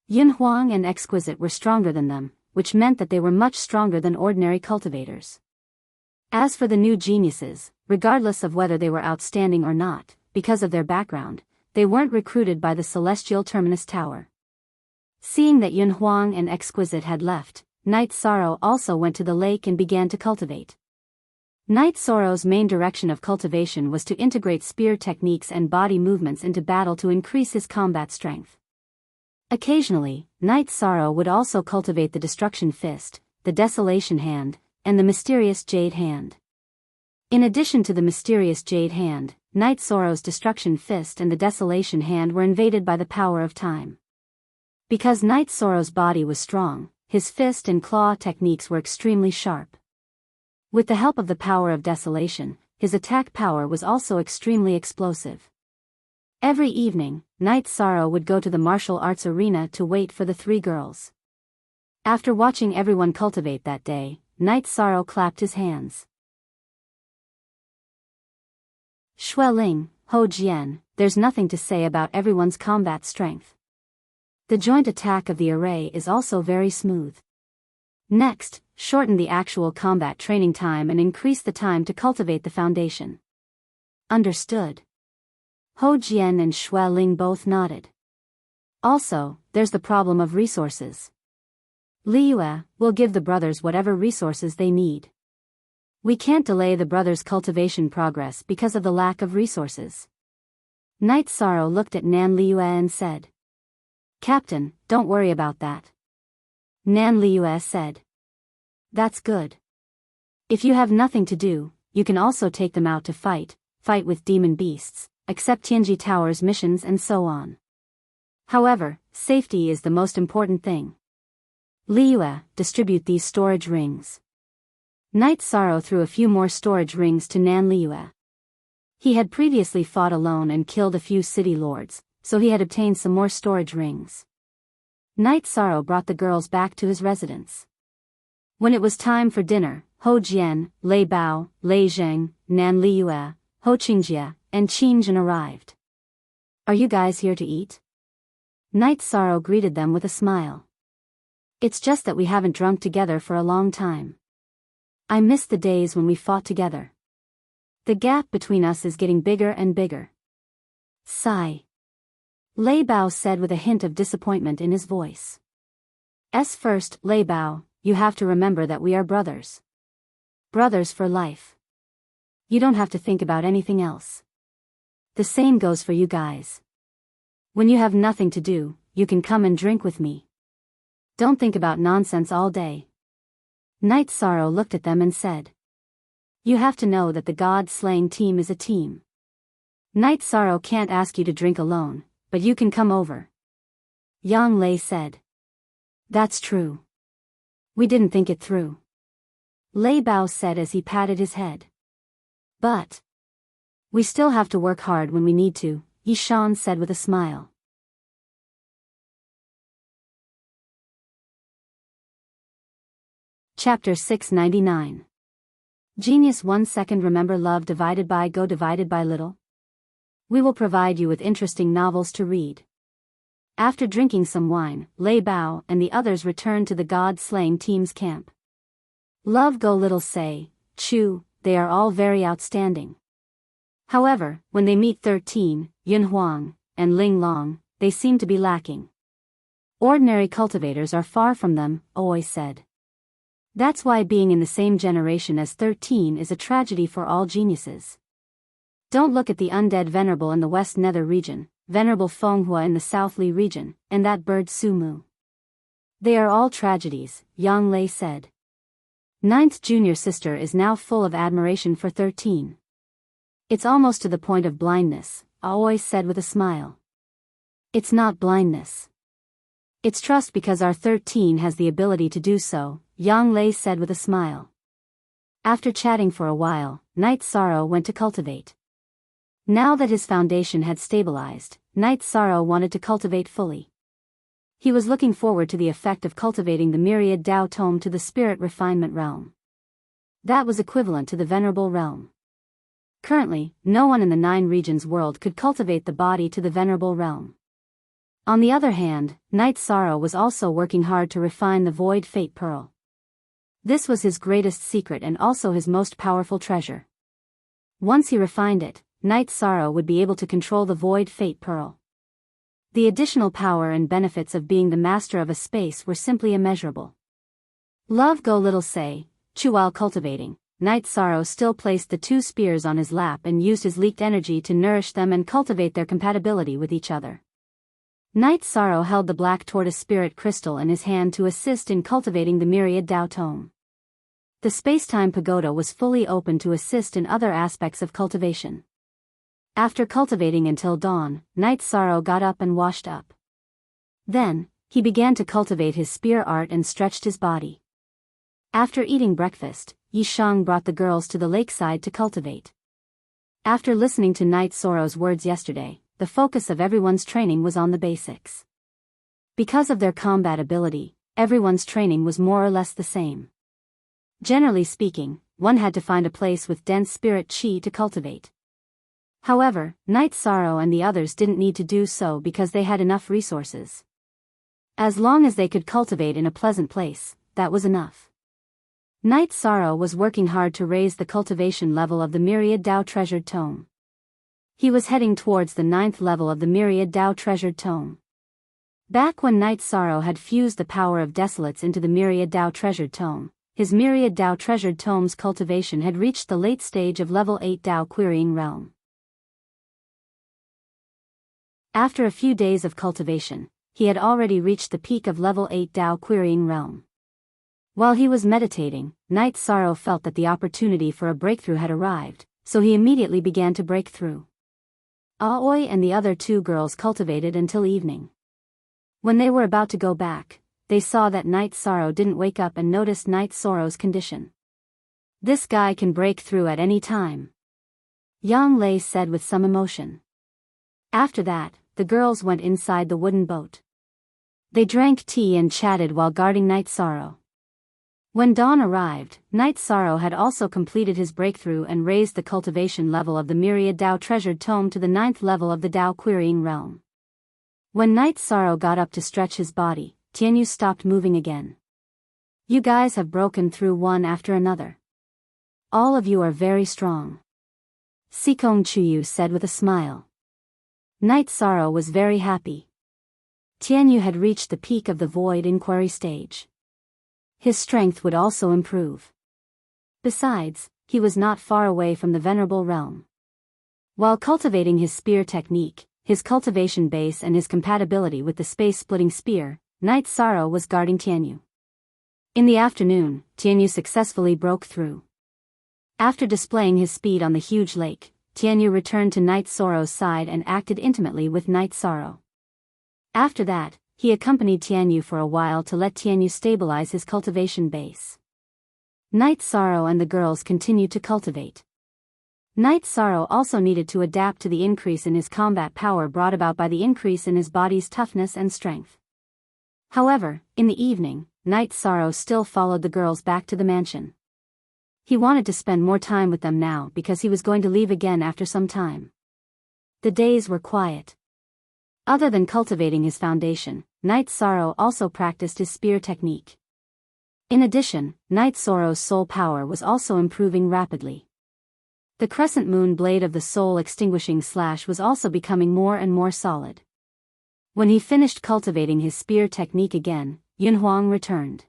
Yun Huang and Exquisite were stronger than them, which meant that they were much stronger than ordinary cultivators. As for the new geniuses, regardless of whether they were outstanding or not, because of their background, they weren't recruited by the Celestial Terminus Tower. Seeing that Yun Huang and Exquisite had left, Night Sorrow also went to the lake and began to cultivate. Night Sorrow's main direction of cultivation was to integrate spear techniques and body movements into battle to increase his combat strength. Occasionally, Night Sorrow would also cultivate the Destruction Fist, the Desolation Hand, and the Mysterious Jade Hand. In addition to the Mysterious Jade Hand, Night Sorrow's Destruction Fist and the Desolation Hand were invaded by the power of time. Because Night Sorrow's body was strong, his fist and claw techniques were extremely sharp. With the help of the power of desolation, his attack power was also extremely explosive. Every evening, Night Sorrow would go to the martial arts arena to wait for the three girls. After watching everyone cultivate that day, Night Sorrow clapped his hands. Xueling, Ho Jian, there's nothing to say about everyone's combat strength. The joint attack of the array is also very smooth. Next, shorten the actual combat training time and increase the time to cultivate the foundation. Understood. Ho Jian and Xueling both nodded. Also, there's the problem of resources. Liyue will give the brothers whatever resources they need. We can't delay the brothers' cultivation progress because of the lack of resources. Night Sorrow looked at Nan Liue and said, Captain, don't worry about that. Nan Liue said, That's good. If you have nothing to do, you can also take them out to fight with demon beasts, accept Tianji Tower's missions and so on. However, safety is the most important thing. Liue, distribute these storage rings. Night Sorrow threw a few more storage rings to Nan Liue. He had previously fought alone and killed a few city lords, so he had obtained some more storage rings. Night Sorrow brought the girls back to his residence. When it was time for dinner, Ho Jian, Lei Bao, Lei Zheng, Nan Liue, Ho Qingjie, and Qin Jin arrived. Are you guys here to eat? Night Sorrow greeted them with a smile. It's just that we haven't drunk together for a long time. I miss the days when we fought together. The gap between us is getting bigger and bigger. Sigh. Lei Bao said with a hint of disappointment in his voice. First, Lei Bao, you have to remember that we are brothers. Brothers for life. You don't have to think about anything else. The same goes for you guys. When you have nothing to do, you can come and drink with me. Don't think about nonsense all day. Night Sorrow looked at them and said, You have to know that the god-slaying team is a team. Night Sorrow can't ask you to drink alone, but you can come over. Yang Lei said. That's true. We didn't think it through. Lei Bao said as he patted his head. But we still have to work hard when we need to, Yishan said with a smile. Chapter 699. Genius 1 second. Remember love divided by go divided by little? We will provide you with interesting novels to read. After drinking some wine, Lei Bao and the others returned to the god-slaying team's camp. Love go little say, Chu, they are all very outstanding. However, when they meet 13, Yun Huang, and Ling Long, they seem to be lacking. Ordinary cultivators are far from them, Oi said. That's why being in the same generation as 13 is a tragedy for all geniuses. Don't look at the undead Venerable in the West Nether region, Venerable Fenghua in the South Li region, and that bird Sumu. They are all tragedies, Yang Lei said. Ninth junior sister is now full of admiration for 13. It's almost to the point of blindness, Aoi said with a smile. It's not blindness. It's trust because our 13 has the ability to do so, Yang Lei said with a smile. After chatting for a while, Night Sorrow went to cultivate. Now that his foundation had stabilized, Night Sorrow wanted to cultivate fully. He was looking forward to the effect of cultivating the myriad Dao Tome to the spirit refinement realm. That was equivalent to the venerable realm. Currently, no one in the 9 regions world could cultivate the body to the venerable realm. On the other hand, Night Sorrow was also working hard to refine the Void Fate Pearl. This was his greatest secret and also his most powerful treasure. Once he refined it, Night Sorrow would be able to control the Void Fate Pearl. The additional power and benefits of being the master of a space were simply immeasurable. Love go little say, Chu while cultivating, Night Sorrow still placed the 2 spears on his lap and used his leaked energy to nourish them and cultivate their compatibility with each other. Night Sorrow held the black tortoise spirit crystal in his hand to assist in cultivating the myriad Dao Tome. The space-time pagoda was fully open to assist in other aspects of cultivation. After cultivating until dawn, Night Sorrow got up and washed up. Then, he began to cultivate his spear art and stretched his body. After eating breakfast, Yishang brought the girls to the lakeside to cultivate. After listening to Night Sorrow's words yesterday, the focus of everyone's training was on the basics. Because of their combat ability, everyone's training was more or less the same. Generally speaking, one had to find a place with dense spirit chi to cultivate. However, Night Sorrow and the others didn't need to do so because they had enough resources. As long as they could cultivate in a pleasant place, that was enough. Night Sorrow was working hard to raise the cultivation level of the Myriad Dao Treasured Tome. He was heading towards the 9th level of the Myriad Dao Treasured Tome. Back when Night Sorrow had fused the power of Desolates into the Myriad Dao Treasured Tome, his myriad Dao treasured tomes cultivation had reached the late stage of level 8 Dao querying realm. After a few days of cultivation, he had already reached the peak of level 8 Dao querying realm. While he was meditating, Night Sorrow felt that the opportunity for a breakthrough had arrived, so he immediately began to break through. Aoi and the other two girls cultivated until evening. When they were about to go back, they saw that Night Sorrow didn't wake up and noticed Night Sorrow's condition. "This guy can break through at any time," Yang Lei said with some emotion. After that, the girls went inside the wooden boat. They drank tea and chatted while guarding Night Sorrow. When dawn arrived, Night Sorrow had also completed his breakthrough and raised the cultivation level of the myriad Dao treasured tome to the 9th level of the Dao querying realm. When Night Sorrow got up to stretch his body, Tianyu stopped moving again. "You guys have broken through one after another. All of you are very strong," Sikong Chuyu said with a smile. Night Sorrow was very happy. Tianyu had reached the peak of the void inquiry stage. His strength would also improve. Besides, he was not far away from the venerable realm. While cultivating his spear technique, his cultivation base and his compatibility with the space-splitting spear, Night Sorrow was guarding Tianyu. In the afternoon, Tianyu successfully broke through. After displaying his speed on the huge lake, Tianyu returned to Night Sorrow's side and acted intimately with Night Sorrow. After that, he accompanied Tianyu for a while to let Tianyu stabilize his cultivation base. Night Sorrow and the girls continued to cultivate. Night Sorrow also needed to adapt to the increase in his combat power brought about by the increase in his body's toughness and strength. However, in the evening, Night Sorrow still followed the girls back to the mansion. He wanted to spend more time with them now because he was going to leave again after some time. The days were quiet. Other than cultivating his foundation, Night Sorrow also practiced his spear technique. In addition, Night Sorrow's soul power was also improving rapidly. The crescent moon blade of the soul extinguishing slash was also becoming more and more solid. When he finished cultivating his spear technique again, Yunhuang returned.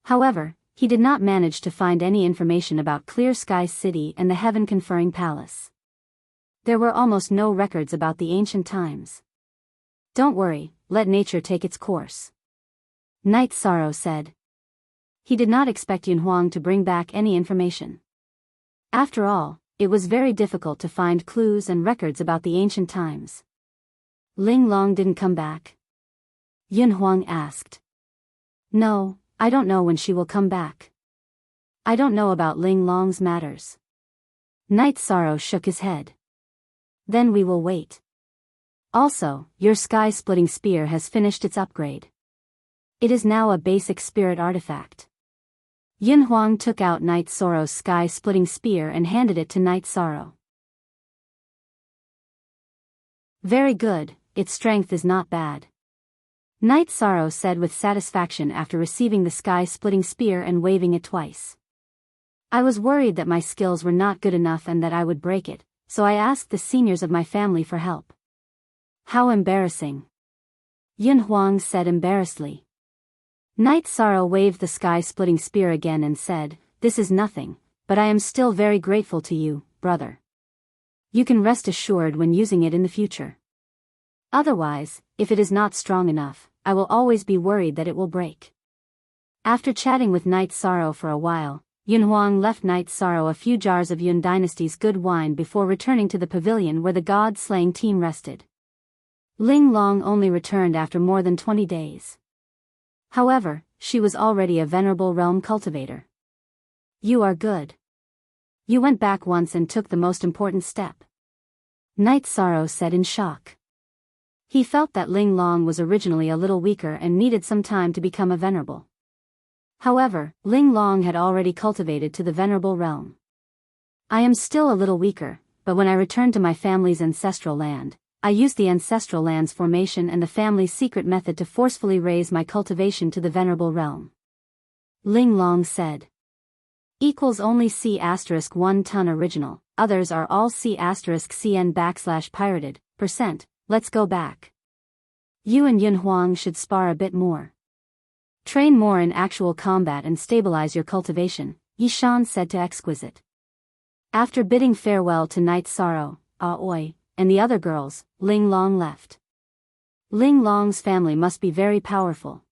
However, he did not manage to find any information about Clear Sky City and the heaven-conferring palace. There were almost no records about the ancient times. "Don't worry, let nature take its course," Night Sorrow said. He did not expect Yunhuang to bring back any information. After all, it was very difficult to find clues and records about the ancient times. "Ling Long didn't come back?" Yunhuang asked. "No, I don't know when she will come back. I don't know about Ling Long's matters." Night Sorrow shook his head. "Then we will wait. Also, your sky-splitting spear has finished its upgrade. It is now a basic spirit artifact." Yunhuang took out Night Sorrow's sky-splitting spear and handed it to Night Sorrow. "Very good, its strength is not bad," Night Sorrow said with satisfaction after receiving the sky-splitting spear and waving it twice. "I was worried that my skills were not good enough and that I would break it, so I asked the seniors of my family for help." "How embarrassing," Yunhuang said embarrassedly. Night Sorrow waved the sky-splitting spear again and said, "This is nothing, but I am still very grateful to you, brother. You can rest assured when using it in the future. Otherwise, if it is not strong enough, I will always be worried that it will break." After chatting with Night Sorrow for a while, Yunhuang left Night Sorrow a few jars of Yun Dynasty's good wine before returning to the pavilion where the god-slaying team rested. Ling Long only returned after more than 20 days. However, she was already a venerable realm cultivator. "You are good. You went back once and took the most important step," Night Sorrow said in shock. He felt that Ling Long was originally a little weaker and needed some time to become a venerable. However, Ling Long had already cultivated to the venerable realm. "I am still a little weaker, but when I returned to my family's ancestral land, I used the ancestral land's formation and the family's secret method to forcefully raise my cultivation to the venerable realm," Ling Long said. Equals only C*1 ton original, others are all C*CN %. Let's go back. You and Yunhuang should spar a bit more. Train more in actual combat and stabilize your cultivation, Yishan said to Exquisite. After bidding farewell to Night Sorrow, Aoi, and the other girls, Ling Long left. Ling Long's family must be very powerful.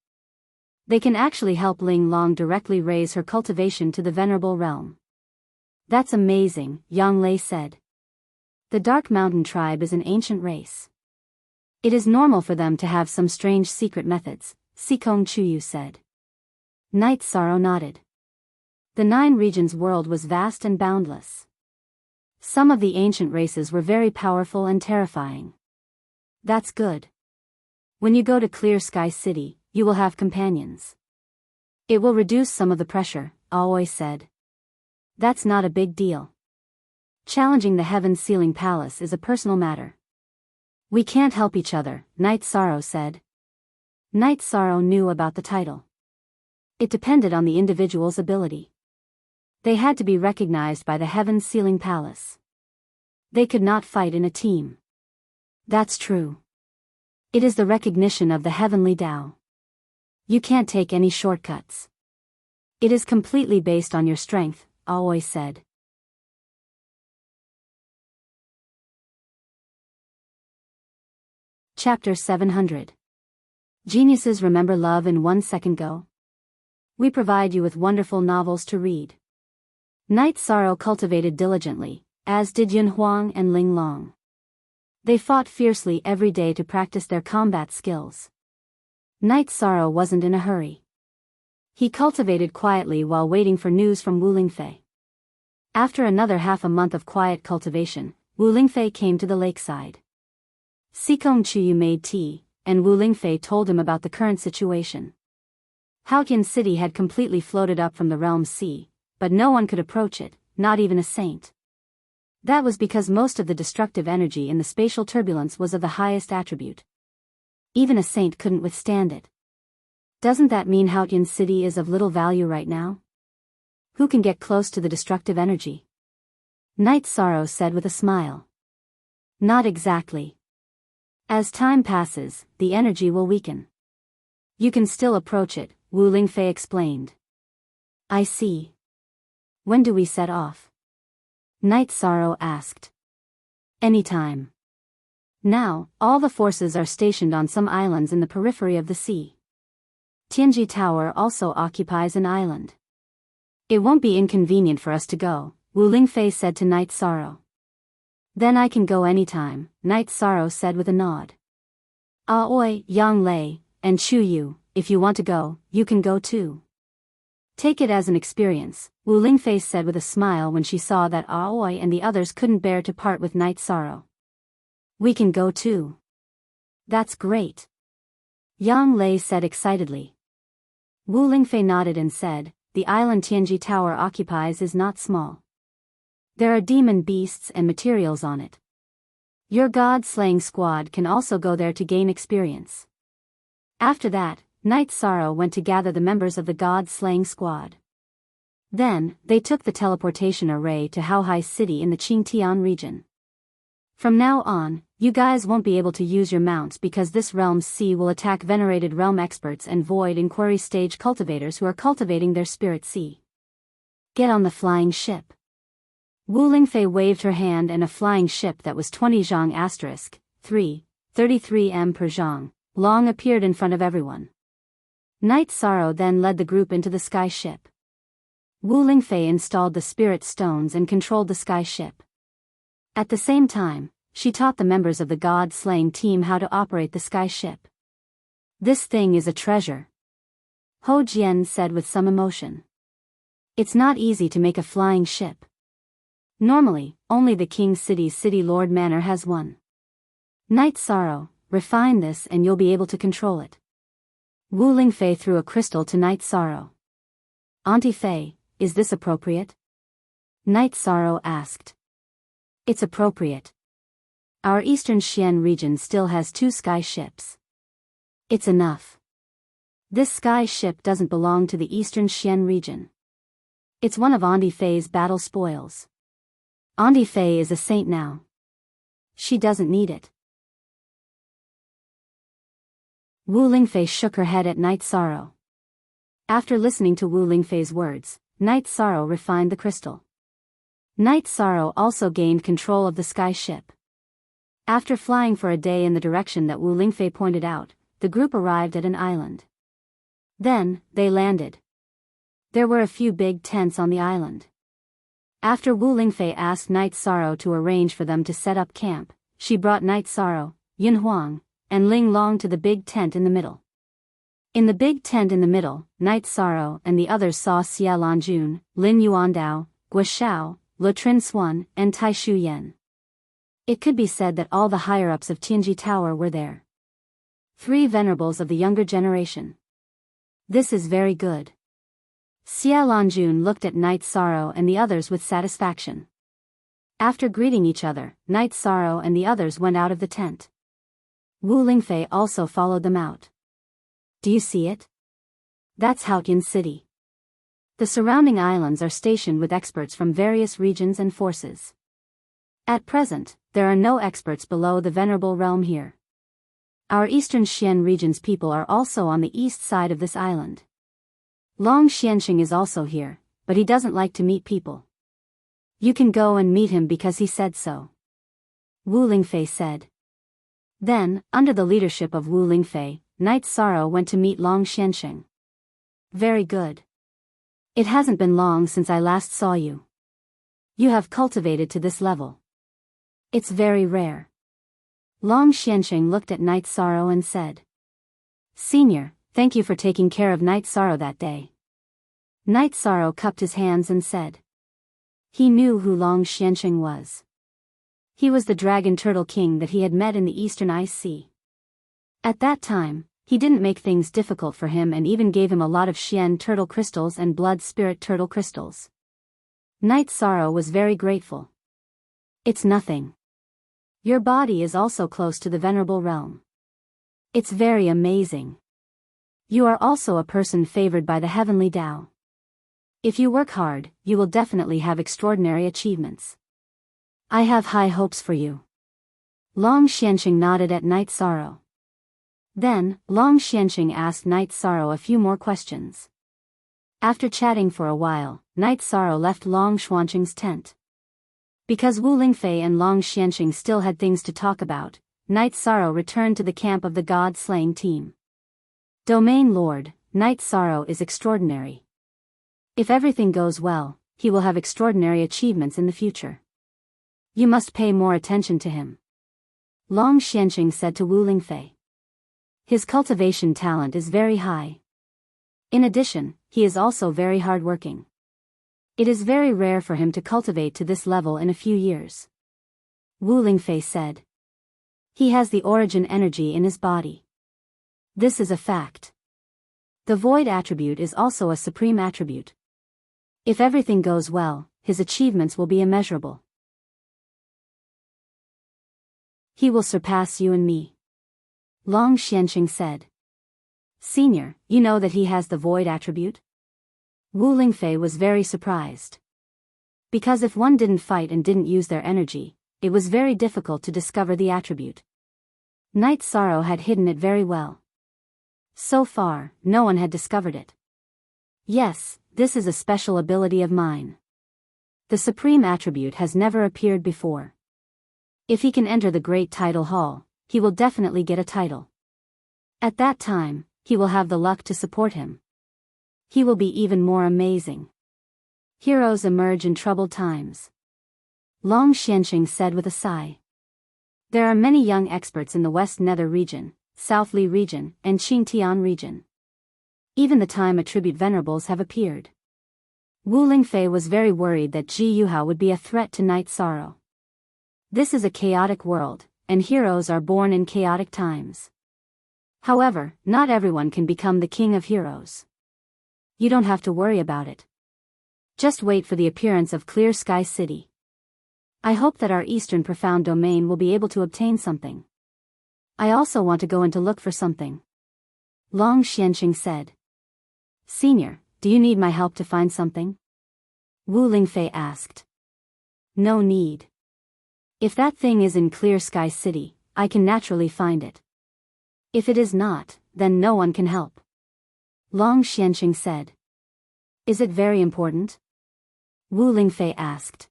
They can actually help Ling Long directly raise her cultivation to the venerable realm. That's amazing, Yang Lei said. The Dark Mountain tribe is an ancient race. It is normal for them to have some strange secret methods, Sikong Chuyu said. Night Sorrow nodded. The 9 regions world was vast and boundless. Some of the ancient races were very powerful and terrifying. That's good. When you go to Clear Sky City, you will have companions. It will reduce some of the pressure, Aoi said. That's not a big deal. Challenging the Heaven's Ceiling Palace is a personal matter. We can't help each other, Night Sorrow said. Night Sorrow knew about the title. It depended on the individual's ability. They had to be recognized by the Heaven's Ceiling Palace. They could not fight in a team. That's true. It is the recognition of the heavenly Tao. You can't take any shortcuts. It is completely based on your strength, Aoi said. Chapter 700. Geniuses remember love in 1 second go? We provide you with wonderful novels to read. Night Sorrow cultivated diligently, as did Yun Huang and Ling Long. They fought fiercely every day to practice their combat skills. Night Sorrow wasn't in a hurry. He cultivated quietly while waiting for news from Wu Lingfei. After another half a month of quiet cultivation, Wu Lingfei came to the lakeside. Sikong Chuyu made tea, and Wu Lingfei told him about the current situation. Haotian City had completely floated up from the realm's sea, but no one could approach it, not even a saint. That was because most of the destructive energy in the spatial turbulence was of the highest attribute. Even a saint couldn't withstand it. Doesn't that mean Haotian City is of little value right now? Who can get close to the destructive energy? Night Sorrow said with a smile. Not exactly. As time passes, the energy will weaken. You can still approach it, Wu Lingfei explained. I see. When do we set off? Night Sorrow asked. Anytime. Now, all the forces are stationed on some islands in the periphery of the sea. Tianji Tower also occupies an island. It won't be inconvenient for us to go, Wu Lingfei said to Night Sorrow. Then I can go anytime, Night Sorrow said with a nod. Aoi, Yang Lei, and Chu Yu, if you want to go, you can go too. Take it as an experience, Wu Lingfei said with a smile when she saw that Aoi and the others couldn't bear to part with Night Sorrow. We can go too. That's great. Yang Lei said excitedly. Wu Lingfei nodded and said, the island Tianji Tower occupies is not small. There are demon beasts and materials on it. Your god-slaying squad can also go there to gain experience. After that, Night Sorrow went to gather the members of the god-slaying squad. Then, they took the teleportation array to Haohai City in the Qingtian region. From now on, you guys won't be able to use your mounts because this realm's sea will attack venerated realm experts and void inquiry stage cultivators who are cultivating their spirit sea. Get on the flying ship. Wu Lingfei waved her hand and a flying ship that was 20 zhang asterisk, 3, 33 m per zhang, long appeared in front of everyone. Night Sorrow then led the group into the sky ship. Wu Lingfei installed the spirit stones and controlled the sky ship. At the same time, she taught the members of the god-slaying team how to operate the sky ship. This thing is a treasure, Ho Jian said with some emotion. It's not easy to make a flying ship. Normally, only the King City's City Lord Manor has one. Night Sorrow, refine this and you'll be able to control it. Wu Lingfei threw a crystal to Night Sorrow. Auntie Fei, is this appropriate? Night Sorrow asked. It's appropriate. Our Eastern Xian region still has 2 sky ships. It's enough. This sky ship doesn't belong to the Eastern Xian region. It's one of Auntie Fei's battle spoils. Auntie Fei is a saint now. She doesn't need it. Wu Lingfei shook her head at Night Sorrow. After listening to Wu Lingfei's words, Night Sorrow refined the crystal. Night Sorrow also gained control of the sky ship. After flying for a day in the direction that Wu Lingfei pointed out, the group arrived at an island. Then, they landed. There were a few big tents on the island. After Wu Lingfei asked Night Sorrow to arrange for them to set up camp, she brought Night Sorrow, Yin Huang, and Ling Long to the big tent in the middle. In the big tent in the middle, Night Sorrow and the others saw Xia Lanjun, Lin Yuandao, Gua Shao, Le Trin Xuan, and Tai Shu Yen. It could be said that all the higher-ups of Tianji Tower were there. 3 venerables of the younger generation. This is very good. Xia Lanjun looked at Night Sorrow and the others with satisfaction. After greeting each other, Night Sorrow and the others went out of the tent. Wu Lingfei also followed them out. Do you see it? That's Haotian City. The surrounding islands are stationed with experts from various regions and forces. At present, there are no experts below the Venerable Realm here. Our Eastern Xian region's people are also on the east side of this island. Long Xianxing is also here, but he doesn't like to meet people. You can go and meet him because he said so. Wu Lingfei said. Then, under the leadership of Wu Lingfei, Night Sorrow went to meet Long Xianxing. Very good. It hasn't been long since I last saw you. You have cultivated to this level. It's very rare. Long Xianxing looked at Night Sorrow and said. Senior, thank you for taking care of Night Sorrow that day. Night Sorrow cupped his hands and said. He knew who Long Xianxing was. He was the Dragon Turtle King that he had met in the Eastern Ice Sea. At that time, he didn't make things difficult for him and even gave him a lot of Xian Turtle Crystals and Blood Spirit Turtle Crystals. Night Sorrow was very grateful. It's nothing. Your body is also close to the Venerable Realm. It's very amazing. You are also a person favored by the Heavenly Tao. If you work hard, you will definitely have extraordinary achievements. I have high hopes for you. Long Xianxing nodded at Night Sorrow. Then, Long Xianxing asked Night Sorrow a few more questions. After chatting for a while, Night Sorrow left Long Xuanxing's tent. Because Wu Lingfei and Long Xianxing still had things to talk about, Night Sorrow returned to the camp of the God-slaying team. Domain Lord, Night Sorrow is extraordinary. If everything goes well, he will have extraordinary achievements in the future. You must pay more attention to him. Long Xianxing said to Wu Lingfei. His cultivation talent is very high. In addition, he is also very hardworking. It is very rare for him to cultivate to this level in a few years. Wu Lingfei said. He has the origin energy in his body. This is a fact. The void attribute is also a supreme attribute. If everything goes well, his achievements will be immeasurable. He will surpass you and me. Long Xianxing said. Senior, you know that he has the void attribute? Wu Lingfei was very surprised. Because if one didn't fight and didn't use their energy, it was very difficult to discover the attribute. Night Sorrow had hidden it very well. So far, no one had discovered it. Yes, this is a special ability of mine. The supreme attribute has never appeared before. If he can enter the Great Title Hall, he will definitely get a title. At that time, he will have the luck to support him. He will be even more amazing. Heroes emerge in troubled times. Long Xianxing said with a sigh. There are many young experts in the West Nether region, South Li region, and Qingtian region. Even the time attribute venerables have appeared. Wu Lingfei was very worried that Ji Yuhao would be a threat to Night Sorrow. This is a chaotic world, and heroes are born in chaotic times. However, not everyone can become the king of heroes. You don't have to worry about it. Just wait for the appearance of Clear Sky City. I hope that our Eastern Profound Domain will be able to obtain something. I also want to go in to look for something. Long Xianxing said. Senior, do you need my help to find something? Wu Lingfei asked. No need. If that thing is in Clear Sky City, I can naturally find it. If it is not, then no one can help. Long Xianqing said. Is it very important? Wu Lingfei asked.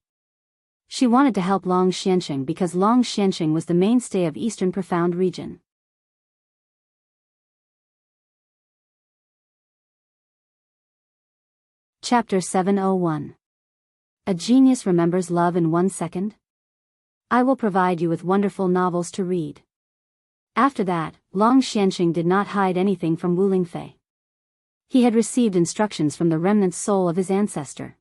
She wanted to help Long Xianqing because Long Xianqing was the mainstay of Eastern Profound region. Chapter 701. A Genius Remembers Love in 1 Second? I will provide you with wonderful novels to read. After that, Long Xianqing did not hide anything from Wu Lingfei. He had received instructions from the remnant soul of his ancestor.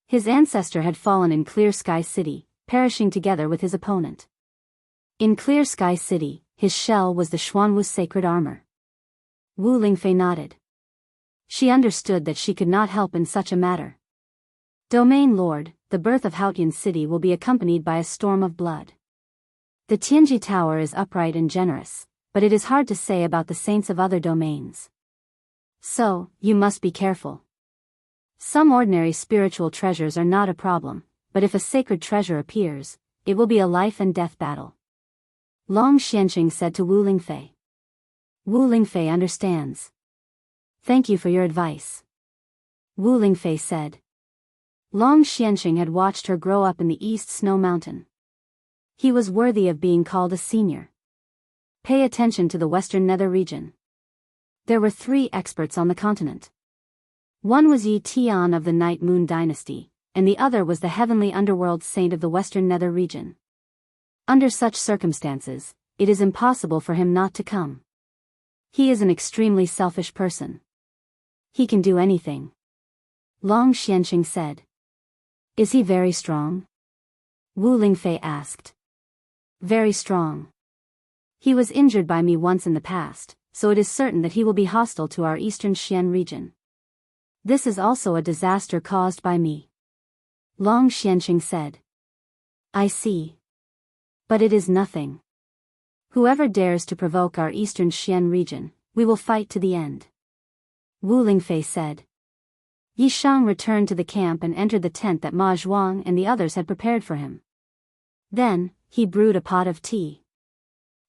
His ancestor had fallen in Clear Sky City, perishing together with his opponent. In Clear Sky City, his shell was the Xuanwu sacred armor. Wu Lingfei nodded. She understood that she could not help in such a matter. Domain Lord, the birth of Haotian City will be accompanied by a storm of blood. The Tianji Tower is upright and generous, but it is hard to say about the saints of other domains. So, you must be careful. Some ordinary spiritual treasures are not a problem, but if a sacred treasure appears, it will be a life and death battle. Long Xianqing said to Wu Lingfei. Wu Lingfei understands. Thank you for your advice. Wu Lingfei said. Long Xianqing had watched her grow up in the East Snow Mountain. He was worthy of being called a senior. Pay attention to the Western Nether region. There were 3 experts on the continent. One was Yi Tian of the Night Moon Dynasty, and the other was the heavenly underworld saint of the Western Nether region. Under such circumstances, it is impossible for him not to come. He is an extremely selfish person. He can do anything. Long Xianqing said. Is he very strong? Wu Lingfei asked. Very strong. He was injured by me once in the past, so it is certain that he will be hostile to our eastern Xian region. This is also a disaster caused by me. Long Xianqing said. I see. But it is nothing. Whoever dares to provoke our eastern Xian region, we will fight to the end. Wu Lingfei said. Yi Shang returned to the camp and entered the tent that Ma Zhuang and the others had prepared for him. Then, he brewed a pot of tea.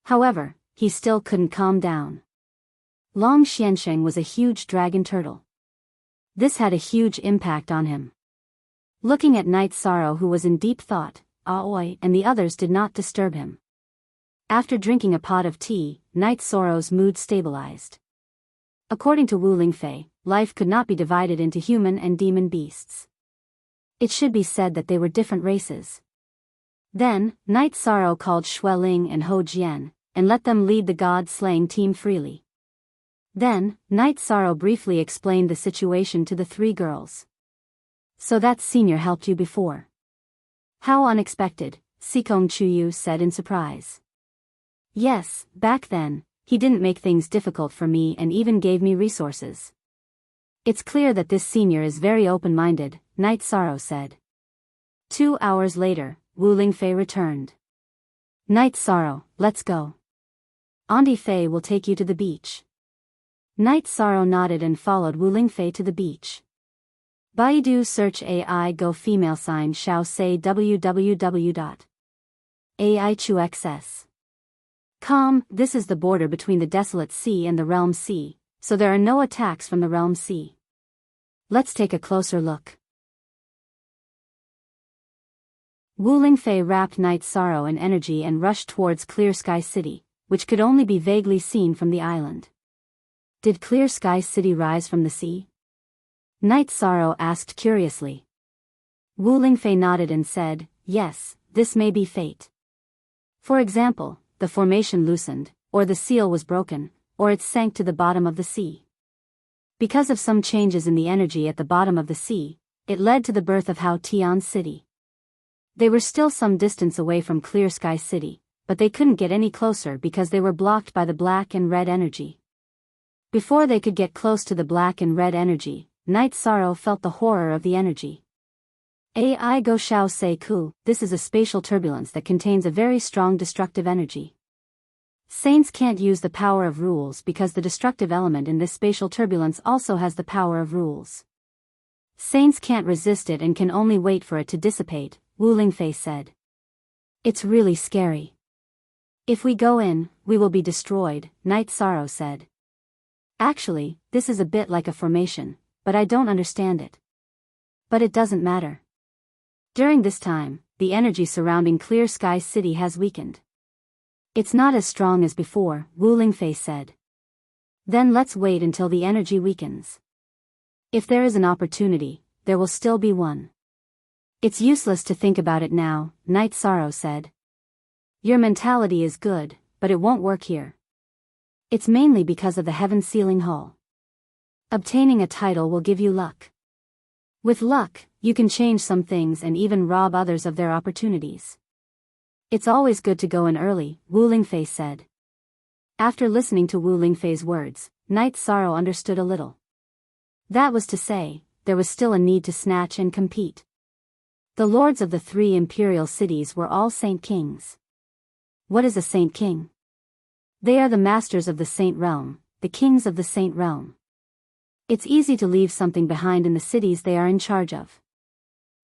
However, he still couldn't calm down. Long Xianqing was a huge dragon turtle. This had a huge impact on him. Looking at Night Sorrow, who was in deep thought, Aoi and the others did not disturb him. After drinking a pot of tea, Night Sorrow's mood stabilized. According to Wu Lingfei, life could not be divided into human and demon beasts. It should be said that they were different races. Then, Night Sorrow called Xueling and Ho Jian, and let them lead the god-slaying team freely. Then, Night Sorrow briefly explained the situation to the 3 girls. So that senior helped you before. How unexpected, Sikong Chuyu said in surprise. Yes, back then, he didn't make things difficult for me and even gave me resources. It's clear that this senior is very open-minded, Night Sorrow said. 2 hours later, Wu Lingfei returned. Night Sorrow, let's go. Auntie Fei will take you to the beach. Night Sorrow nodded and followed Wu Lingfei to the beach. Baidu search AI Go female sign Xiao say www.aichuxs.com. This is the border between the Desolate Sea and the Realm Sea, so there are no attacks from the Realm Sea. Let's take a closer look. Wu Lingfei wrapped Night Sorrow in energy and rushed towards Clear Sky City, which could only be vaguely seen from the island. Did Clear Sky City rise from the sea? Night Sorrow asked curiously. Wu Lingfei nodded and said, yes, this may be fate. For example, the formation loosened, or the seal was broken, or it sank to the bottom of the sea. Because of some changes in the energy at the bottom of the sea, it led to the birth of Haotian City. They were still some distance away from Clear Sky City, but they couldn't get any closer because they were blocked by the black and red energy. Before they could get close to the black and red energy, Night Sorrow felt the horror of the energy. AI Go Xiao Sei Ku, this is a spatial turbulence that contains a very strong destructive energy. Saints can't use the power of rules because the destructive element in this spatial turbulence also has the power of rules. Saints can't resist it and can only wait for it to dissipate, Wu Lingfei said. It's really scary. If we go in, we will be destroyed, Night Sorrow said. Actually, this is a bit like a formation, but I don't understand it. But it doesn't matter. During this time, the energy surrounding Clear Sky City has weakened. It's not as strong as before, Wu Lingfei said. Then let's wait until the energy weakens. If there is an opportunity, there will still be one. It's useless to think about it now, Night Sorrow said. Your mentality is good, but it won't work here. It's mainly because of the Heaven Sealing Hall. Obtaining a title will give you luck. With luck, you can change some things and even rob others of their opportunities. It's always good to go in early, Wu Lingfei said. After listening to Wu Lingfei's words, Night Sorrow understood a little. That was to say, there was still a need to snatch and compete. The lords of the 3 imperial cities were all Saint Kings. What is a Saint King? They are the masters of the Saint Realm, the kings of the Saint Realm. It's easy to leave something behind in the cities they are in charge of.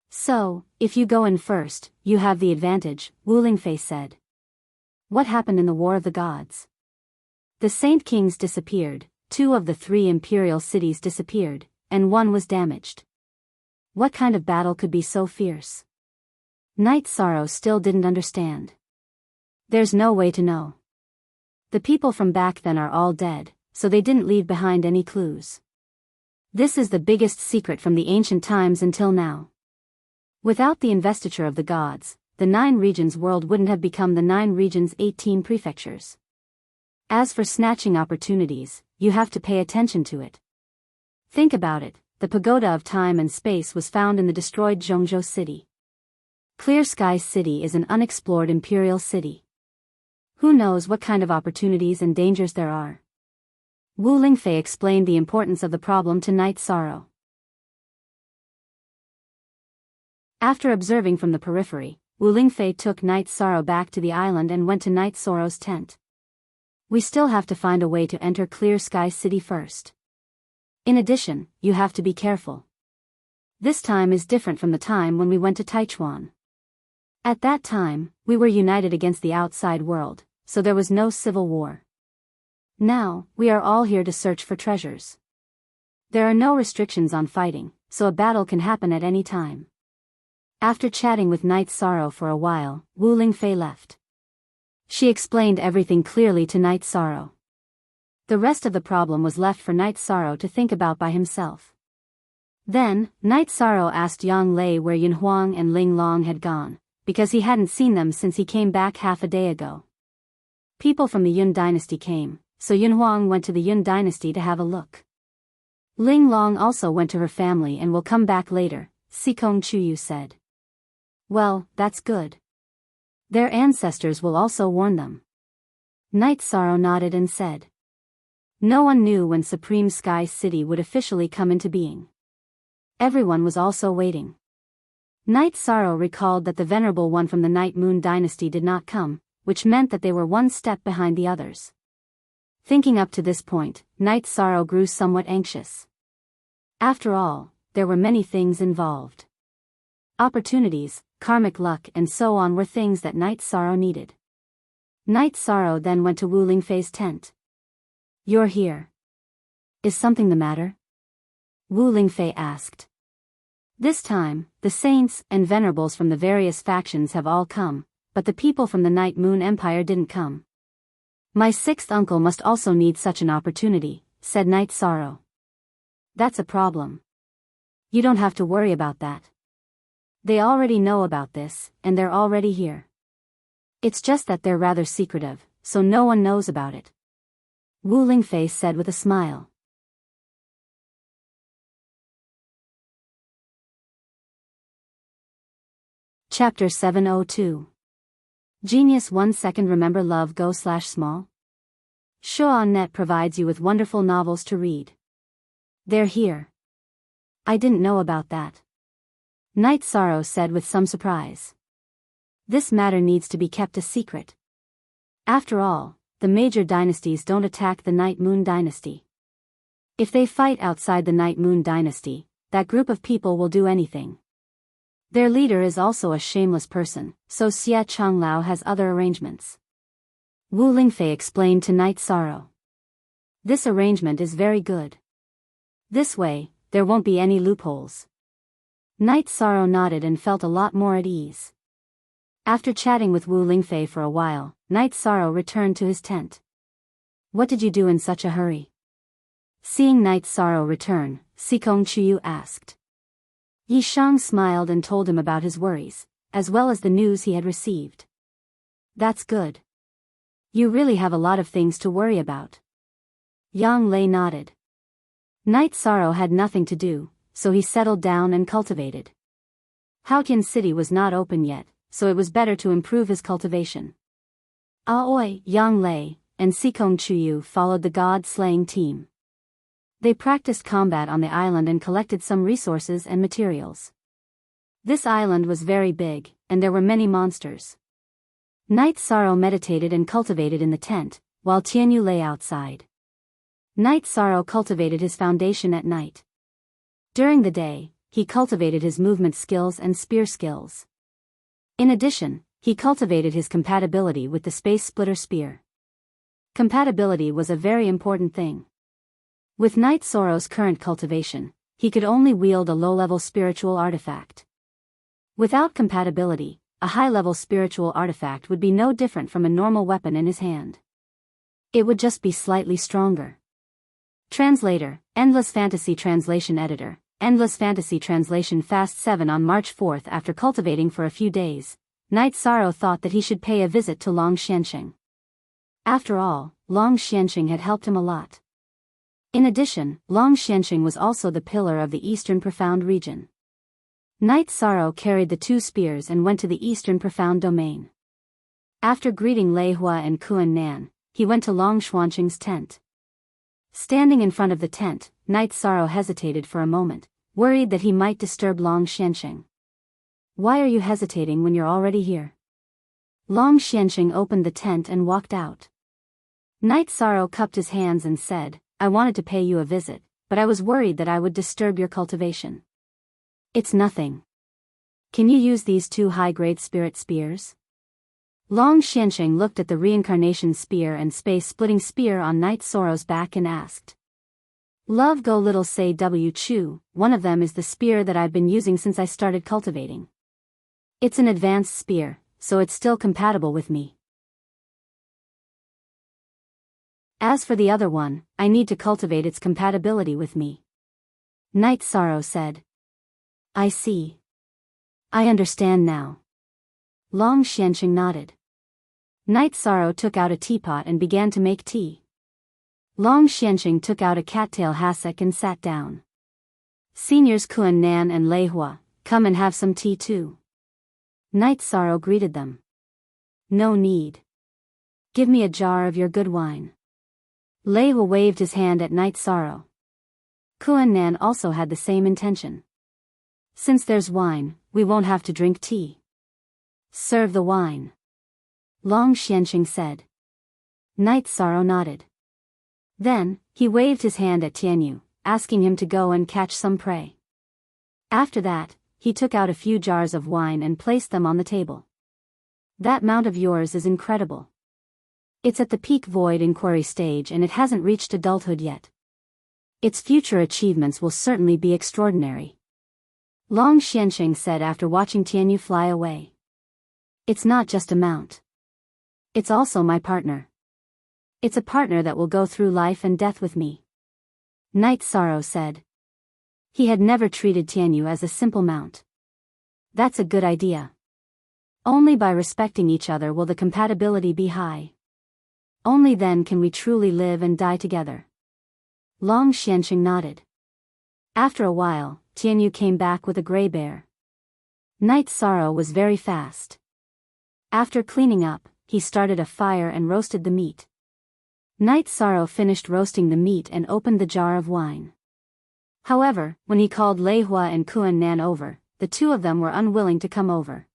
So, if you go in first, you have the advantage, Wu Lingfei said. What happened in the War of the Gods? The Saint Kings disappeared, 2 of the 3 imperial cities disappeared, and 1 was damaged. What kind of battle could be so fierce? Night Sorrow still didn't understand. There's no way to know. The people from back then are all dead, so they didn't leave behind any clues. This is the biggest secret from the ancient times until now. Without the investiture of the gods, the 9 regions world wouldn't have become the 9 regions 18 prefectures. As for snatching opportunities, you have to pay attention to it. Think about it, the pagoda of time and space was found in the destroyed Zhongzhou city. Clear Sky City is an unexplored imperial city. Who knows what kind of opportunities and dangers there are? Wu Lingfei explained the importance of the problem to Night Sorrow. After observing from the periphery, Wu Lingfei took Night Sorrow back to the island and went to Night Sorrow's tent. We still have to find a way to enter Clear Sky City first. In addition, you have to be careful. This time is different from the time when we went to Taichuan. At that time, we were united against the outside world, so there was no civil war. Now, we are all here to search for treasures. There are no restrictions on fighting, so a battle can happen at any time. After chatting with Night Sorrow for a while, Wu Lingfei left. She explained everything clearly to Night Sorrow. The rest of the problem was left for Night Sorrow to think about by himself. Then, Night Sorrow asked Yang Lei where Yun Huang and Ling Long had gone, because he hadn't seen them since he came back half a day ago. People from the Yun dynasty came, so Yun Huang went to the Yun dynasty to have a look. Ling Long also went to her family and will come back later, Sikong Chuyu said. Well, that's good. Their ancestors will also warn them. Night Sorrow nodded and said. No one knew when Supreme Sky City would officially come into being. Everyone was also waiting. Night Sorrow recalled that the Venerable One from the Night Moon dynasty did not come, which meant that they were one step behind the others. Thinking up to this point, Night Sorrow grew somewhat anxious. After all, there were many things involved. Opportunities, karmic luck and so on were things that Night Sorrow needed. Night Sorrow then went to Wu Lingfei's tent. You're here. Is something the matter? Wu Lingfei asked. This time, the saints and venerables from the various factions have all come, but the people from the Night Moon Empire didn't come. My 6th uncle must also need such an opportunity, said Night Sorrow. That's a problem. You don't have to worry about that. They already know about this, and they're already here. It's just that they're rather secretive, so no one knows about it. Wu Lingfei said with a smile. Chapter 702. Genius 1 second remember love go/small? Show.net provides you with wonderful novels to read. They're here. I didn't know about that. Night Sorrow said with some surprise. This matter needs to be kept a secret. After all, the major dynasties don't attack the Night Moon dynasty. If they fight outside the Night Moon dynasty, that group of people will do anything. Their leader is also a shameless person, so Xie Changlao has other arrangements. Wu Lingfei explained to Night Sorrow. This arrangement is very good. This way, there won't be any loopholes. Night Sorrow nodded and felt a lot more at ease. After chatting with Wu Lingfei for a while, Night Sorrow returned to his tent. What did you do in such a hurry? Seeing Night Sorrow return, Sikong Chuyu asked. Yi Shang smiled and told him about his worries, as well as the news he had received. That's good. You really have a lot of things to worry about. Yang Lei nodded. Night Sorrow had nothing to do, so he settled down and cultivated. Haotian City was not open yet, so it was better to improve his cultivation. Aoi, Yang Lei, and Sikong Chuyu followed the god-slaying team. They practiced combat on the island and collected some resources and materials. This island was very big, and there were many monsters. Night Sorrow meditated and cultivated in the tent, while Tianyu lay outside. Night Sorrow cultivated his foundation at night. During the day, he cultivated his movement skills and spear skills. In addition, he cultivated his compatibility with the Space Splitter Spear. Compatibility was a very important thing. With Night Sorrow's current cultivation, he could only wield a low-level spiritual artifact. Without compatibility, a high-level spiritual artifact would be no different from a normal weapon in his hand. It would just be slightly stronger. Translator, Endless Fantasy Translation Editor, Endless Fantasy Translation Fast 7. On March 4th, after cultivating for a few days, Night Sorrow thought that he should pay a visit to Long Xianxing. After all, Long Xianxing had helped him a lot. In addition, Long Xianxing was also the pillar of the Eastern Profound region. Night Sorrow carried the two spears and went to the Eastern Profound domain. After greeting Lei Hua and Kuan Nan, he went to Long Xuanxing's tent. Standing in front of the tent, Night Sorrow hesitated for a moment, worried that he might disturb Long Xianxing. Why are you hesitating when you're already here? Long Xianxing opened the tent and walked out. Night Sorrow cupped his hands and said, I wanted to pay you a visit, but I was worried that I would disturb your cultivation. It's nothing. Can you use these two high-grade spirit spears? Long Xianxing looked at the reincarnation spear and space-splitting spear on Night Sorrow's back and asked. Love Go Little Say W Chu, one of them is the spear that I've been using since I started cultivating. It's an advanced spear, so it's still compatible with me. As for the other one, I need to cultivate its compatibility with me. Night Sorrow said. I see. I understand now. Long Xianxing nodded. Night Sorrow took out a teapot and began to make tea. Long Xianxing took out a cattail hassock and sat down. Seniors Kuan Nan and Lei Hua, come and have some tea too. Night Sorrow greeted them. No need. Give me a jar of your good wine. Lei Hua waved his hand at Night Sorrow. Kuan Nan also had the same intention. Since there's wine, we won't have to drink tea. Serve the wine. Long Xianxing said. Night Sorrow nodded. Then, he waved his hand at Tianyu, asking him to go and catch some prey. After that, he took out a few jars of wine and placed them on the table. That mount of yours is incredible. It's at the peak void inquiry stage and it hasn't reached adulthood yet. Its future achievements will certainly be extraordinary. Long Xianxing said after watching Tianyu fly away. It's not just a mount. It's also my partner. It's a partner that will go through life and death with me. Night Sorrow said. He had never treated Tianyu as a simple mount. That's a good idea. Only by respecting each other will the compatibility be high. Only then can we truly live and die together. Long Xianxing nodded. After a while, Tianyu came back with a gray bear. Night Sorrow was very fast. After cleaning up, he started a fire and roasted the meat. Night Sorrow finished roasting the meat and opened the jar of wine. However, when he called Lei Hua and Kuan Nan over, the two of them were unwilling to come over.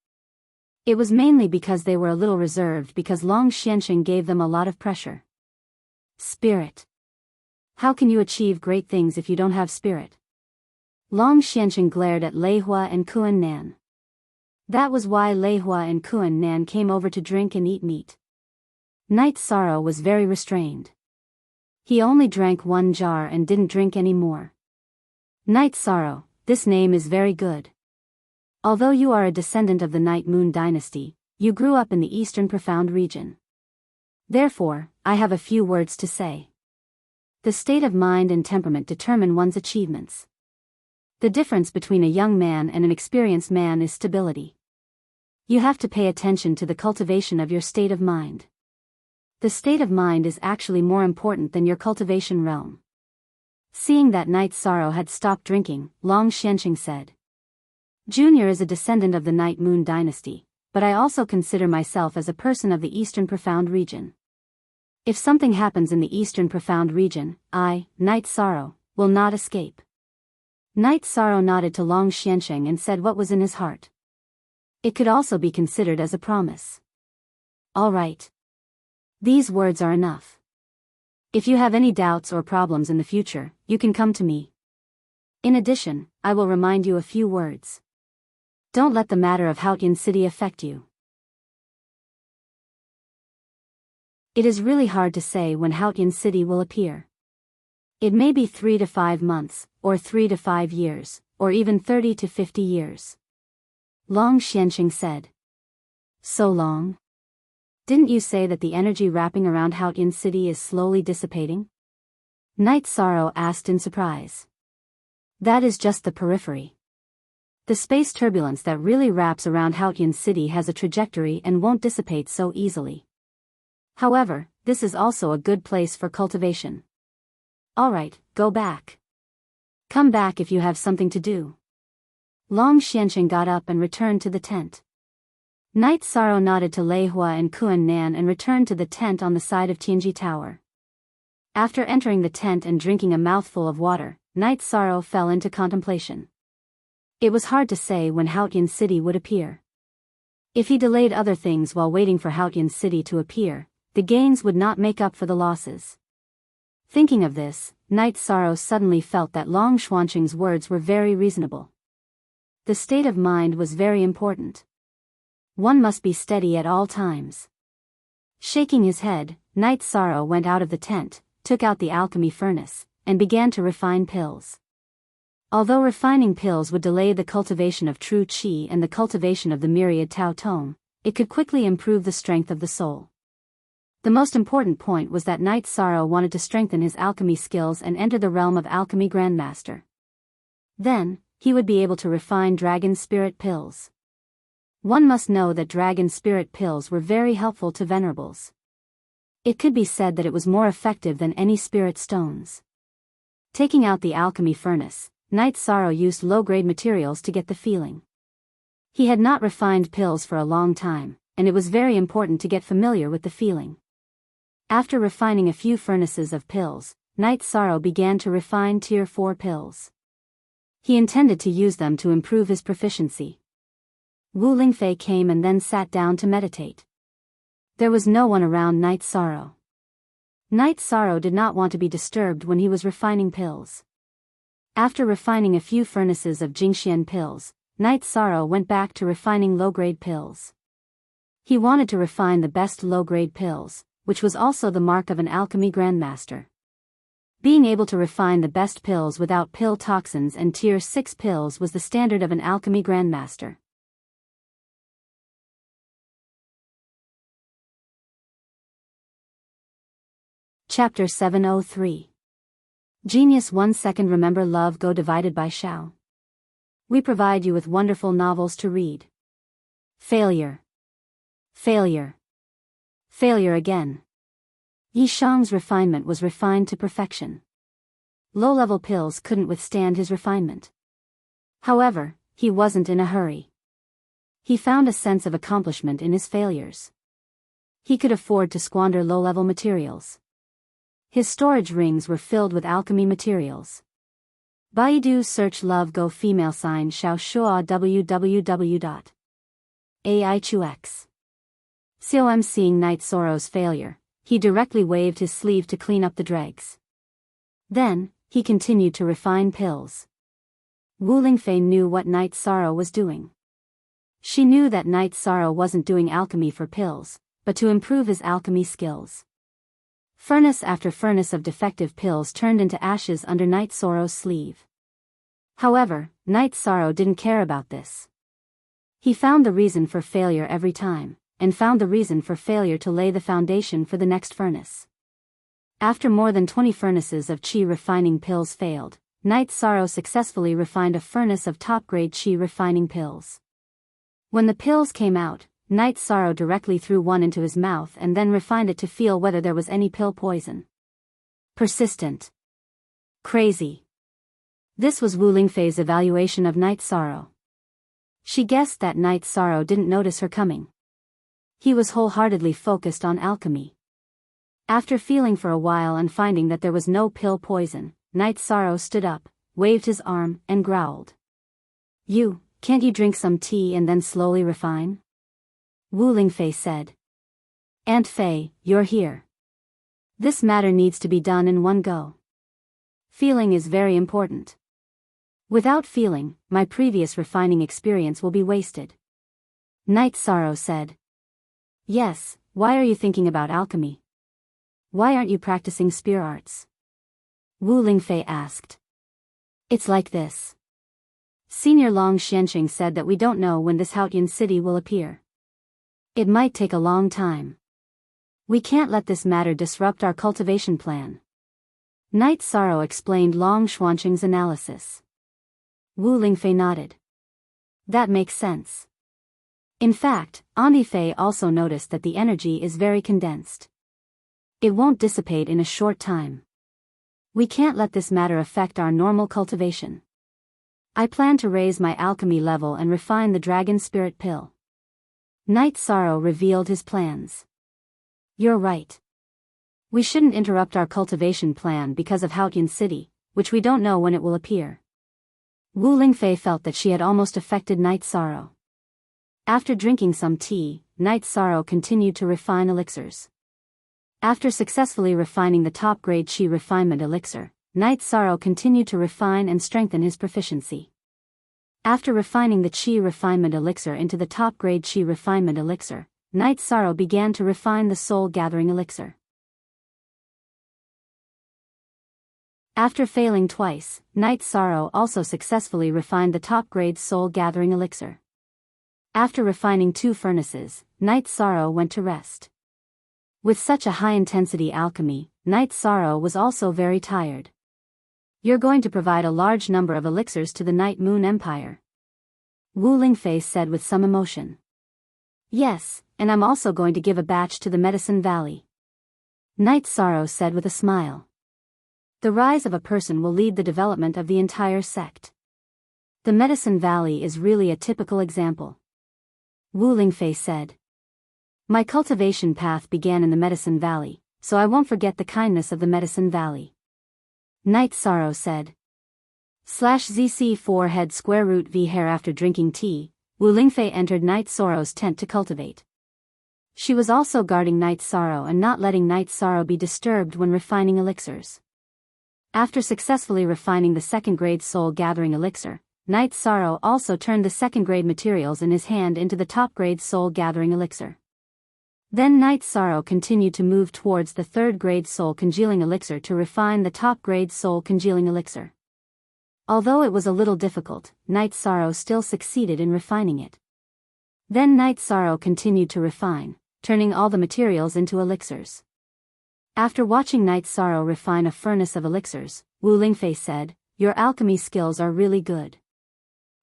It was mainly because they were a little reserved because Long Xianxing gave them a lot of pressure. Spirit. How can you achieve great things if you don't have spirit? Long Xianxing glared at Lei Hua and Kuan Nan. That was why Lei Hua and Kuan Nan came over to drink and eat meat. Night Sorrow was very restrained. He only drank 1 jar and didn't drink any more. Night Sorrow, this name is very good. Although you are a descendant of the Night Moon dynasty, you grew up in the Eastern Profound region. Therefore, I have a few words to say. The state of mind and temperament determine one's achievements. The difference between a young man and an experienced man is stability. You have to pay attention to the cultivation of your state of mind. The state of mind is actually more important than your cultivation realm. Seeing that Night Sorrow had stopped drinking, Long Xianqing said. Junior is a descendant of the Night Moon dynasty, but I also consider myself as a person of the Eastern Profound region. If something happens in the Eastern Profound region, I, Night Sorrow, will not escape. Night Sorrow nodded to Long Xianqing and said what was in his heart. It could also be considered as a promise. All right. These words are enough. If you have any doubts or problems in the future, you can come to me. In addition, I will remind you a few words. Don't let the matter of Haotian City affect you. It is really hard to say when Haotian City will appear. It may be 3 to 5 months, or 3 to 5 years, or even 30 to 50 years. Long Xianqing said. So long? Didn't you say that the energy wrapping around Haotian City is slowly dissipating? Night Sorrow asked in surprise. That is just the periphery. The space turbulence that really wraps around Haotian City has a trajectory and won't dissipate so easily. However, this is also a good place for cultivation. Alright, go back. Come back if you have something to do. Long Xianqing got up and returned to the tent. Night Sorrow nodded to Lei Hua and Kuan Nan and returned to the tent on the side of Tianji Tower. After entering the tent and drinking a mouthful of water, Night Sorrow fell into contemplation. It was hard to say when Haotian City would appear. If he delayed other things while waiting for Haotian City to appear, the gains would not make up for the losses. Thinking of this, Night Sorrow suddenly felt that Long Xianqing's words were very reasonable. The state of mind was very important. One must be steady at all times. Shaking his head, Night Sorrow went out of the tent, took out the alchemy furnace, and began to refine pills. Although refining pills would delay the cultivation of true qi and the cultivation of the myriad Tao Tome, it could quickly improve the strength of the soul. The most important point was that Night Sorrow wanted to strengthen his alchemy skills and enter the realm of alchemy grandmaster. Then, he would be able to refine dragon spirit pills. One must know that dragon spirit pills were very helpful to venerables. It could be said that it was more effective than any spirit stones. Taking out the alchemy furnace, Night Sorrow used low-grade materials to get the feeling. He had not refined pills for a long time, and it was very important to get familiar with the feeling. After refining a few furnaces of pills, Night Sorrow began to refine Tier 4 pills. He intended to use them to improve his proficiency. Wu Lingfei came and then sat down to meditate. There was no one around Night Sorrow. Night Sorrow did not want to be disturbed when he was refining pills. After refining a few furnaces of Jingxian pills, Night Sorrow went back to refining low-grade pills. He wanted to refine the best low-grade pills, which was also the mark of an alchemy grandmaster. Being able to refine the best pills without pill toxins and Tier 6 pills was the standard of an alchemy grandmaster. Chapter 703. Genius 1 second. Remember love go divided by Shao. We provide you with wonderful novels to read. Failure. Failure. Failure again. Yi Shang's refinement was refined to perfection. Low-level pills couldn't withstand his refinement. However, he wasn't in a hurry. He found a sense of accomplishment in his failures. He could afford to squander low-level materials. His storage rings were filled with alchemy materials. Baidu search love go female sign Shao Shua www.aichux. Com seeing Night Sorrow's failure, he directly waved his sleeve to clean up the dregs. Then, he continued to refine pills. Wu Lingfei knew what Night Sorrow was doing. She knew that Night Sorrow wasn't doing alchemy for pills, but to improve his alchemy skills. Furnace after furnace of defective pills turned into ashes under Night Sorrow's sleeve. However, Night Sorrow didn't care about this. He found the reason for failure every time, and found the reason for failure to lay the foundation for the next furnace. After more than 20 furnaces of Qi refining pills failed, Night Sorrow successfully refined a furnace of top-grade Qi refining pills. When the pills came out, Night Sorrow directly threw one into his mouth and then refined it to feel whether there was any pill poison. Persistent. Crazy. This was Wu Lingfei's evaluation of Night Sorrow. She guessed that Night Sorrow didn't notice her coming. He was wholeheartedly focused on alchemy. After feeling for a while and finding that there was no pill poison, Night Sorrow stood up, waved his arm, and growled. Can't you drink some tea and then slowly refine? Wu Lingfei said. Aunt Fei, you're here. This matter needs to be done in one go. Feeling is very important. Without feeling, my previous refining experience will be wasted. Night Sorrow said. Yes, why are you thinking about alchemy? Why aren't you practicing spear arts? Wu Lingfei asked. It's like this. Senior Long Xianqing said that we don't know when this Haotian city will appear. It might take a long time. We can't let this matter disrupt our cultivation plan. Night Sorrow explained Long Xuanqing's analysis. Wu Lingfei nodded. That makes sense. In fact, Auntie Fei also noticed that the energy is very condensed. It won't dissipate in a short time. We can't let this matter affect our normal cultivation. I plan to raise my alchemy level and refine the dragon spirit pill. Night Sorrow revealed his plans. You're right. We shouldn't interrupt our cultivation plan because of Haotian City, which we don't know when it will appear. Wu Lingfei felt that she had almost affected Night Sorrow. After drinking some tea, Night Sorrow continued to refine elixirs. After successfully refining the top-grade Qi refinement elixir, Night Sorrow continued to refine and strengthen his proficiency. After refining the Qi refinement elixir into the top-grade Qi refinement elixir, Night Sorrow began to refine the soul-gathering elixir. After failing twice, Night Sorrow also successfully refined the top-grade soul-gathering elixir. After refining 2 furnaces, Night Sorrow went to rest. With such a high-intensity alchemy, Night Sorrow was also very tired. You're going to provide a large number of elixirs to the Night Moon Empire. Wu Lingfei said with some emotion. Yes, and I'm also going to give a batch to the Medicine Valley. Night Sorrow said with a smile. The rise of a person will lead the development of the entire sect. The Medicine Valley is really a typical example. Wu Lingfei said. My cultivation path began in the Medicine Valley, so I won't forget the kindness of the Medicine Valley. Night Sorrow said. /ZC4 head square root V hair. After drinking tea, Wu Lingfei entered Night Sorrow's tent to cultivate. She was also guarding Night Sorrow and not letting Night Sorrow be disturbed when refining elixirs. After successfully refining the second-grade soul-gathering elixir, Night Sorrow also turned the second-grade materials in his hand into the top-grade soul-gathering elixir. Then Night Sorrow continued to move towards the third-grade soul-congealing elixir to refine the top-grade soul-congealing elixir. Although it was a little difficult, Night Sorrow still succeeded in refining it. Then Night Sorrow continued to refine, turning all the materials into elixirs. After watching Night Sorrow refine a furnace of elixirs, Wu Lingfei said, Your alchemy skills are really good.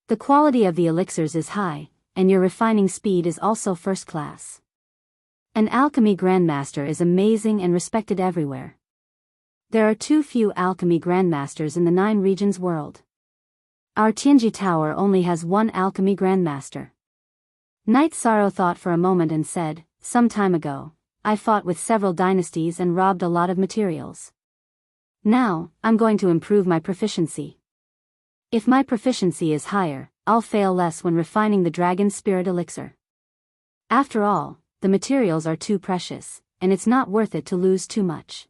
The quality of the elixirs is high, and your refining speed is also first class. An alchemy grandmaster is amazing and respected everywhere. There are too few alchemy grandmasters in the 9 regions world. Our Tianji Tower only has 1 alchemy grandmaster. Night Sorrow thought for a moment and said, Some time ago, I fought with several dynasties and robbed a lot of materials. Now, I'm going to improve my proficiency. If my proficiency is higher, I'll fail less when refining the Dragon Spirit Elixir. After all, the materials are too precious, and it's not worth it to lose too much.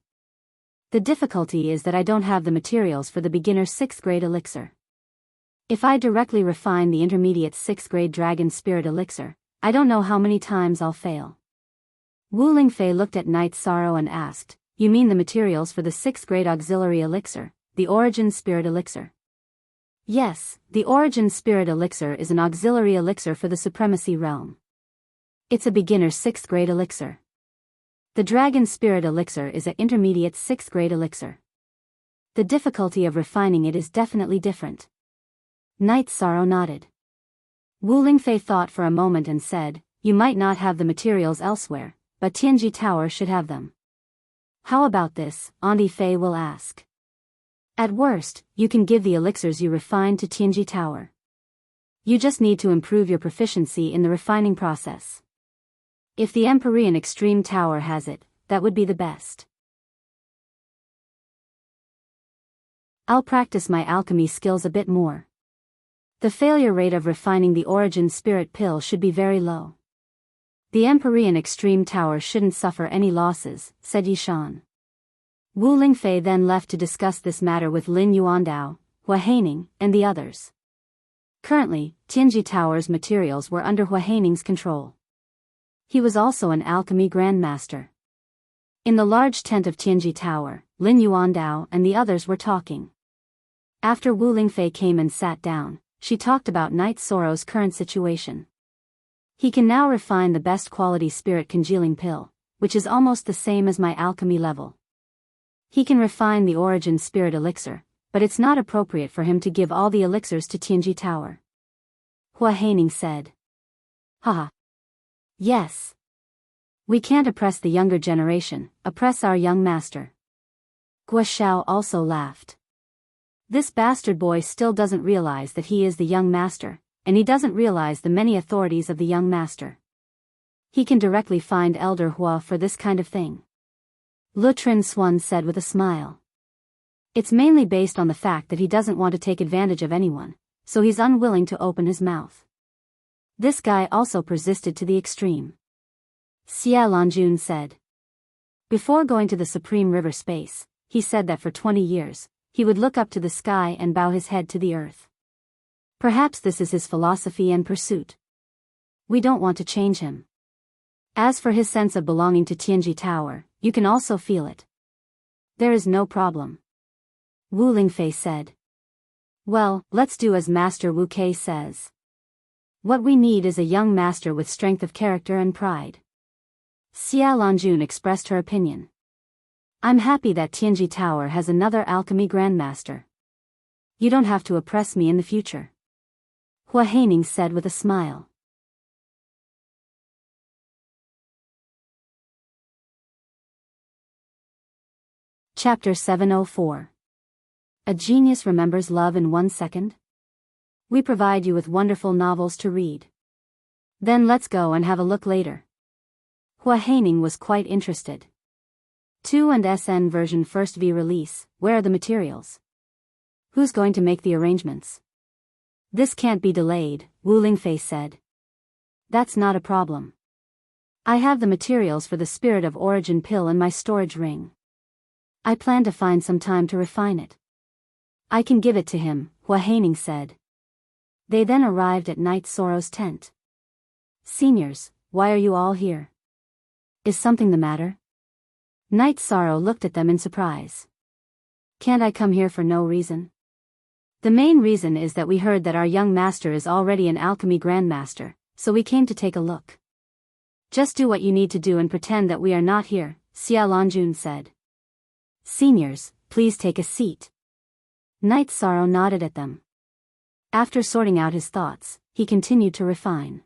The difficulty is that I don't have the materials for the beginner 6th grade elixir. If I directly refine the intermediate 6th grade Dragon Spirit Elixir, I don't know how many times I'll fail. Wu Lingfei looked at Night Sorrow and asked, you mean the materials for the 6th grade auxiliary elixir, the Origin Spirit Elixir. Yes, the Origin Spirit Elixir is an auxiliary elixir for the Supremacy Realm. It's a beginner 6th grade elixir. The Dragon Spirit Elixir is an intermediate 6th grade elixir. The difficulty of refining it is definitely different. Night Sorrow nodded. Wu Lingfei thought for a moment and said, you might not have the materials elsewhere, but Tianji Tower should have them. How about this, Auntie Fei will ask. At worst, you can give the elixirs you refined to Tianji Tower. You just need to improve your proficiency in the refining process. If the Empyrean Extreme Tower has it, that would be the best. I'll practice my alchemy skills a bit more. The failure rate of refining the Origin Spirit Pill should be very low. The Empyrean Extreme Tower shouldn't suffer any losses, said Yishan. Wu Lingfei then left to discuss this matter with Lin Yuandao, Hua Haining, and the others. Currently, Tianji Tower's materials were under Hua Haining's control. He was also an alchemy grandmaster. In the large tent of Tianji Tower, Lin Yuandao and the others were talking. After Wu Lingfei came and sat down, she talked about Night Sorrow's current situation. He can now refine the best quality spirit congealing pill, which is almost the same as my alchemy level. He can refine the Origin Spirit Elixir, but it's not appropriate for him to give all the elixirs to Tianji Tower. Hua Haining said. Haha. Yes. We can't oppress the younger generation, oppress our young master. Guo Xiao also laughed. This bastard boy still doesn't realize that he is the young master, and he doesn't realize the many authorities of the young master. He can directly find Elder Hua for this kind of thing. Lu Trin Swan said with a smile. It's mainly based on the fact that he doesn't want to take advantage of anyone, so he's unwilling to open his mouth. This guy also persisted to the extreme. Xia Lanjun said. Before going to the Supreme River Space, he said that for 20 years, he would look up to the sky and bow his head to the earth. Perhaps this is his philosophy and pursuit. We don't want to change him. As for his sense of belonging to Tianji Tower, you can also feel it. There is no problem. Wu Lingfei said. Well, let's do as Master Wu Kei says. What we need is a young master with strength of character and pride. Xia Lanjun expressed her opinion. I'm happy that Tianji Tower has another alchemy grandmaster. You don't have to oppress me in the future. Hua Haining said with a smile. Chapter 704. A genius remembers love in 1 second? We provide you with wonderful novels to read. Then let's go and have a look later. Hua Haining was quite interested. 2 and SN version first V release, where are the materials? Who's going to make the arrangements? This can't be delayed, Wu Lingfei said. That's not a problem. I have the materials for the Spirit of Origin pill in my storage ring. I plan to find some time to refine it. I can give it to him, Hua Haining said. They then arrived at Night Sorrow's tent. Seniors, why are you all here? Is something the matter? Night Sorrow looked at them in surprise. Can't I come here for no reason? The main reason is that we heard that our young master is already an alchemy grandmaster, so we came to take a look. Just do what you need to do and pretend that we are not here, Xia Lanjun said. Seniors, please take a seat. Night Sorrow nodded at them. After sorting out his thoughts, he continued to refine.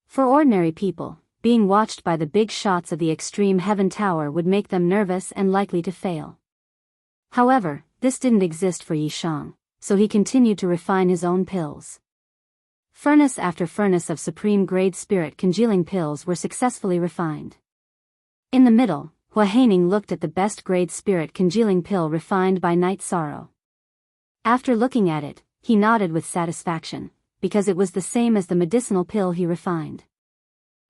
For ordinary people, being watched by the big shots of the Extreme Heaven Tower would make them nervous and likely to fail. However, this didn't exist for Yishang, so he continued to refine his own pills. Furnace after furnace of supreme grade spirit congealing pills were successfully refined. In the middle, Hua Haining looked at the best grade spirit congealing pill refined by Night Sorrow. After looking at it, he nodded with satisfaction, because it was the same as the medicinal pill he refined.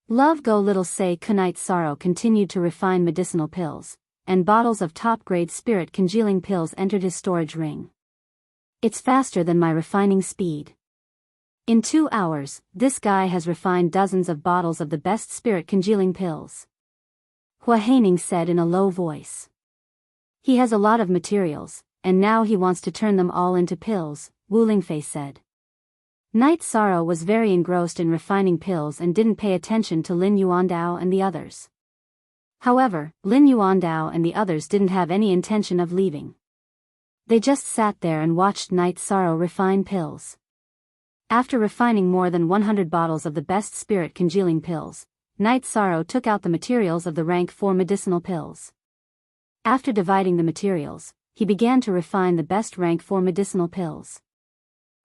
Love Go Little Say Night Sorrow continued to refine medicinal pills, and bottles of top-grade spirit congealing pills entered his storage ring. It's faster than my refining speed. In 2 hours, this guy has refined dozens of bottles of the best spirit congealing pills. Hua Haining said in a low voice. He has a lot of materials, and now he wants to turn them all into pills, Wu Lingfei said. Night Sorrow was very engrossed in refining pills and didn't pay attention to Lin Yuandao and the others. However, Lin Yuandao and the others didn't have any intention of leaving. They just sat there and watched Night Sorrow refine pills. After refining more than 100 bottles of the best spirit congealing pills, Night Sorrow took out the materials of the rank 4 medicinal pills. After dividing the materials, he began to refine the best rank 4 medicinal pills.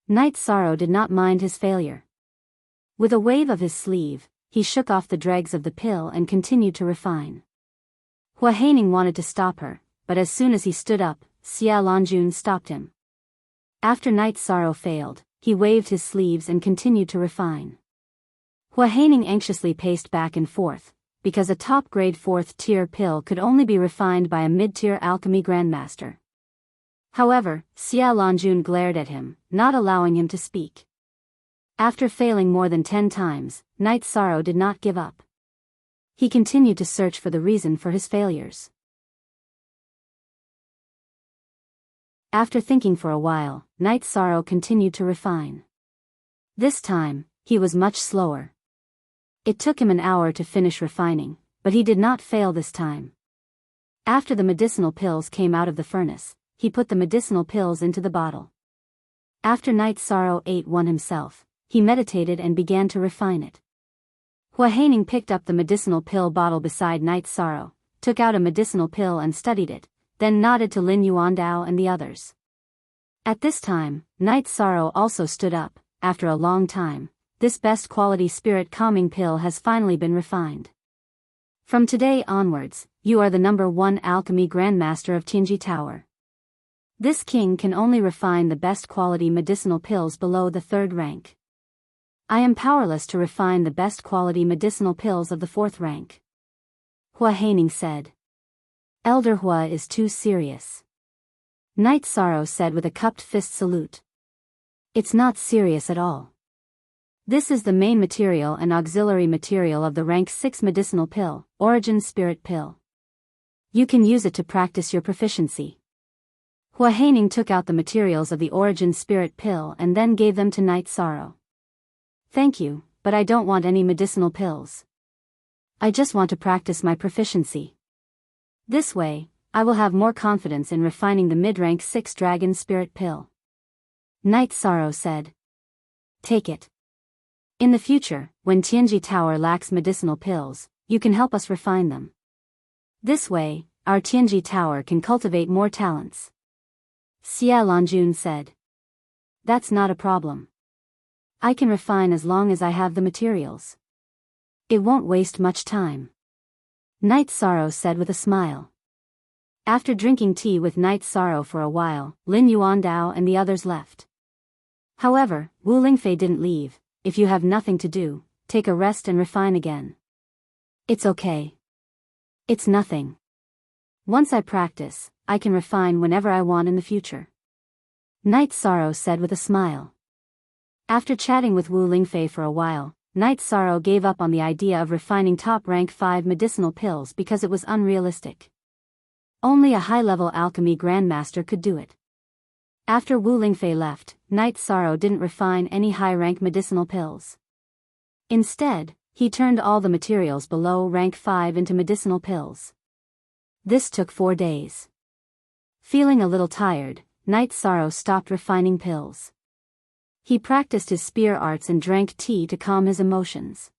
Night Sorrow did not mind his failure. With a wave of his sleeve, he shook off the dregs of the pill and continued to refine. Hua Haining wanted to stop her, but as soon as he stood up, Xia Lanjun stopped him. After Night Sorrow failed, he waved his sleeves and continued to refine. Hua Haining anxiously paced back and forth, because a top-grade 4th-tier pill could only be refined by a mid-tier alchemy grandmaster. However, Xia Lanjun glared at him, not allowing him to speak. After failing more than 10 times, Night Sorrow did not give up. He continued to search for the reason for his failures. After thinking for a while, Night Sorrow continued to refine. This time, he was much slower. It took him an hour to finish refining, but he did not fail this time. After the medicinal pills came out of the furnace, he put the medicinal pills into the bottle. After Night Sorrow ate one himself, he meditated and began to refine it. Hua Haining picked up the medicinal pill bottle beside Night Sorrow, took out a medicinal pill and studied it, then nodded to Lin Yuandao and the others. At this time, Night Sorrow also stood up. After a long time, this best quality spirit calming pill has finally been refined. From today onwards, you are the #1 alchemy grandmaster of Tianji Tower. This king can only refine the best quality medicinal pills below the 3rd rank. I am powerless to refine the best quality medicinal pills of the 4th rank. Hua Haining said. Elder Hua is too serious. Night Sorrow said with a cupped fist salute. It's not serious at all. This is the main material and auxiliary material of the rank 6 medicinal pill, Origin Spirit Pill. You can use it to practice your proficiency. Hua Haining took out the materials of the Origin Spirit Pill and then gave them to Night Sorrow. Thank you, but I don't want any medicinal pills. I just want to practice my proficiency. This way, I will have more confidence in refining the mid-rank 6 Dragon Spirit Pill. Night Sorrow said. Take it. In the future, when Tianji Tower lacks medicinal pills, you can help us refine them. This way, our Tianji Tower can cultivate more talents. Xia Lanjun said. That's not a problem. I can refine as long as I have the materials. It won't waste much time. Night Sorrow said with a smile. After drinking tea with Night Sorrow for a while, Lin Yuandao and the others left. However, Wu Lingfei didn't leave. If you have nothing to do, take a rest and refine again. It's okay. It's nothing. Once I practice, I can refine whenever I want in the future. Night Sorrow said with a smile. After chatting with Wu Lingfei for a while, Night Sorrow gave up on the idea of refining top rank 5 medicinal pills because it was unrealistic. Only a high-level alchemy grandmaster could do it. After Wu Lingfei left, Night Sorrow didn't refine any high-rank medicinal pills. Instead, he turned all the materials below rank 5 into medicinal pills. This took 4 days. Feeling a little tired, Night Sorrow stopped refining pills. He practiced his spear arts and drank tea to calm his emotions.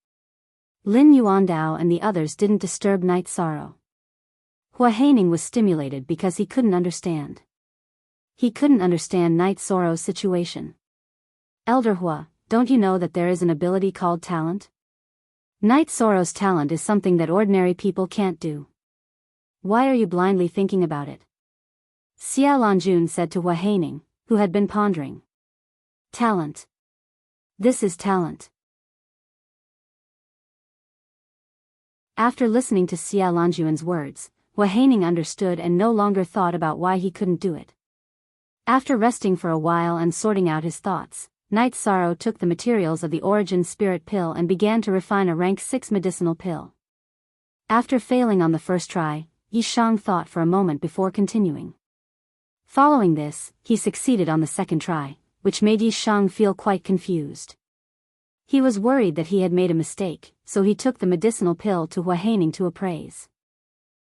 Lin Yuandao and the others didn't disturb Night Sorrow. Hua Haining was stimulated because he couldn't understand. He couldn't understand Night Sorrow's situation. Elder Hua, don't you know that there is an ability called talent? Night Sorrow's talent is something that ordinary people can't do. Why are you blindly thinking about it? Xia Lanjun said to Hua Haining, who had been pondering. Talent. This is talent. After listening to Xia Lanjun's words, Hua Haining understood and no longer thought about why he couldn't do it. After resting for a while and sorting out his thoughts, Night Sorrow took the materials of the Origin Spirit Pill and began to refine a rank 6 medicinal pill. After failing on the first try, Yi Shang thought for a moment before continuing. Following this, he succeeded on the second try, which made Yi Shang feel quite confused. He was worried that he had made a mistake, so he took the medicinal pill to Hua Haining to appraise.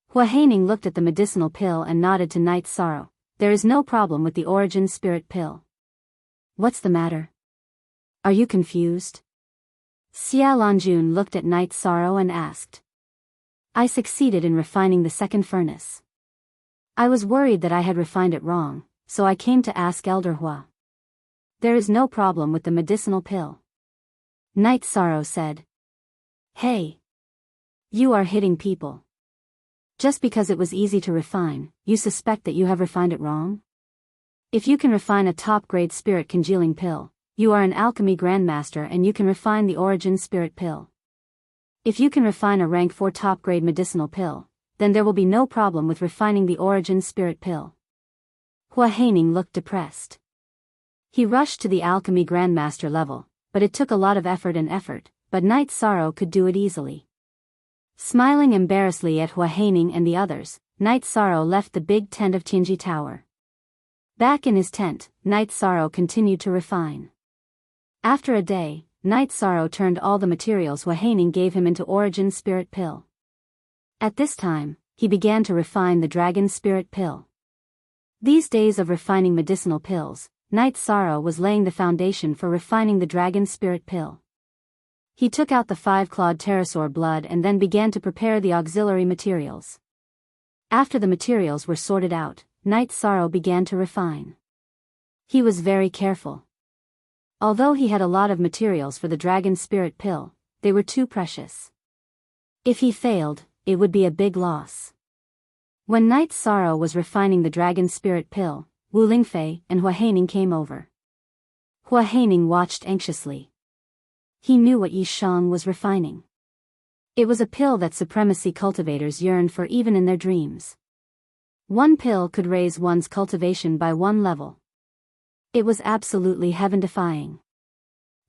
Hua Haining looked at the medicinal pill and nodded to Night's Sorrow. There is no problem with the origin spirit pill. What's the matter? Are you confused? Xia Lanjun looked at Night's Sorrow and asked. I succeeded in refining the second furnace. I was worried that I had refined it wrong, so I came to ask Elder Hua. There is no problem with the medicinal pill. Night's Sorrow said. Hey! You are hitting people. Just because it was easy to refine, you suspect that you have refined it wrong? If you can refine a top-grade spirit congealing pill, you are an alchemy grandmaster and you can refine the origin spirit pill. If you can refine a rank 4 top-grade medicinal pill, then there will be no problem with refining the origin spirit pill. Hua Haining looked depressed. He rushed to the alchemy grandmaster level, but it took a lot of effort, but Night's Sorrow could do it easily. Smiling embarrassedly at Hua Haining and the others, Night's Sorrow left the big tent of Tianji Tower. Back in his tent, Night's Sorrow continued to refine. After a day, Night's Sorrow turned all the materials Hua Haining gave him into origin spirit pill. At this time, he began to refine the dragon spirit pill. These days of refining medicinal pills, Night's Sorrow was laying the foundation for refining the dragon spirit pill. He took out the 5-clawed pterosaur blood and then began to prepare the auxiliary materials. After the materials were sorted out, Night's Sorrow began to refine. He was very careful. Although he had a lot of materials for the dragon spirit pill, they were too precious. If he failed, it would be a big loss. When Night's Sorrow was refining the dragon spirit pill, Wu Lingfei and Hua Haining came over. Hua Haining watched anxiously. He knew what Yi Shang was refining. It was a pill that supremacy cultivators yearned for even in their dreams. One pill could raise one's cultivation by 1 level. It was absolutely heaven-defying.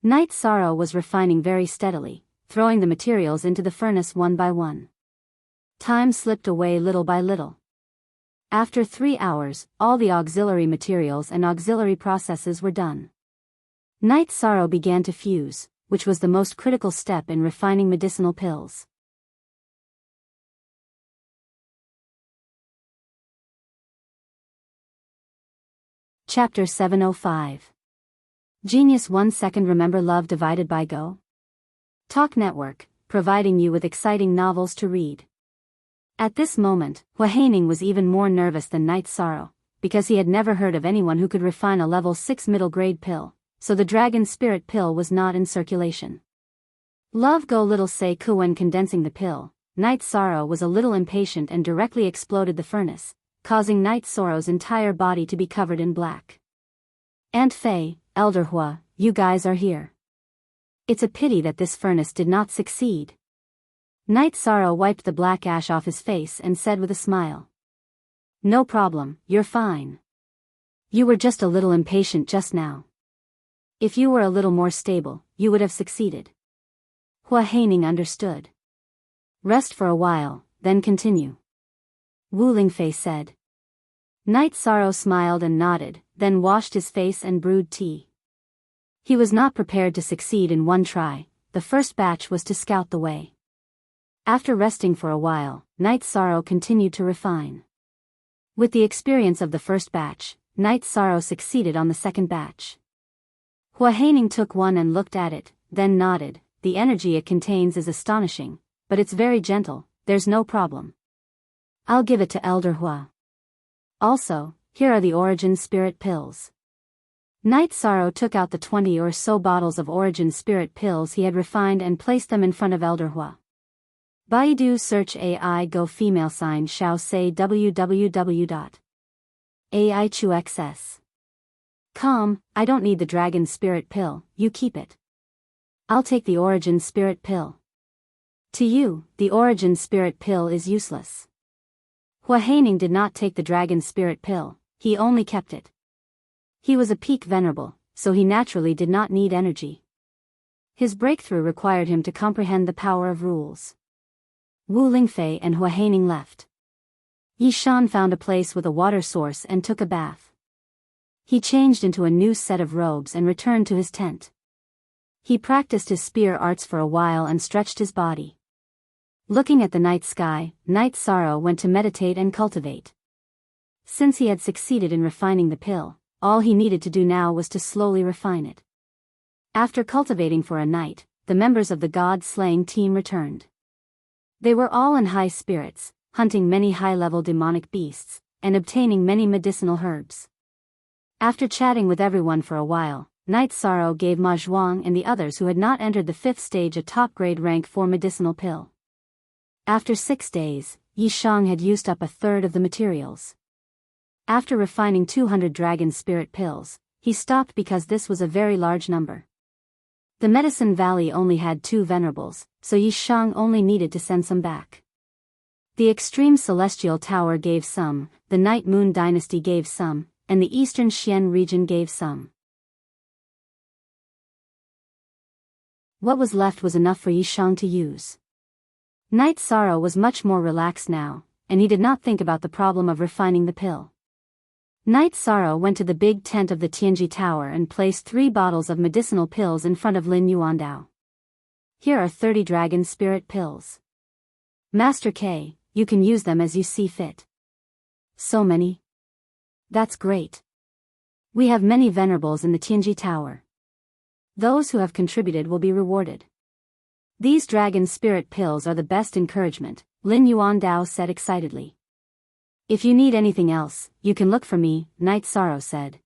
Night's Sorrow was refining very steadily, throwing the materials into the furnace one by one. Time slipped away little by little. After 3 hours, all the auxiliary materials and auxiliary processes were done. Night's Sorrow began to fuse, which was the most critical step in refining medicinal pills. Chapter 705. Genius 1 Second Remember Love Divided by Go? Talk Network, providing you with exciting novels to read. At this moment, Hua Haining was even more nervous than Night's Sorrow, because he had never heard of anyone who could refine a level 6 middle-grade pill, so the dragon spirit pill was not in circulation. Love Go Little Say Ku. When condensing the pill, Night's Sorrow was a little impatient and directly exploded the furnace, causing Night's Sorrow's entire body to be covered in black. Aunt Fei, Elder Hua, you guys are here. It's a pity that this furnace did not succeed. Night's Sorrow wiped the black ash off his face and said with a smile. No problem, you're fine. You were just a little impatient just now. If you were a little more stable, you would have succeeded. Hua Haining understood. Rest for a while, then continue. Wu Lingfei said. Night's Sorrow smiled and nodded, then washed his face and brewed tea. He was not prepared to succeed in one try. The first batch was to scout the way. After resting for a while, Night's Sorrow continued to refine. With the experience of the first batch, Night's Sorrow succeeded on the second batch. Hua Haining took one and looked at it, then nodded. The energy it contains is astonishing, but it's very gentle, there's no problem. I'll give it to Elder Hua. Also, here are the origin spirit pills. Night's Sorrow took out the 20 or so bottles of origin spirit pills he had refined and placed them in front of Elder Hua. Baidu search AI Go female sign Shao say www.aichuxs.com. I don't need the dragon spirit pill, you keep it. I'll take the origin spirit pill. To you, the origin spirit pill is useless. Hua Haining did not take the dragon spirit pill, he only kept it. He was a peak venerable, so he naturally did not need energy. His breakthrough required him to comprehend the power of rules. Wu Lingfei and Hua Haining left. Yishan found a place with a water source and took a bath. He changed into a new set of robes and returned to his tent. He practiced his spear arts for a while and stretched his body. Looking at the night sky, Night Sorrow went to meditate and cultivate. Since he had succeeded in refining the pill, all he needed to do now was to slowly refine it. After cultivating for a night, the members of the god-slaying team returned. They were all in high spirits, hunting many high-level demonic beasts, and obtaining many medicinal herbs. After chatting with everyone for a while, Night Sorrow gave Ma Zhuang and the others who had not entered the 5th stage a top-grade rank 4 medicinal pill. After 6 days, Yishang had used up a third of the materials. After refining 200 dragon spirit pills, he stopped because this was a very large number. The Medicine Valley only had 2 venerables, so Yishang only needed to send some back. The Extreme Celestial Tower gave some, the Night Moon Dynasty gave some, and the Eastern Xian region gave some. What was left was enough for Yishang to use. Night Sorrow was much more relaxed now, and he did not think about the problem of refining the pill. Night Sorrow went to the big tent of the Tianji Tower and placed 3 bottles of medicinal pills in front of Lin Yuandao. Here are 30 dragon spirit pills. Master K, you can use them as you see fit. So many? That's great. We have many venerables in the Tianji Tower. Those who have contributed will be rewarded. These dragon spirit pills are the best encouragement, Lin Yuandao said excitedly. If you need anything else, you can look for me, Night Sorrow said.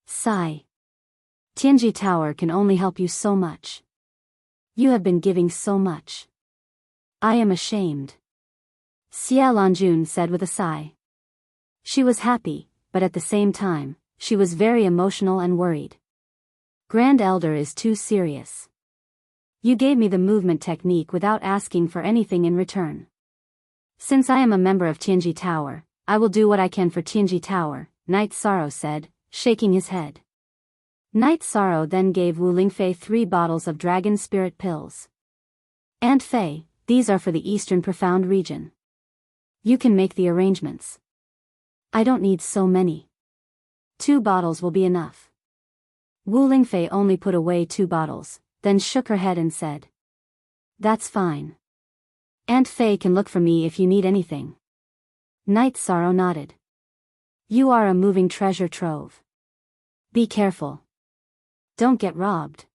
Sigh. Tianji Tower can only help you so much. You have been giving so much. I am ashamed. Xia Lanjun said with a sigh. She was happy, but at the same time, she was very emotional and worried. Grand Elder is too serious. You gave me the movement technique without asking for anything in return. Since I am a member of Tianji Tower, I will do what I can for Tianji Tower, Night Sorrow said, shaking his head. Night Sorrow then gave Wu Lingfei 3 bottles of dragon spirit pills. Aunt Fei, these are for the Eastern Profound region. You can make the arrangements. I don't need so many. 2 bottles will be enough. Wu Lingfei only put away 2 bottles, then shook her head and said. That's fine. Aunt Fei can look for me if you need anything. Night Sorrow nodded. You are a moving treasure trove. Be careful. Don't get robbed.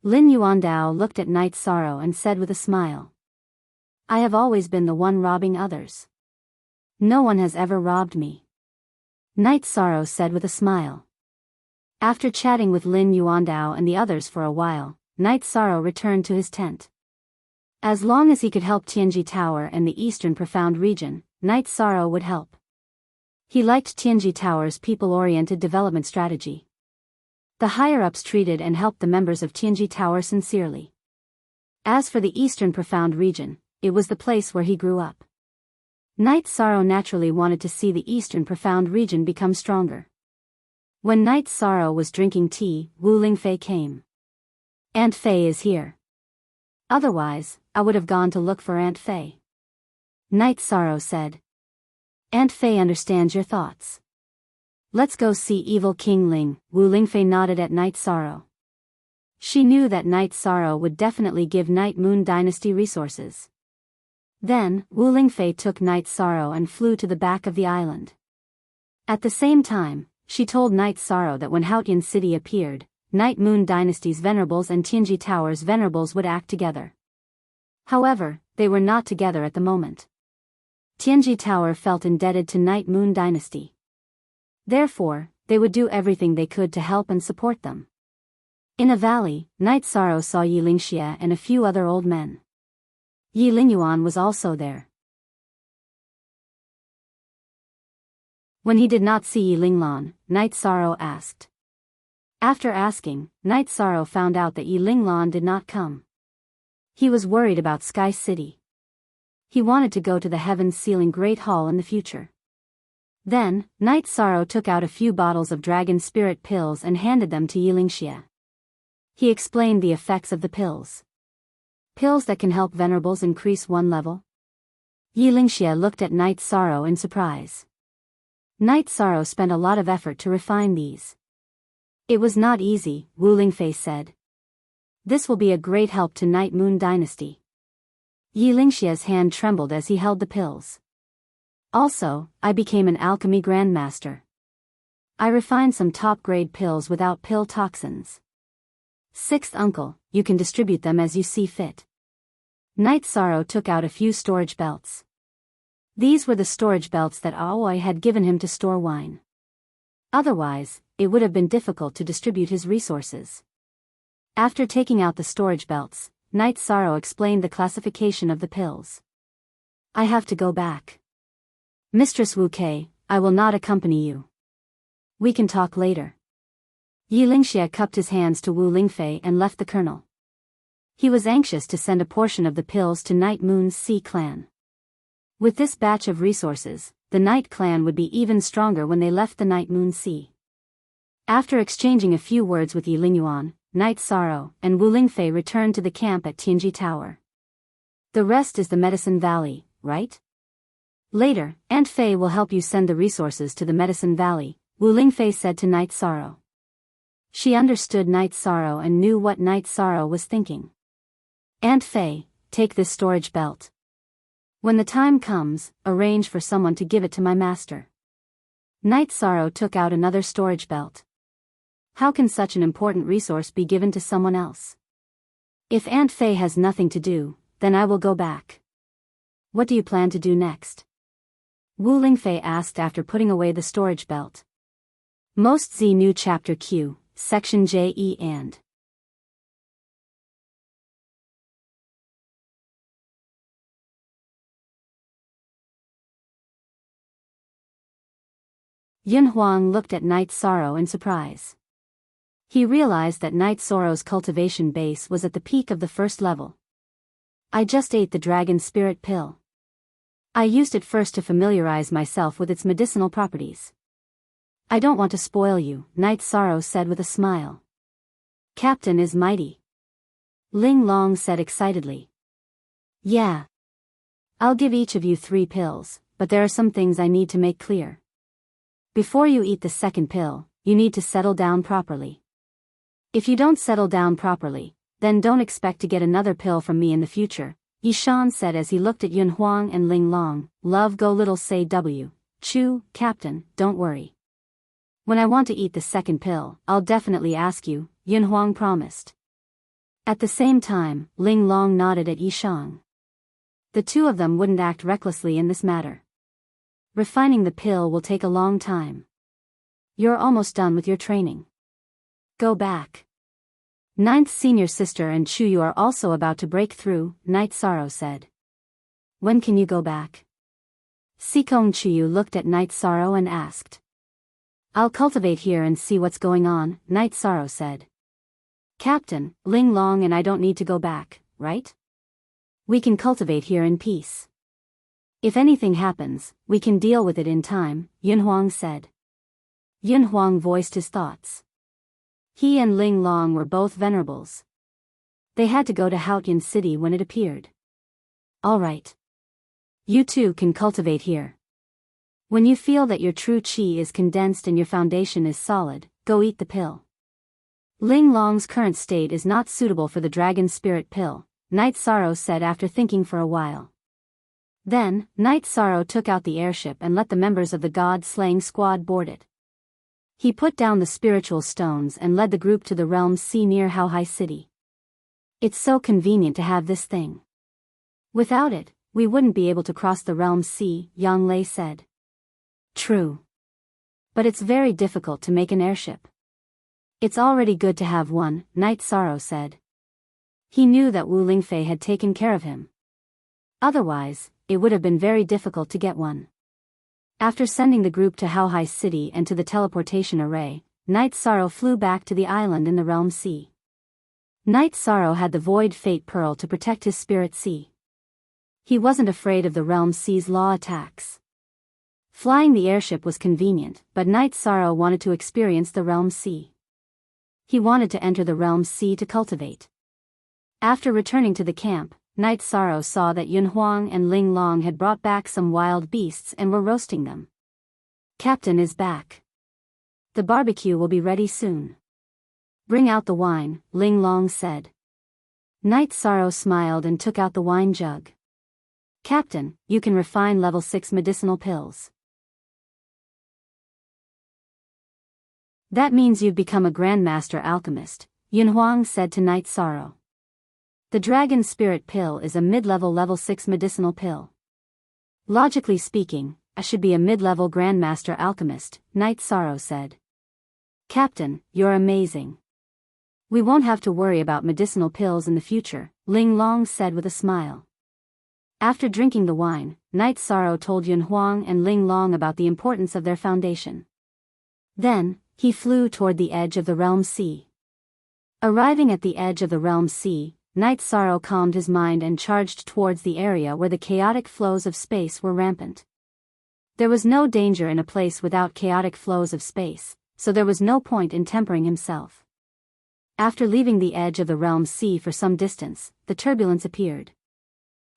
Lin Yuandao looked at Night Sorrow and said with a smile. I have always been the one robbing others. No one has ever robbed me. Night Sorrow said with a smile. After chatting with Lin Yuandao and the others for a while, Night Sorrow returned to his tent. As long as he could help Tianji Tower and the Eastern Profound region, Night Sorrow would help. He liked Tianji Tower's people-oriented development strategy. The higher-ups treated and helped the members of Tianji Tower sincerely. As for the Eastern Profound region, it was the place where he grew up. Night Sorrow naturally wanted to see the Eastern Profound region become stronger. When Night Sorrow was drinking tea, Wu Lingfei came. Aunt Fei is here. Otherwise, I would have gone to look for Aunt Fei. Night Sorrow said. Aunt Fei understands your thoughts. Let's go see Evil King Ling, Wu Lingfei nodded at Night Sorrow. She knew that Night Sorrow would definitely give Night Moon Dynasty resources. Then, Wu Lingfei took Night Sorrow and flew to the back of the island. At the same time, she told Night Sorrow that when Haotian City appeared, Night Moon Dynasty's venerables and Tianji Tower's venerables would act together. However, they were not together at the moment. Tianji Tower felt indebted to Night Moon Dynasty. Therefore, they would do everything they could to help and support them. In a valley, Night Sorrow saw Yi Lingxie and a few other old men. Yi Lingyuan was also there. When he did not see Yi Linglan, Night Sorrow asked. After asking, Night Sorrow found out that Yi Linglan did not come. He was worried about Sky City. He wanted to go to the Heaven's Ceiling Great Hall in the future. Then, Night Sorrow took out a few bottles of dragon spirit pills and handed them to Yi Lingxie. He explained the effects of the pills. Pills that can help venerables increase 1 level. Yilingxia looked at Night Sorrow in surprise. Night Sorrow spent a lot of effort to refine these. It was not easy, Wu Lingfei said. This will be a great help to Night Moon Dynasty. Yilingxia's hand trembled as he held the pills. Also, I became an alchemy grandmaster. I refined some top-grade pills without pill toxins. Sixth uncle, you can distribute them as you see fit. Night Sorrow took out a few storage belts. These were the storage belts that Aoi had given him to store wine. Otherwise, it would have been difficult to distribute his resources. After taking out the storage belts, Night Sorrow explained the classification of the pills. I have to go back. Mistress Wu Kei, I will not accompany you. We can talk later. Yilingxia cupped his hands to Wu Lingfei and left the colonel. He was anxious to send a portion of the pills to Night Moon's Sea clan. With this batch of resources, the Night clan would be even stronger when they left the Night Moon Sea. After exchanging a few words with Yilingyuan, Night Sorrow, and Wu Lingfei returned to the camp at Tianji Tower. The rest is the Medicine Valley, right? Later, Aunt Fei will help you send the resources to the Medicine Valley, Wu Lingfei said to Night Sorrow. She understood Night Sorrow and knew what Night Sorrow was thinking. Aunt Fei, take this storage belt. When the time comes, arrange for someone to give it to my master. Night Sorrow took out another storage belt. How can such an important resource be given to someone else? If Aunt Fei has nothing to do, then I will go back. What do you plan to do next? Wu Lingfei asked after putting away the storage belt. Most Z New Chapter Q, Section J and Yun Huang looked at Night Sorrow in surprise. He realized that Night Sorrow's cultivation base was at the peak of the first level. I just ate the dragon spirit pill. I used it first to familiarize myself with its medicinal properties. I don't want to spoil you, Night Sorrow said with a smile. Captain is mighty. Ling Long said excitedly. Yeah. I'll give each of you 3 pills, but there are some things I need to make clear. Before you eat the second pill, you need to settle down properly. If you don't settle down properly, then don't expect to get another pill from me in the future, Yishan said as he looked at Yun Huang and Ling Long. Love go little say W. Chu, Captain, don't worry. When I want to eat the second pill, I'll definitely ask you, Yun Huang promised. At the same time, Ling Long nodded at Yishang. The two of them wouldn't act recklessly in this matter. Refining the pill will take a long time. You're almost done with your training. Go back. Ninth senior sister and Chuyu are also about to break through, Night Sorrow said. When can you go back? Sikong Chuyu looked at Night Sorrow and asked. I'll cultivate here and see what's going on, Night Sorrow said. Captain, Ling Long and I don't need to go back, right? We can cultivate here in peace. If anything happens, we can deal with it in time, Yun Huang said. Yun Huang voiced his thoughts. He and Ling Long were both venerables. They had to go to Haotian City when it appeared. All right. You too can cultivate here. When you feel that your true qi is condensed and your foundation is solid, go eat the pill. Ling Long's current state is not suitable for the dragon spirit pill, Night Sorrow said after thinking for a while. Then, Night Sorrow took out the airship and let the members of the god-slaying squad board it. He put down the spiritual stones and led the group to the realm sea near Haohai City. It's so convenient to have this thing. Without it, we wouldn't be able to cross the realm sea, Yang Lei said. True. But it's very difficult to make an airship. It's already good to have one, Night Sorrow said. He knew that Wu Lingfei had taken care of him. Otherwise, it would have been very difficult to get one. After sending the group to Haohai City and to the teleportation array, Night Sorrow flew back to the island in the realm sea. Night Sorrow had the Void Fate Pearl to protect his spirit sea. He wasn't afraid of the realm sea's law attacks. Flying the airship was convenient, but Night Sorrow wanted to experience the realm sea. He wanted to enter the realm sea to cultivate. After returning to the camp, Night Sorrow saw that Yun Huang and Ling Long had brought back some wild beasts and were roasting them. "Captain is back. The barbecue will be ready soon. Bring out the wine," Ling Long said. Night Sorrow smiled and took out the wine jug. "Captain, you can refine level 6 medicinal pills. That means you've become a Grandmaster Alchemist," Yun Huang said to Night Sorrow. "The Dragon Spirit Pill is a mid-level level 6 medicinal pill. Logically speaking, I should be a mid-level Grandmaster Alchemist," Night Sorrow said. "Captain, you're amazing. We won't have to worry about medicinal pills in the future," Ling Long said with a smile. After drinking the wine, Night Sorrow told Yun Huang and Ling Long about the importance of their foundation. Then, he flew toward the edge of the Realm Sea. Arriving at the edge of the Realm Sea, Night Sorrow calmed his mind and charged towards the area where the chaotic flows of space were rampant. There was no danger in a place without chaotic flows of space, so there was no point in tempering himself. After leaving the edge of the Realm Sea for some distance, the turbulence appeared.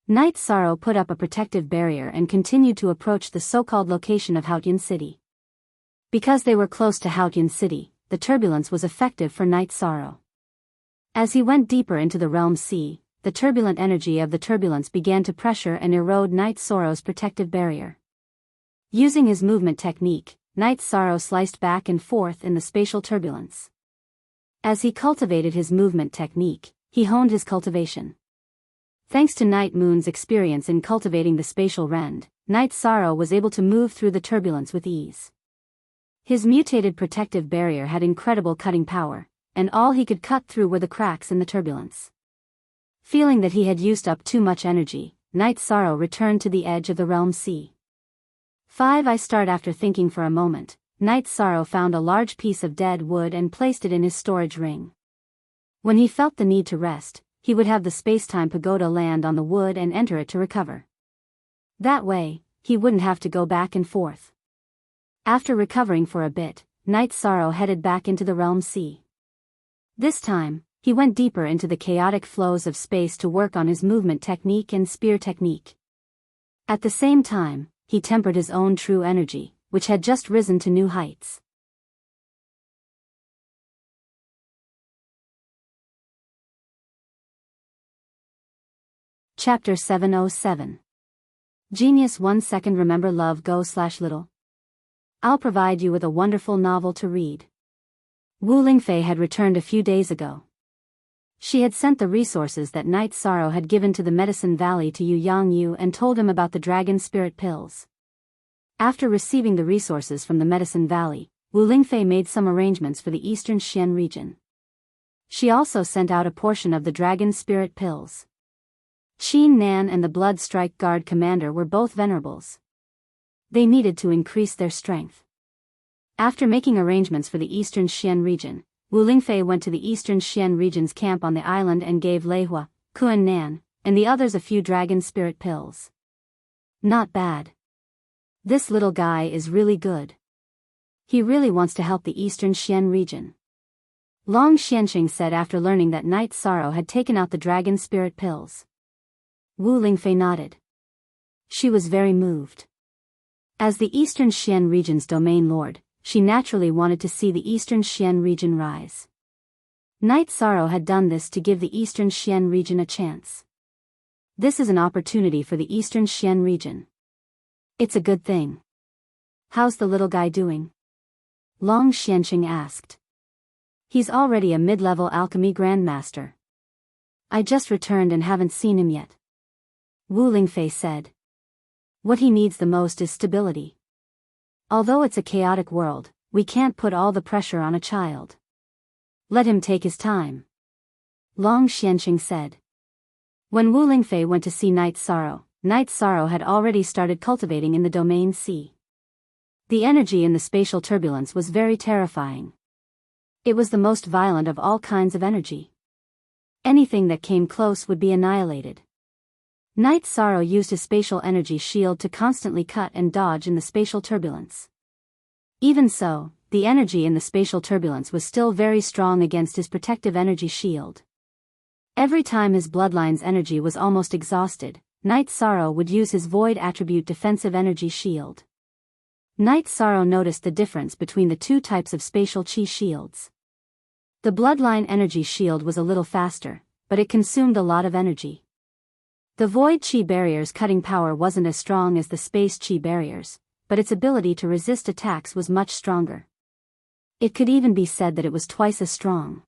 Night Sorrow put up a protective barrier and continued to approach the so-called location of Haotian City. Because they were close to Haotian City, the turbulence was effective for Night Sorrow. As he went deeper into the Realm Sea, the turbulent energy of the turbulence began to pressure and erode Night Sorrow's protective barrier. Using his movement technique, Night Sorrow sliced back and forth in the spatial turbulence. As he cultivated his movement technique, he honed his cultivation. Thanks to Night Moon's experience in cultivating the spatial rend, Night Sorrow was able to move through the turbulence with ease. His mutated protective barrier had incredible cutting power, and all he could cut through were the cracks in the turbulence. Feeling that he had used up too much energy, Night Sorrow returned to the edge of the Realm Sea. 5. I start. After thinking for a moment, Night Sorrow found a large piece of dead wood and placed it in his storage ring. When he felt the need to rest, he would have the space-time pagoda land on the wood and enter it to recover. That way, he wouldn't have to go back and forth. After recovering for a bit, Night Sorrow headed back into the Realm Sea. This time, he went deeper into the chaotic flows of space to work on his movement technique and spear technique. At the same time, he tempered his own true energy, which had just risen to new heights. Chapter 707. Genius 1 second. Remember love go/little. I'll provide you with a wonderful novel to read. Wu Lingfei had returned a few days ago. She had sent the resources that Night Sorrow had given to the Medicine Valley to Yu Yangyu and told him about the Dragon Spirit Pills. After receiving the resources from the Medicine Valley, Wu Lingfei made some arrangements for the Eastern Xian region. She also sent out a portion of the Dragon Spirit Pills. Qin Nan and the Blood Strike Guard commander were both venerables. They needed to increase their strength. After making arrangements for the Eastern Xian region, Wu Lingfei went to the Eastern Xian region's camp on the island and gave Lei Hua, Kuan Nan, and the others a few Dragon Spirit Pills. Not bad. This little guy is really good. He really wants to help the Eastern Xian region. Long Xianqing said after learning that Night Sorrow had taken out the Dragon Spirit Pills. Wu Lingfei nodded. She was very moved. As the Eastern Xian region's domain lord, she naturally wanted to see the Eastern Xian region rise. Night Sorrow had done this to give the Eastern Xian region a chance. This is an opportunity for the Eastern Xian region. It's a good thing. How's the little guy doing? Long Xianqing asked. He's already a mid-level alchemy grandmaster. I just returned and haven't seen him yet. Wu Lingfei said. What he needs the most is stability. Although it's a chaotic world, we can't put all the pressure on a child. Let him take his time. Long Xianqing said. When Wu Lingfei went to see Night Sorrow had already started cultivating in the domain C. The energy in the spatial turbulence was very terrifying. It was the most violent of all kinds of energy. Anything that came close would be annihilated. Night Sorrow used his spatial energy shield to constantly cut and dodge in the spatial turbulence. Even so, the energy in the spatial turbulence was still very strong against his protective energy shield. Every time his bloodline's energy was almost exhausted, Night Sorrow would use his Void attribute defensive energy shield. Night Sorrow noticed the difference between the two types of spatial chi shields. The bloodline energy shield was a little faster, but it consumed a lot of energy. The Void chi barrier's cutting power wasn't as strong as the space chi barriers, but its ability to resist attacks was much stronger. It could even be said that it was twice as strong.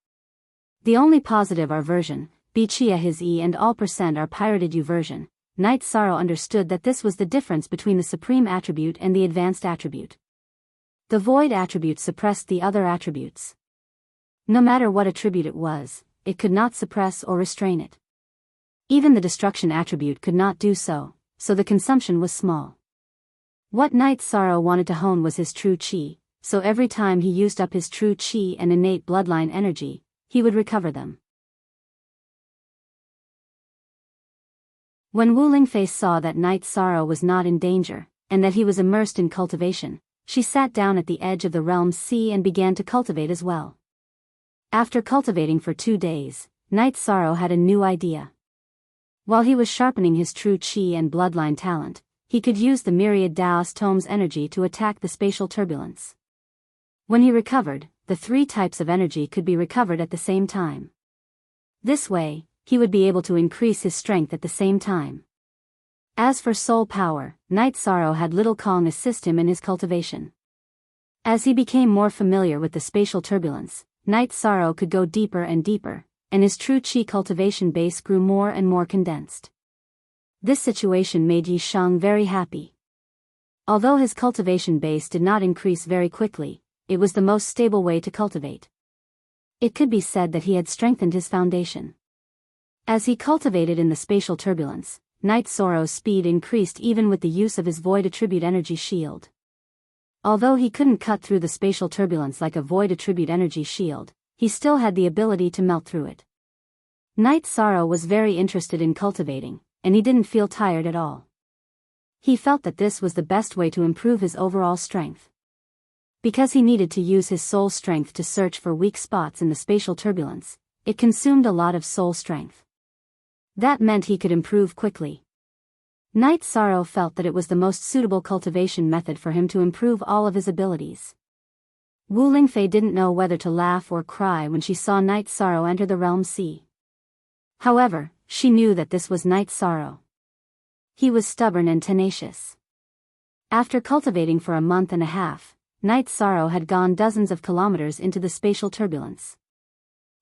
The only positive R version, Bichia his E and all % are pirated U version. Night Sorrow understood that this was the difference between the supreme attribute and the advanced attribute. The Void attribute suppressed the other attributes. No matter what attribute it was, it could not suppress or restrain it. Even the destruction attribute could not do so, so the consumption was small. What Night Sorrow wanted to hone was his true chi, so every time he used up his true chi and innate bloodline energy, he would recover them. When Wu Lingfei saw that Night Sorrow was not in danger, and that he was immersed in cultivation, she sat down at the edge of the realm's sea and began to cultivate as well. After cultivating for 2 days, Night Sorrow had a new idea. While he was sharpening his true chi and bloodline talent, he could use the myriad Daos Tome's energy to attack the spatial turbulence. When he recovered, the 3 types of energy could be recovered at the same time. This way, he would be able to increase his strength at the same time. As for soul power, Night Sorrow had Little Kong assist him in his cultivation. As he became more familiar with the spatial turbulence, Night Sorrow could go deeper and deeper, and his true chi cultivation base grew more and more condensed. This situation made Yi Shang very happy. Although his cultivation base did not increase very quickly, it was the most stable way to cultivate. It could be said that he had strengthened his foundation. As he cultivated in the spatial turbulence, Night Sorrow's speed increased even with the use of his Void attribute energy shield. Although he couldn't cut through the spatial turbulence like a Void attribute energy shield, he still had the ability to melt through it. Night Sorrow was very interested in cultivating, and he didn't feel tired at all. He felt that this was the best way to improve his overall strength. Because he needed to use his soul strength to search for weak spots in the spatial turbulence, it consumed a lot of soul strength. That meant he could improve quickly. Night Sorrow felt that it was the most suitable cultivation method for him to improve all of his abilities. Wu Lingfei didn't know whether to laugh or cry when she saw Night Sorrow enter the realm sea. However, she knew that this was Night Sorrow. He was stubborn and tenacious. After cultivating for a month and a half, Night Sorrow had gone dozens of kilometers into the spatial turbulence.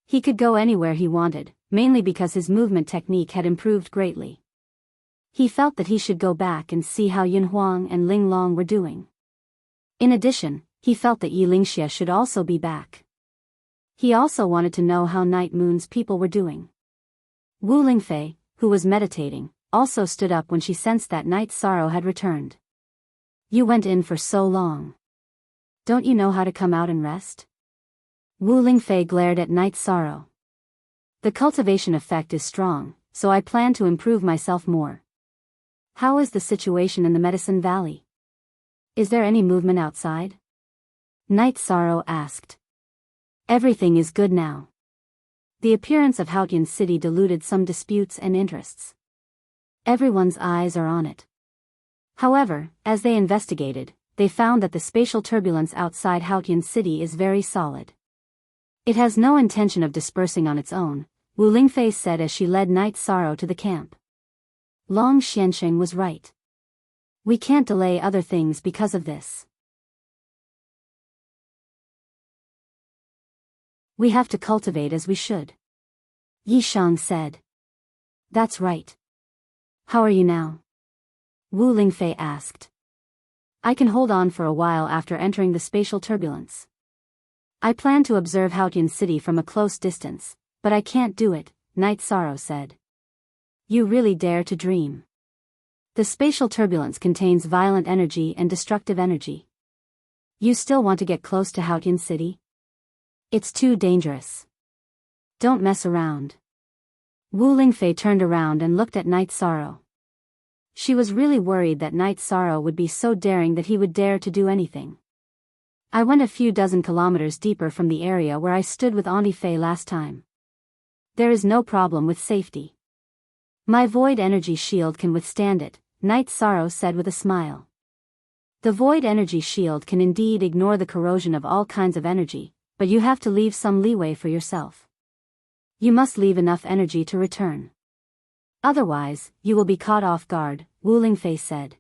He could go anywhere he wanted, mainly because his movement technique had improved greatly. He felt that he should go back and see how Yin Huang and Ling Long were doing. In addition, he felt that Yi Lingxia should also be back. He also wanted to know how Night Moon's people were doing. Wu Lingfei, who was meditating, also stood up when she sensed that Night Sorrow had returned. "You went in for so long. Don't you know how to come out and rest?" Wu Lingfei glared at Night Sorrow. "The cultivation effect is strong, so I plan to improve myself more. How is the situation in the Medicine Valley? Is there any movement outside?" Night Sorrow asked. "Everything is good now." The appearance of Haotian City diluted some disputes and interests. Everyone's eyes are on it. However, as they investigated, they found that the spatial turbulence outside Haotian City is very solid. It has no intention of dispersing on its own, Wu Lingfei said as she led Night Sorrow to the camp. Long Xiansheng was right. We can't delay other things because of this. We have to cultivate as we should. Yi Shang said. That's right. How are you now? Wu Lingfei asked. I can hold on for a while after entering the spatial turbulence. I plan to observe Haotian City from a close distance, but I can't do it, Night Sorrow said. You really dare to dream. The spatial turbulence contains violent energy and destructive energy. You still want to get close to Haotian City? It's too dangerous. Don't mess around. Wu Lingfei turned around and looked at Night Sorrow. She was really worried that Night Sorrow would be so daring that he would dare to do anything. I went a few dozen kilometers deeper from the area where I stood with Auntie Fei last time. There is no problem with safety. My void energy shield can withstand it, Night Sorrow said with a smile. The void energy shield can indeed ignore the corrosion of all kinds of energy, but you have to leave some leeway for yourself. You must leave enough energy to return. Otherwise, you will be caught off guard, Wu Lingfei said.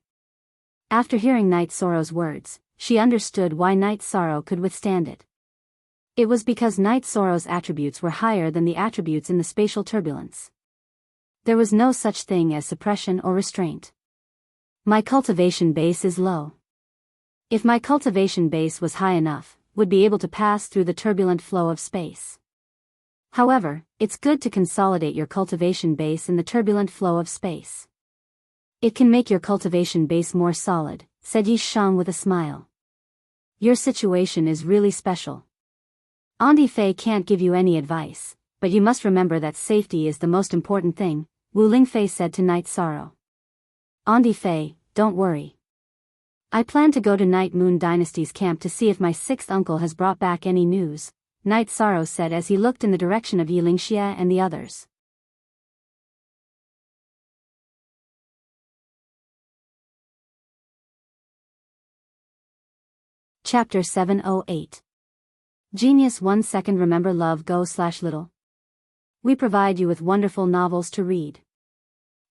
After hearing Night Sorrow's words, she understood why Night Sorrow could withstand it. It was because Night Sorrow's attributes were higher than the attributes in the spatial turbulence. There was no such thing as suppression or restraint. My cultivation base is low. If my cultivation base was high enough, would be able to pass through the turbulent flow of space. However, it's good to consolidate your cultivation base in the turbulent flow of space. It can make your cultivation base more solid, said Yi Shang with a smile. Your situation is really special. Andi Fei can't give you any advice, but you must remember that safety is the most important thing, Wu Lingfei said to Night Sorrow. Andi Fei, don't worry. I plan to go to Night Moon Dynasty's camp to see if my sixth uncle has brought back any news, Night Sorrow said as he looked in the direction of Yilingxia and the others. Chapter 708. Genius 1 second. Remember love go/little. We provide you with wonderful novels to read.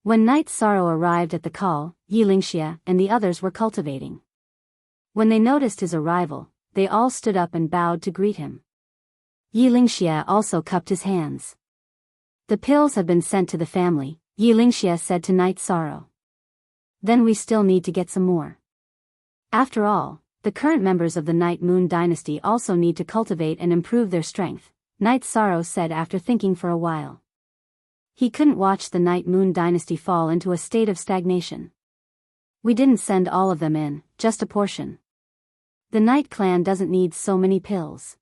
When Night Sorrow arrived at the call, Yilingxia and the others were cultivating. When they noticed his arrival, they all stood up and bowed to greet him. Yilingxia also cupped his hands. The pills have been sent to the family, Yilingxia said to Night Sorrow. Then we still need to get some more. After all, the current members of the Night Moon Dynasty also need to cultivate and improve their strength, Night Sorrow said after thinking for a while. He couldn't watch the Night Moon Dynasty fall into a state of stagnation. We didn't send all of them in, just a portion. The Night Clan doesn't need so many pills.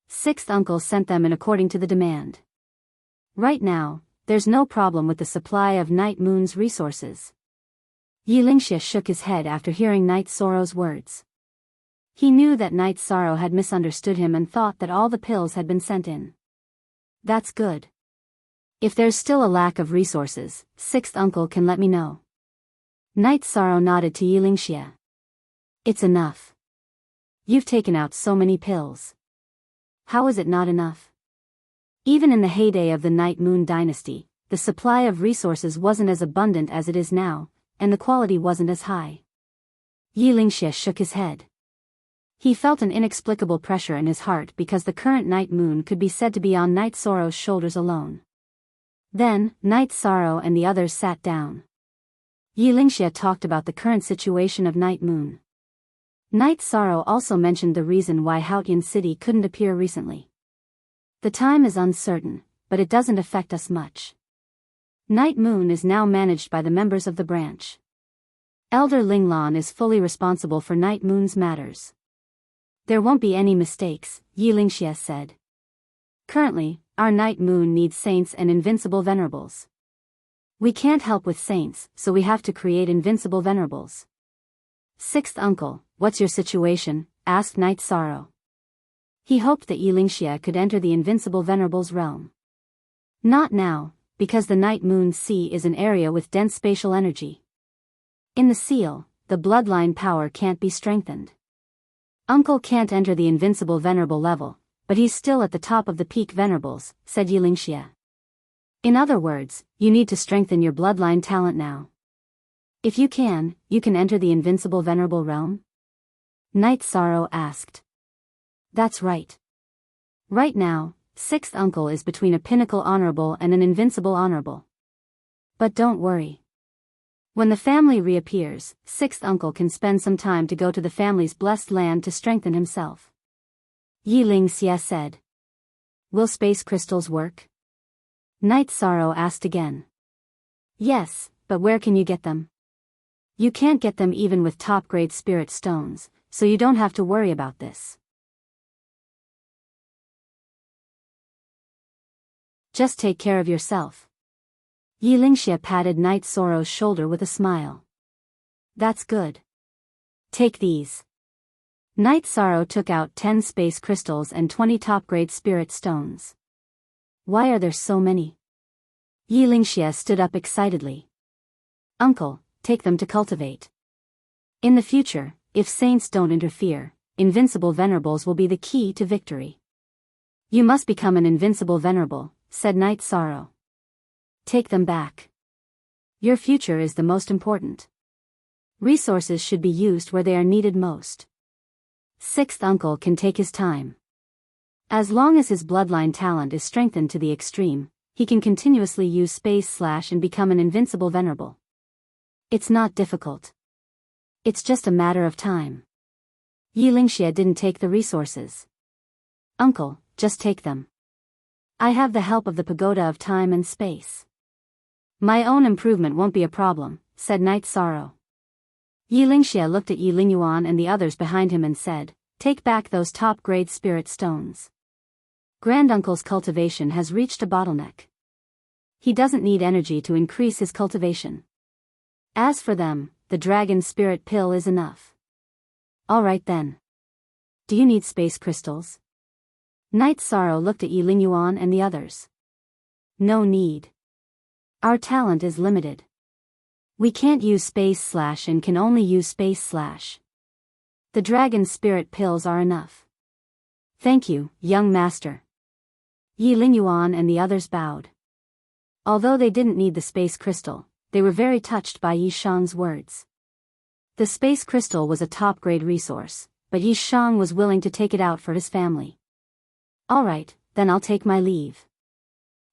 Sixth uncle sent them in according to the demand. Right now, there's no problem with the supply of Night Moon's resources. Yilingxia shook his head after hearing Night Sorrow's words. He knew that Night Sorrow had misunderstood him and thought that all the pills had been sent in. That's good. If there's still a lack of resources, sixth uncle can let me know. Night Sorrow nodded to Yilingxia. It's enough. You've taken out so many pills. How is it not enough? Even in the heyday of the Night Moon Dynasty, the supply of resources wasn't as abundant as it is now, and the quality wasn't as high. Yilingxia shook his head. He felt an inexplicable pressure in his heart because the current Night Moon could be said to be on Night Sorrow's shoulders alone. Then, Night Sorrow and the others sat down. Yilingxia talked about the current situation of Night Moon. Night Sorrow also mentioned the reason why Haotian City couldn't appear recently. The time is uncertain, but it doesn't affect us much. Night Moon is now managed by the members of the branch. Elder Linglan is fully responsible for Night Moon's matters. There won't be any mistakes, Yilingxia said. Currently, our Night Moon needs saints and invincible venerables. We can't help with saints, so we have to create invincible venerables. Sixth uncle, what's your situation? Asked Night Sorrow. He hoped that Yilingxia could enter the invincible venerables realm. Not now, because the Night Moon Sea is an area with dense spatial energy. In the seal, the bloodline power can't be strengthened. Uncle can't enter the invincible venerable level, but he's still at the top of the peak venerables, said Yilingxia. In other words, you need to strengthen your bloodline talent now. If you can enter the invincible venerable realm? Night Sorrow asked. That's right. Right now, sixth uncle is between a pinnacle honorable and an invincible honorable. But don't worry. When the family reappears, sixth uncle can spend some time to go to the family's blessed land to strengthen himself. Yilingxia said. Will space crystals work? Night Sorrow asked again. Yes, but where can you get them? You can't get them even with top-grade spirit stones, so you don't have to worry about this. Just take care of yourself. Yilingxia patted Night Sorrow's shoulder with a smile. That's good. Take these. Night Sorrow took out 10 space crystals and 20 top-grade spirit stones. Why are there so many? Yi Lingxie stood up excitedly. Uncle, take them to cultivate. In the future, if saints don't interfere, invincible venerables will be the key to victory. You must become an invincible venerable, said Night Sorrow. Take them back. Your future is the most important. Resources should be used where they are needed most. Sixth uncle can take his time. As long as his bloodline talent is strengthened to the extreme, he can continuously use space/ and become an invincible venerable. It's not difficult. It's just a matter of time. Yi Lingxie didn't take the resources. Uncle, just take them. I have the help of the pagoda of time and space. My own improvement won't be a problem, said Night Sorrow. Yi Lingxie looked at Yi Lingyuan and the others behind him and said, take back those top-grade spirit stones. Granduncle's cultivation has reached a bottleneck. He doesn't need energy to increase his cultivation. As for them, the dragon spirit pill is enough. All right then. Do you need space crystals? Night Sorrow looked at Yi Lingyuan and the others. No need. Our talent is limited. We can't use space/ and can only use space/. The dragon spirit pills are enough. Thank you, young master. Yi Lingyuan and the others bowed. Although they didn't need the space crystal, they were very touched by Yi Shang's words. The space crystal was a top-grade resource, but Yi Shang was willing to take it out for his family. All right, then I'll take my leave.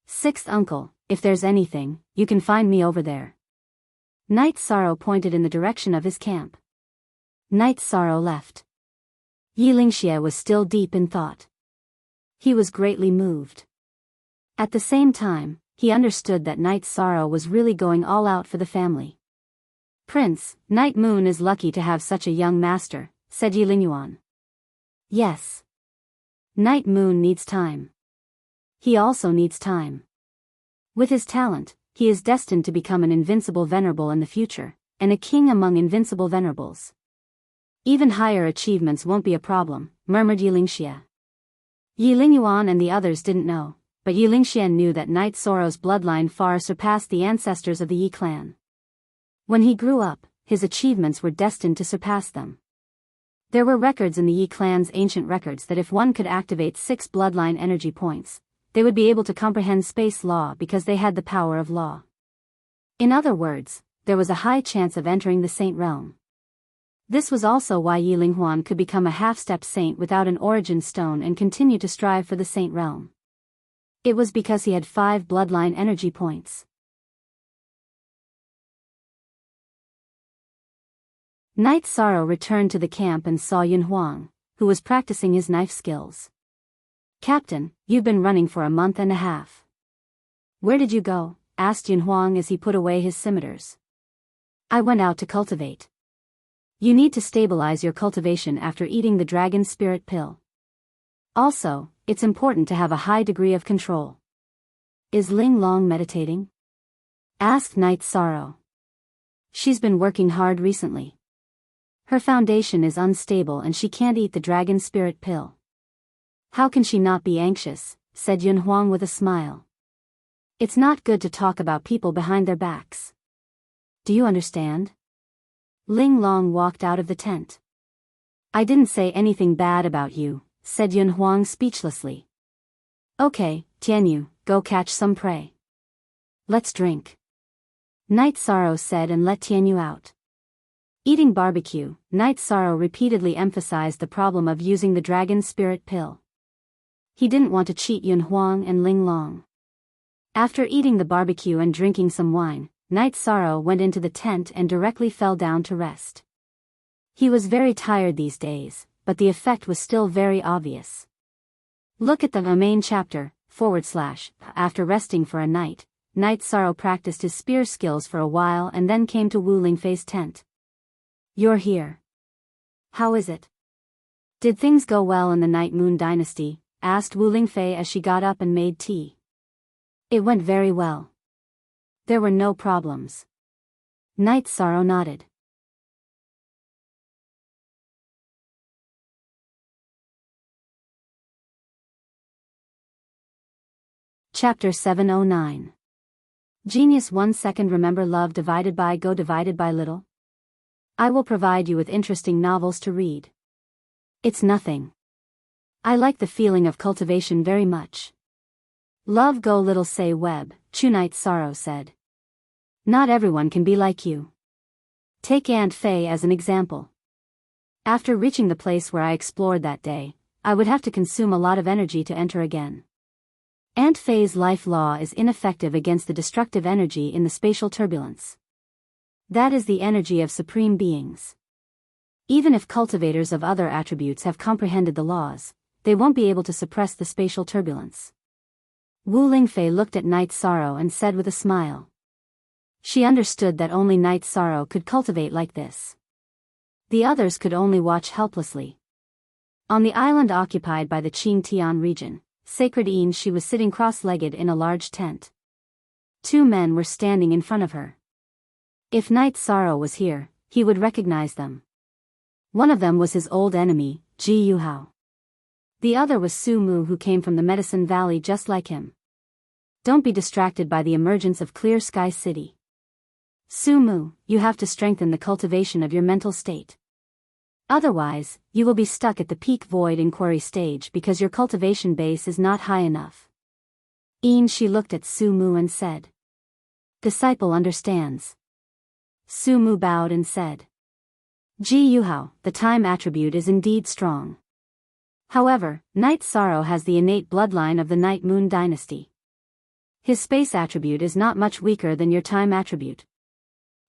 Sixth uncle, if there's anything, you can find me over there. Night Sorrow pointed in the direction of his camp. Night Sorrow left. Yi Lingxie was still deep in thought. He was greatly moved. At the same time, he understood that Night Sorrow was really going all out for the family. Prince, Night Moon is lucky to have such a young master, said Yi Lingyuan. Yes. Night Moon needs time. He also needs time. With his talent, he is destined to become an invincible venerable in the future, and a king among invincible venerables. Even higher achievements won't be a problem, murmured Yi Lingxie. Yi Lingyuan and the others didn't know, but Yi Lingxie knew that Night Sorrow's bloodline far surpassed the ancestors of the Yi clan. When he grew up, his achievements were destined to surpass them. There were records in the Yi clan's ancient records that if one could activate 6 bloodline energy points, they would be able to comprehend space law because they had the power of law. In other words, there was a high chance of entering the saint realm. This was also why Yi Linghuan could become a half-step saint without an origin stone and continue to strive for the saint realm. It was because he had 5 bloodline energy points. Night Sorrow returned to the camp and saw Yun Huang, who was practicing his knife skills. Captain, you've been running for a month and a half. Where did you go? Asked Yun Huang as he put away his scimitars. I went out to cultivate. You need to stabilize your cultivation after eating the dragon spirit pill. Also, it's important to have a high degree of control. Is Ling Long meditating? Asked Night Sorrow. She's been working hard recently. Her foundation is unstable and she can't eat the dragon spirit pill. How can she not be anxious? Said Yun Huang with a smile. It's not good to talk about people behind their backs. Do you understand? Ling Long walked out of the tent. I didn't say anything bad about you, said Yun Huang speechlessly. Okay, Tianyu, go catch some prey. Let's drink. Night Sorrow said and let Tianyu out. Eating barbecue, Night Sorrow repeatedly emphasized the problem of using the dragon spirit pill. He didn't want to cheat Yun Huang and Ling Long. After eating the barbecue and drinking some wine, Night Sorrow went into the tent and directly fell down to rest. He was very tired these days, but the effect was still very obvious. Look at the main chapter, / After resting for a night, Night Sorrow practiced his spear skills for a while and then came to Wu Lingfei's tent. You're here. How is it? Did things go well in the Night Moon dynasty? Asked Wu Lingfei as she got up and made tea. It went very well. There were no problems. Night Sorrow nodded. Chapter 709. Genius 1 second. Remember love divided by go divided by little? I will provide you with interesting novels to read. It's nothing. I like the feeling of cultivation very much. Love go little say Webb, Night Sorrow said. Not everyone can be like you. Take Aunt Faye as an example. After reaching the place where I explored that day, I would have to consume a lot of energy to enter again. Aunt Faye's life law is ineffective against the destructive energy in the spatial turbulence. That is the energy of supreme beings. Even if cultivators of other attributes have comprehended the laws, they won't be able to suppress the spatial turbulence. Wu Lingfei looked at Night Sorrow and said with a smile. She understood that only Night Sorrow could cultivate like this. The others could only watch helplessly. On the island occupied by the Qingtian region, Sacred Een, she was sitting cross-legged in a large tent. Two men were standing in front of her. If Night Sorrow was here, he would recognize them. One of them was his old enemy, Ji Yuhao. The other was Su Mu, who came from the Medicine Valley just like him. Don't be distracted by the emergence of Clear Sky City. Su Mu, you have to strengthen the cultivation of your mental state. Otherwise, you will be stuck at the peak void inquiry stage because your cultivation base is not high enough. Een, she looked at Su Mu and said. Disciple understands. Su Mu bowed and said. Ji Yuhao, the time attribute is indeed strong. However, Night Sorrow has the innate bloodline of the Night Moon dynasty. His space attribute is not much weaker than your time attribute.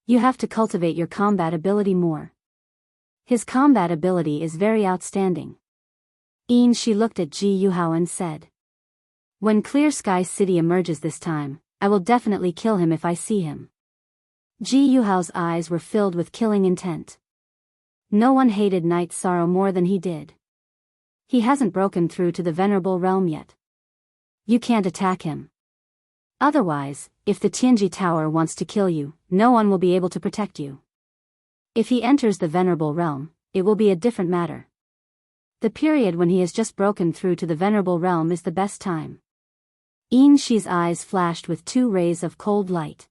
You have to cultivate your combat ability more. His combat ability is very outstanding. Een, she looked at Ji Yuhao and said. When Clear Sky City emerges this time, I will definitely kill him if I see him. Ji Yuhao's eyes were filled with killing intent. No one hated Night Sorrow more than he did. He hasn't broken through to the Venerable Realm yet. You can't attack him. Otherwise, if the Tianji Tower wants to kill you, no one will be able to protect you. If he enters the Venerable Realm, it will be a different matter. The period when he has just broken through to the Venerable Realm is the best time. Een Shi's eyes flashed with two rays of cold light.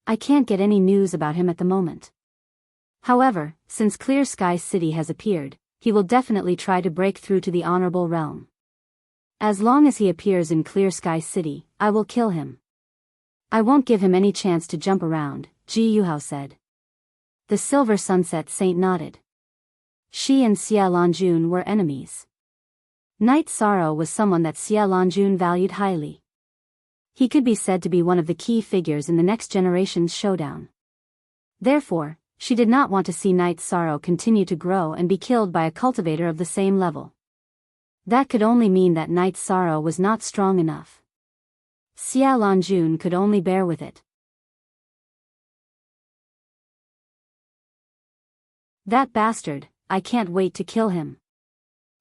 I can't get any news about him at the moment. However, since Clear Sky City has appeared, he will definitely try to break through to the Honorable Realm. As long as he appears in Clear Sky City, I will kill him. I won't give him any chance to jump around, Ji Yuhao said. The Silver Sunset Saint nodded. She and Xia Lanjun were enemies. Night Sorrow was someone that Xia Lanjun valued highly. He could be said to be one of the key figures in the next generation's showdown. Therefore, she did not want to see Night Sorrow continue to grow and be killed by a cultivator of the same level. That could only mean that Night Sorrow was not strong enough. Xia Lanjun could only bear with it. That bastard, I can't wait to kill him.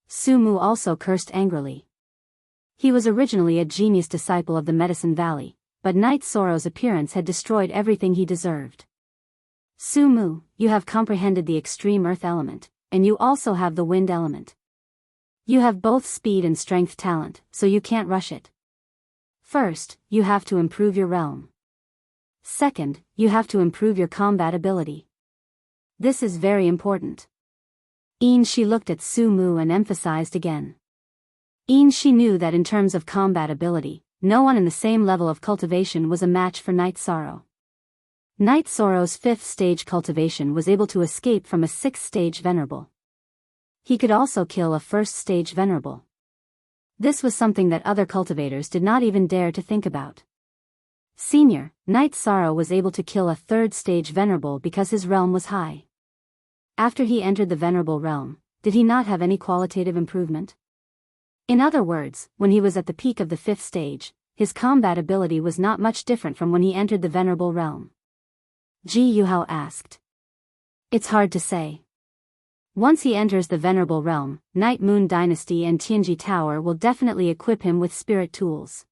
Su Mu also cursed angrily. He was originally a genius disciple of the Medicine Valley, but Night Sorrow's appearance had destroyed everything he deserved. Su Mu, you have comprehended the extreme earth element, and you also have the wind element. You have both speed and strength talent, so you can't rush it. First, you have to improve your realm. Second, you have to improve your combat ability. This is very important. Een Shi looked at Su Mu and emphasized again. Een Shi knew that in terms of combat ability, no one in the same level of cultivation was a match for Night Sorrow. Night Sorrow's 5th stage cultivation was able to escape from a 6th stage venerable. He could also kill a 1st stage venerable. This was something that other cultivators did not even dare to think about. Senior, Night Sorrow was able to kill a 3rd stage venerable because his realm was high. After he entered the Venerable Realm, did he not have any qualitative improvement? In other words, when he was at the peak of the 5th stage, his combat ability was not much different from when he entered the Venerable Realm. Ji Yuhao asked. It's hard to say. Once he enters the Venerable Realm, Night Moon Dynasty and Tianji Tower will definitely equip him with spirit tools.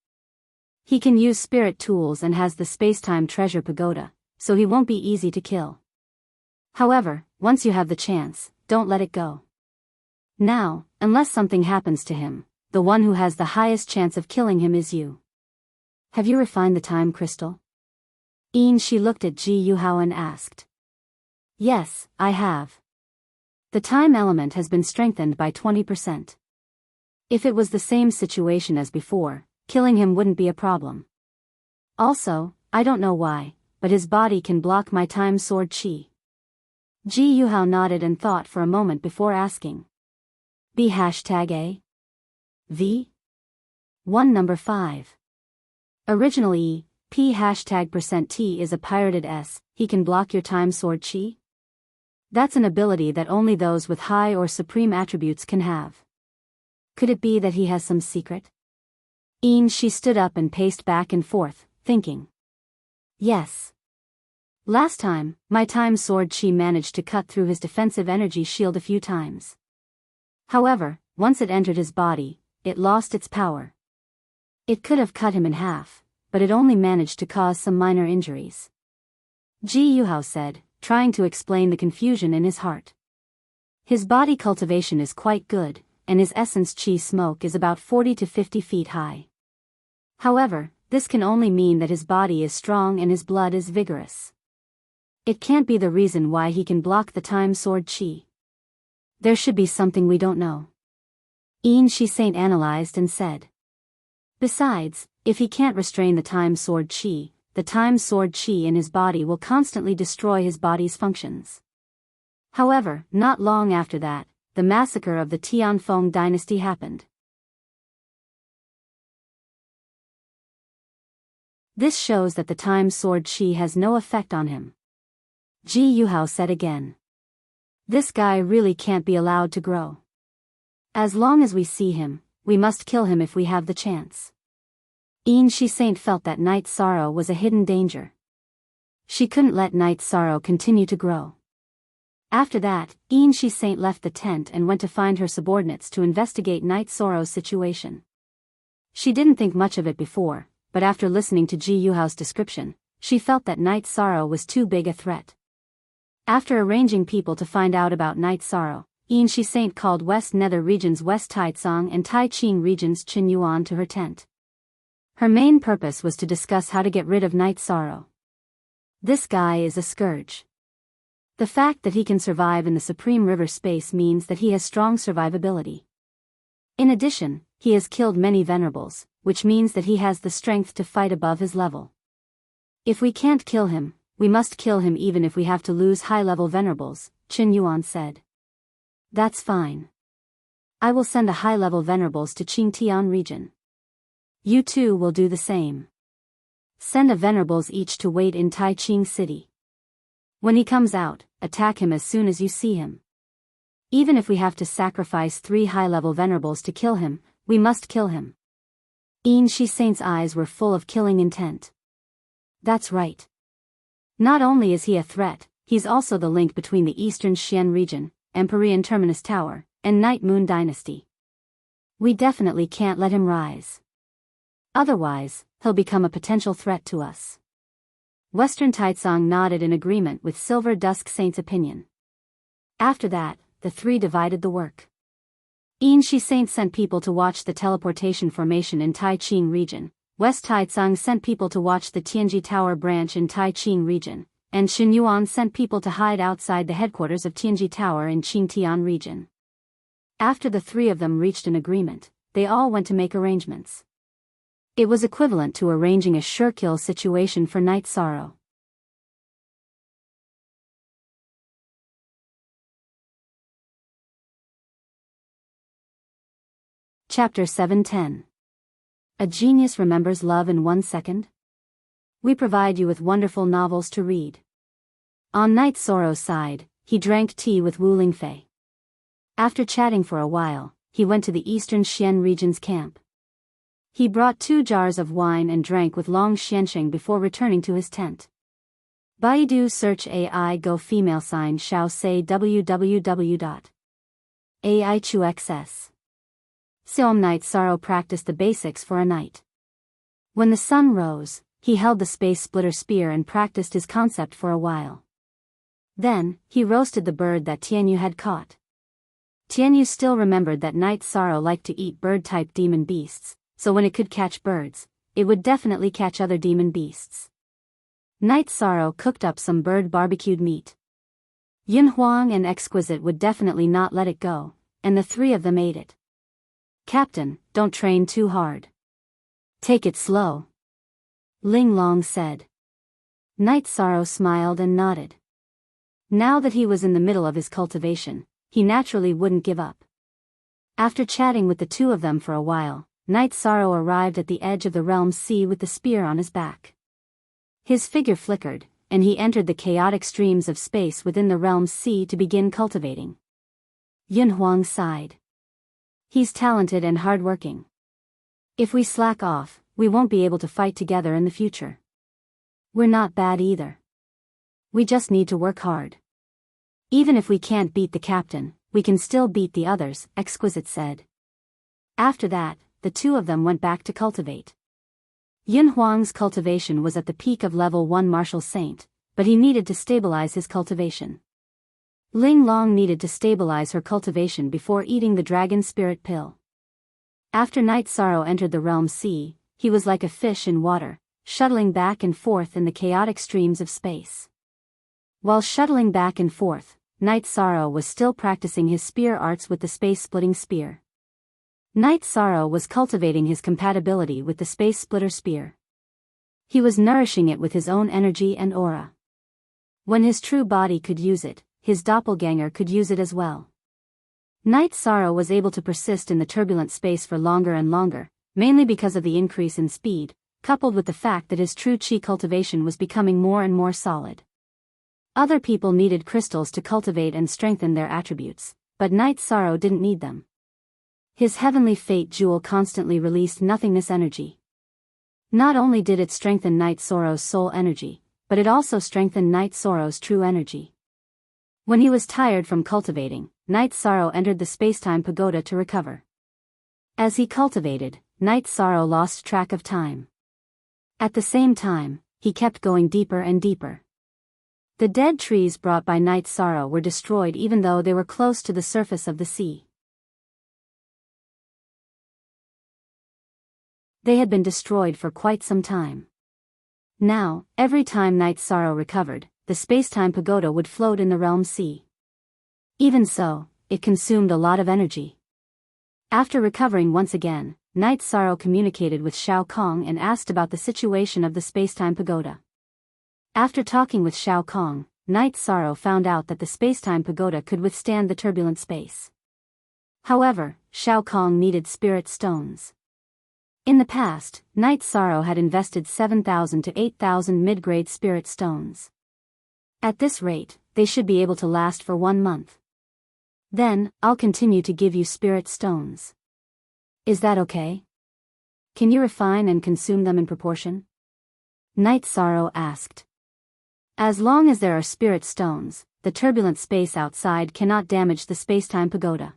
He can use spirit tools and has the Spacetime Treasure Pagoda, so he won't be easy to kill. However, once you have the chance, don't let it go. Now, unless something happens to him, the one who has the highest chance of killing him is you. Have you refined the time crystal? She looked at Ji Yuhao and asked. Yes, I have. The time element has been strengthened by 20%. If it was the same situation as before, killing him wouldn't be a problem. Also, I don't know why, but his body can block my time sword chi. Ji Yuhao nodded and thought for a moment before asking. B #A? V? 1 number 5. Originally, P #T is a pirated S, he can block your time sword chi? That's an ability that only those with high or supreme attributes can have. Could it be that he has some secret? She stood up and paced back and forth, thinking. Yes. Last time, my time sword chi managed to cut through his defensive energy shield a few times. However, once it entered his body, it lost its power. It could have cut him in half, but it only managed to cause some minor injuries. Ji Yuhao said, trying to explain the confusion in his heart. His body cultivation is quite good, and his essence chi smoke is about 40 to 50 feet high. However, this can only mean that his body is strong and his blood is vigorous. It can't be the reason why he can block the time sword chi. There should be something we don't know. Shi Saint analyzed and said. Besides, if he can't restrain the time sword chi, the time sword chi in his body will constantly destroy his body's functions. However, not long after that, the massacre of the Tianfeng dynasty happened. This shows that the time sword chi has no effect on him. Ji Yuhao said again. This guy really can't be allowed to grow. As long as we see him, we must kill him if we have the chance. Shi Saint felt that Night Sorrow was a hidden danger. She couldn't let Night Sorrow continue to grow. After that, Shi Saint left the tent and went to find her subordinates to investigate Night Sorrow's situation. She didn't think much of it before, but after listening to Ji Yuhao's description, she felt that Night Sorrow was too big a threat. After arranging people to find out about Night Sorrow, Shi Saint called West Nether Region's West Taicang and Taiching Region's Qin Yuan to her tent. Her main purpose was to discuss how to get rid of Night Sorrow. This guy is a scourge. The fact that he can survive in the Supreme River space means that he has strong survivability. In addition, he has killed many venerables, which means that he has the strength to fight above his level. If we can't kill him, we must kill him even if we have to lose high-level venerables, Qin Yuan said. That's fine. I will send a high-level venerables to Qingtian region. You too will do the same. Send a venerables each to wait in Taiching city. When he comes out, attack him as soon as you see him. Even if we have to sacrifice 3 high-level venerables to kill him, we must kill him. Shi Saint's eyes were full of killing intent. That's right. Not only is he a threat, he's also the link between the Eastern Xian region, Empyrean Terminus Tower, and Night Moon Dynasty. We definitely can't let him rise. Otherwise, he'll become a potential threat to us. Western Taicang nodded in agreement with Silver Dusk Saint's opinion. After that, the 3 divided the work. Shi Saint sent people to watch the teleportation formation in Taiching region, West Taicang sent people to watch the Tianji Tower branch in Taiching region, and Qin Yuan sent people to hide outside the headquarters of Tianji Tower in Qingtian region. After the 3 of them reached an agreement, they all went to make arrangements. It was equivalent to arranging a sure-kill situation for Night Sorrow. Chapter 710. A Genius Remembers Love in 1 Second? We provide you with wonderful novels to read. On Night Sorrow's side, he drank tea with Wu Lingfei. After chatting for a while, he went to the Eastern Xian region's camp. He brought 2 jars of wine and drank with Long Xiansheng before returning to his tent. Baidu search AI Go female sign Xiao say www.aichuxs. Xiaom Night Sorrow practiced the basics for a night. When the sun rose, he held the space splitter spear and practiced his concept for a while. Then, he roasted the bird that Tianyu had caught. Tianyu still remembered that Night Sorrow liked to eat bird-type demon beasts, so when it could catch birds, it would definitely catch other demon beasts. Night Sorrow cooked up some bird barbecued meat. Yin Huang and Exquisite would definitely not let it go, and the three of them ate it. "Captain, don't train too hard. Take it slow," Ling Long said. Night Sorrow smiled and nodded. Now that he was in the middle of his cultivation, he naturally wouldn't give up. After chatting with the two of them for a while, Night Sorrow arrived at the edge of the realm sea with the spear on his back. His figure flickered, and he entered the chaotic streams of space within the realm sea to begin cultivating. Yin Huang sighed. "He's talented and hardworking. If we slack off, we won't be able to fight together in the future. We're not bad either. We just need to work hard. Even if we can't beat the captain, we can still beat the others," Exquisite said. After that, the two of them went back to cultivate. Yin Huang's cultivation was at the peak of level 1 martial saint, but he needed to stabilize his cultivation. Ling Long needed to stabilize her cultivation before eating the dragon spirit pill. After Night Sorrow entered the realm sea, he was like a fish in water, shuttling back and forth in the chaotic streams of space. While shuttling back and forth, Night Sorrow was still practicing his spear arts with the space-splitting spear. Night Sorrow was cultivating his compatibility with the space-splitter spear. He was nourishing it with his own energy and aura. When his true body could use it, his doppelganger could use it as well. Night Sorrow was able to persist in the turbulent space for longer and longer, mainly because of the increase in speed, coupled with the fact that his true chi cultivation was becoming more and more solid. Other people needed crystals to cultivate and strengthen their attributes, but Night Sorrow didn't need them. His heavenly fate jewel constantly released nothingness energy. Not only did it strengthen Night Sorrow's soul energy, but it also strengthened Night Sorrow's true energy. When he was tired from cultivating, Night Sorrow entered the spacetime pagoda to recover. As he cultivated, Night Sorrow lost track of time. At the same time, he kept going deeper and deeper. The dead trees brought by Night Sorrow were destroyed even though they were close to the surface of the sea. They had been destroyed for quite some time. Now, every time Night Sorrow recovered, the spacetime pagoda would float in the realm sea. Even so, it consumed a lot of energy. After recovering once again, Night Sorrow communicated with Shao Kong and asked about the situation of the spacetime pagoda. After talking with Shao Kong, Night Sorrow found out that the spacetime pagoda could withstand the turbulent space. However, Shao Kong needed spirit stones. In the past, Night Sorrow had invested 7,000 to 8,000 mid-grade spirit stones. At this rate, they should be able to last for 1 month. Then, I'll continue to give you spirit stones. Is that okay? Can you refine and consume them in proportion? Night Sorrow asked. As long as there are spirit stones, the turbulent space outside cannot damage the spacetime pagoda.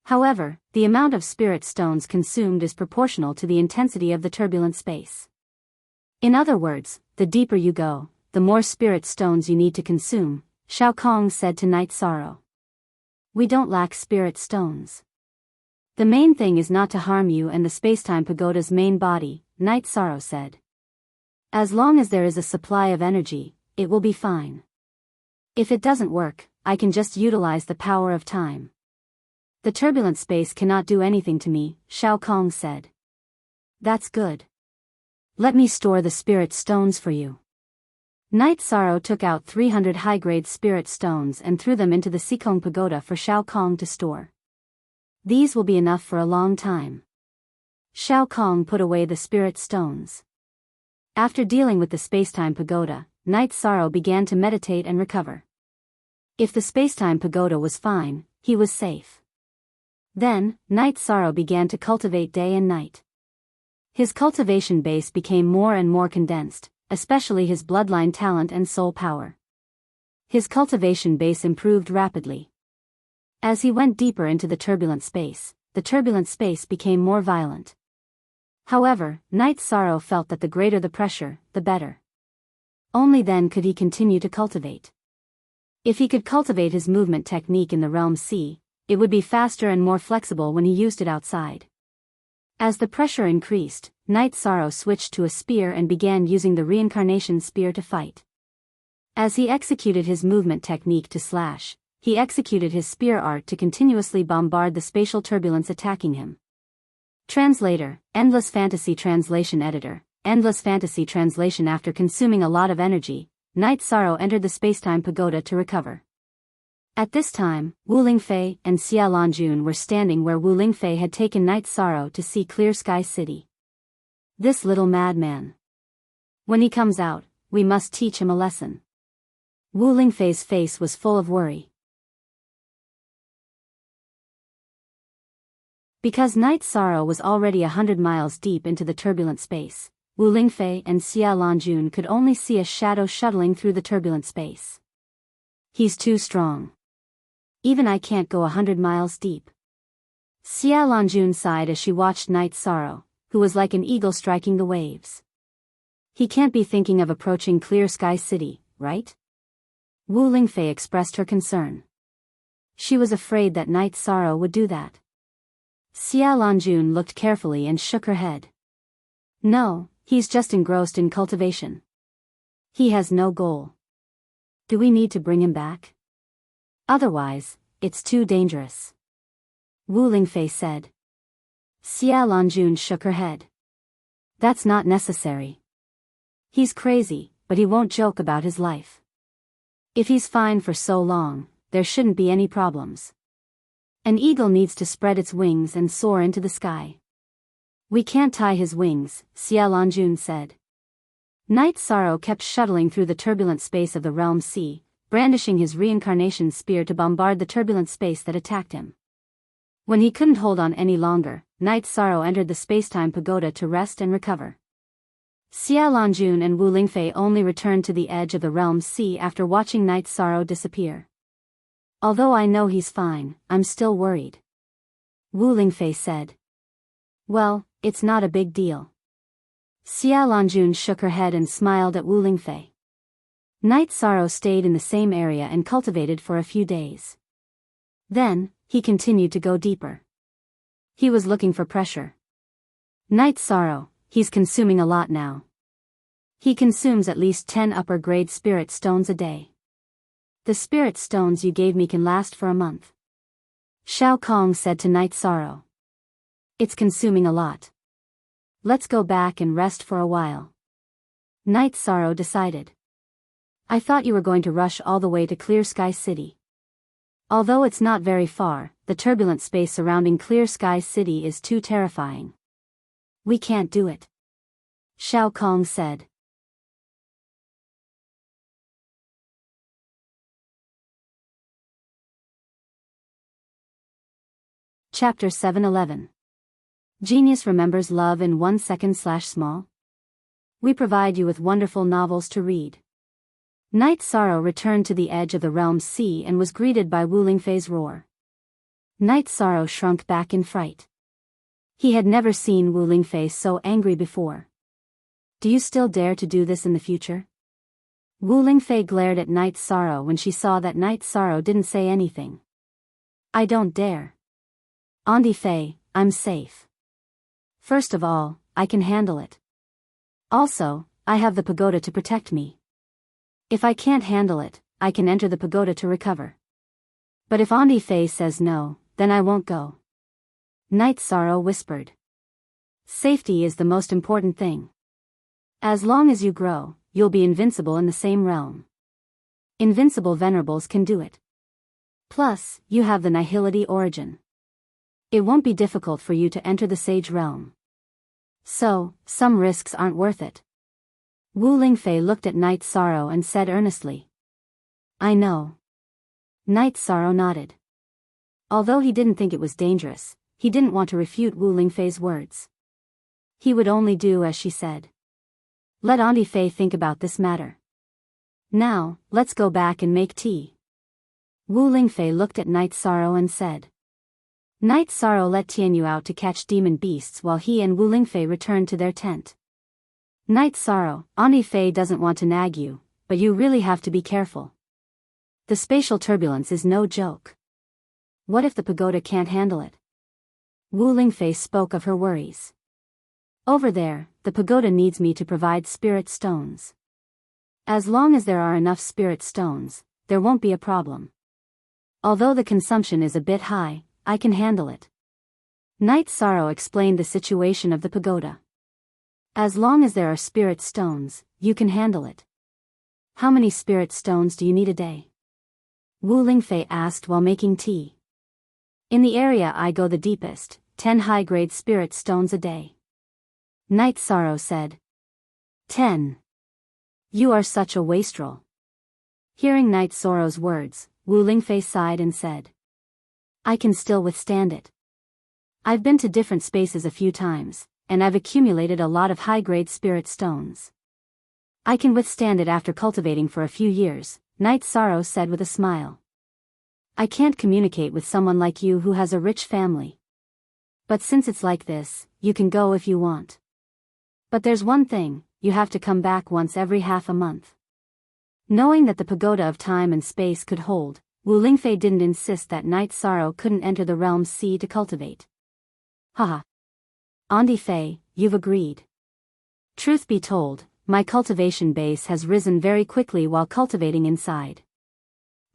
However, the amount of spirit stones consumed is proportional to the intensity of the turbulent space. In other words, the deeper you go, the more spirit stones you need to consume, Shao Kong said to Night Sorrow. We don't lack spirit stones. The main thing is not to harm you and the spacetime pagoda's main body, Night Sorrow said. As long as there is a supply of energy, it will be fine. If it doesn't work, I can just utilize the power of time. The turbulent space cannot do anything to me, Shao Kong said. That's good. Let me store the spirit stones for you. Night Sorrow took out 300 high-grade spirit stones and threw them into the Sikong Pagoda for Shao Kong to store. These will be enough for a long time. Shao Kong put away the spirit stones. After dealing with the spacetime pagoda, Night Sorrow began to meditate and recover. If the spacetime pagoda was fine, he was safe. Then, Night Sorrow began to cultivate day and night. His cultivation base became more and more condensed, especially his bloodline talent and soul power. His cultivation base improved rapidly. As he went deeper into the turbulent space became more violent. However, Night Sorrow felt that the greater the pressure, the better. Only then could he continue to cultivate. If he could cultivate his movement technique in the realm sea, it would be faster and more flexible when he used it outside. As the pressure increased, Night Sorrow switched to a spear and began using the reincarnation spear to fight. As he executed his movement technique to slash, he executed his spear art to continuously bombard the spatial turbulence attacking him. Translator, Endless Fantasy Translation Editor, Endless Fantasy Translation. After consuming a lot of energy, Night Sorrow entered the spacetime pagoda to recover. At this time, Wu Lingfei and Xia Lanjun were standing where Wu Lingfei had taken Night Sorrow to see Clear Sky City. This little madman. When he comes out, we must teach him a lesson. Wu Lingfei's face was full of worry. Because Night Sorrow was already 100 miles deep into the turbulent space, Wu Lingfei and Xia Lanjun could only see a shadow shuttling through the turbulent space. He's too strong. Even I can't go 100 miles deep. Xia Lanjun sighed as she watched Night Sorrow, who was like an eagle striking the waves. He can't be thinking of approaching Clear Sky City, right? Wu Lingfei expressed her concern. She was afraid that Night Sorrow would do that. Xia Lanjun looked carefully and shook her head. No, he's just engrossed in cultivation. He has no goal. Do we need to bring him back? Otherwise, it's too dangerous. Wu Lingfei said. Xia Lanjun shook her head. That's not necessary. He's crazy, but he won't joke about his life. If he's fine for so long, there shouldn't be any problems. An eagle needs to spread its wings and soar into the sky. We can't tie his wings, Xia Lanjun said. Night Sorrow kept shuttling through the turbulent space of the realm sea, brandishing his reincarnation spear to bombard the turbulent space that attacked him. When he couldn't hold on any longer, Night Sorrow entered the spacetime pagoda to rest and recover. Xia Lanjun and Wu Lingfei only returned to the edge of the realm sea after watching Night Sorrow disappear. Although I know he's fine, I'm still worried. Wu Lingfei said. Well, it's not a big deal. Xia Lanjun shook her head and smiled at Wu Lingfei. Night Sorrow stayed in the same area and cultivated for a few days. Then, he continued to go deeper. He was looking for pressure. Night Sorrow, he's consuming a lot now. He consumes at least 10 upper-grade spirit stones a day. The spirit stones you gave me can last for a month. Shao Kong said to Night Sorrow. It's consuming a lot. Let's go back and rest for a while. Night Sorrow decided. I thought you were going to rush all the way to Clear Sky City. Although it's not very far, the turbulent space surrounding Clear Sky City is too terrifying. We can't do it. Shao Kong said. Chapter 711. Genius remembers love in 1 second/small. We provide you with wonderful novels to read. Night Sorrow returned to the edge of the realm sea and was greeted by Wu Lingfei's roar. Night Sorrow shrunk back in fright. He had never seen Wu Lingfei so angry before. Do you still dare to do this in the future? Wu Lingfei glared at Night Sorrow when she saw that Night Sorrow didn't say anything. I don't dare. Andi Fei, I'm safe. First of all, I can handle it. Also, I have the pagoda to protect me. If I can't handle it, I can enter the pagoda to recover. But if Andi Fei says no, then I won't go. Night Sorrow whispered. Safety is the most important thing. As long as you grow, you'll be invincible in the same realm. Invincible venerables can do it. Plus, you have the nihility origin. It won't be difficult for you to enter the sage realm. So, some risks aren't worth it. Wu Lingfei looked at Night Sorrow and said earnestly. I know. Night Sorrow nodded. Although he didn't think it was dangerous, he didn't want to refute Wu Lingfei's words. He would only do as she said. Let Andi Fei think about this matter. Now, let's go back and make tea. Wu Lingfei looked at Night Sorrow and said. Night Sorrow let Tianyu out to catch demon beasts while he and Wu Lingfei returned to their tent. Night Sorrow, Andi Fei doesn't want to nag you, but you really have to be careful. The spatial turbulence is no joke. What if the pagoda can't handle it? Wu Lingfei spoke of her worries. Over there, the pagoda needs me to provide spirit stones. As long as there are enough spirit stones, there won't be a problem. Although the consumption is a bit high, I can handle it. Night Sorrow explained the situation of the pagoda. As long as there are spirit stones, you can handle it. How many spirit stones do you need a day? Wu Lingfei asked while making tea. In the area I go the deepest, 10 high-grade spirit stones a day. Night Sorrow said. 10. You are such a wastrel. Hearing Night Sorrow's words, Wu Lingfei sighed and said. I can still withstand it. I've been to different spaces a few times, and I've accumulated a lot of high-grade spirit stones. I can withstand it after cultivating for a few years, Night Sorrow said with a smile. I can't communicate with someone like you who has a rich family. But since it's like this, you can go if you want. But there's one thing, you have to come back once every half a month. Knowing that the pagoda of time and space could hold, Wu Lingfei didn't insist that Night Sorrow couldn't enter the realm's sea to cultivate. Haha. Andi Fei, you've agreed. Truth be told, my cultivation base has risen very quickly while cultivating inside.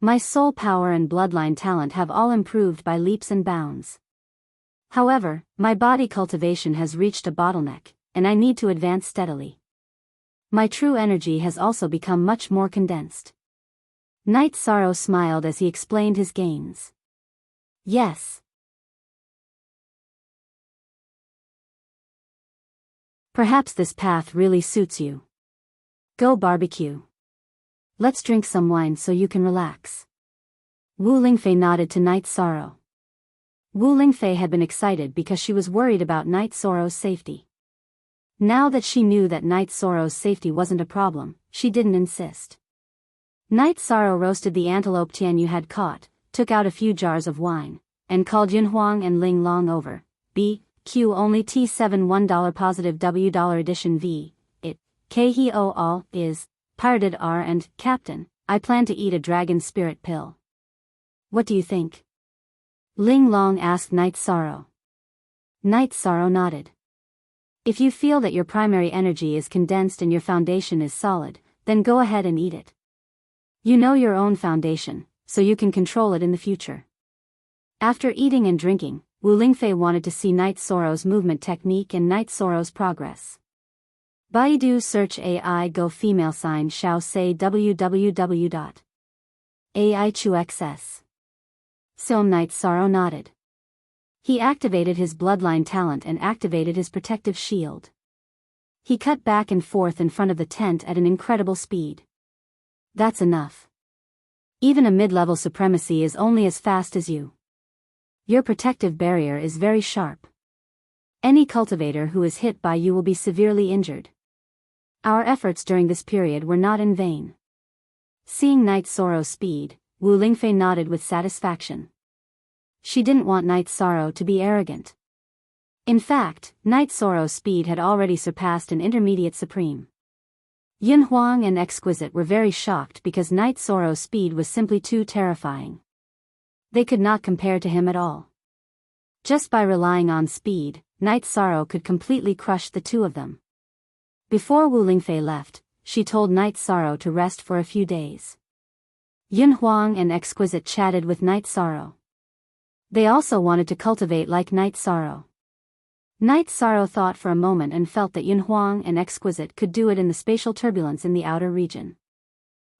My soul power and bloodline talent have all improved by leaps and bounds. However, my body cultivation has reached a bottleneck, and I need to advance steadily. My true energy has also become much more condensed. Night Sorrow smiled as he explained his gains. Yes. Perhaps this path really suits you. Go barbecue. Let's drink some wine so you can relax. Wu Lingfei nodded to Night Sorrow. Wu Lingfei had been excited because she was worried about Night Sorrow's safety. Now that she knew that Night Sorrow's safety wasn't a problem, she didn't insist. Night Sorrow roasted the antelope Tian Yu had caught, took out a few jars of wine, and called Yun Huang and Ling Long over. BQ only T7 $1 positive W dollar edition V. It. K-He-O all is. Pirated R and, Captain, I plan to eat a dragon spirit pill. What do you think? Ling Long asked Night Sorrow. Night Sorrow nodded. If you feel that your primary energy is condensed and your foundation is solid, then go ahead and eat it. You know your own foundation, so you can control it in the future. After eating and drinking, Wu Lingfei wanted to see Night Sorrow's movement technique and Night Sorrow's progress. Baidu search AI Go female sign Xiao say www.aichuxs. Sim Night Sorrow nodded. He activated his bloodline talent and activated his protective shield. He cut back and forth in front of the tent at an incredible speed. That's enough. Even a mid-level supremacy is only as fast as you. Your protective barrier is very sharp. Any cultivator who is hit by you will be severely injured. Our efforts during this period were not in vain. Seeing Night Sorrow's speed, Wu Lingfei nodded with satisfaction. She didn't want Night Sorrow to be arrogant. In fact, Night Sorrow's speed had already surpassed an intermediate supreme. Yun Huang and Exquisite were very shocked because Night Sorrow's speed was simply too terrifying. They could not compare to him at all. Just by relying on speed, Night Sorrow could completely crush the two of them. Before Wu Lingfei left, she told Night Sorrow to rest for a few days. Yun Huang and Exquisite chatted with Night Sorrow. They also wanted to cultivate like Night Sorrow. Night Sorrow thought for a moment and felt that Yun Huang and Exquisite could do it in the spatial turbulence in the outer region.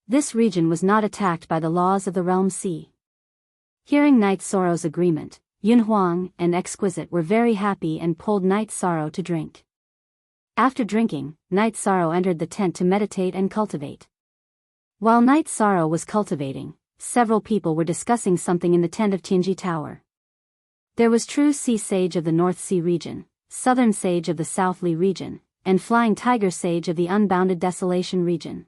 This region was not attacked by the laws of the Realm Sea. Hearing Night Sorrow's agreement, Yun Huang and Exquisite were very happy and pulled Night Sorrow to drink. After drinking, Night Sorrow entered the tent to meditate and cultivate. While Night Sorrow was cultivating, several people were discussing something in the tent of Tianji Tower. There was True Sea Sage of the North Sea region, Southern Sage of the South Li region, and Flying Tiger Sage of the Unbounded Desolation region.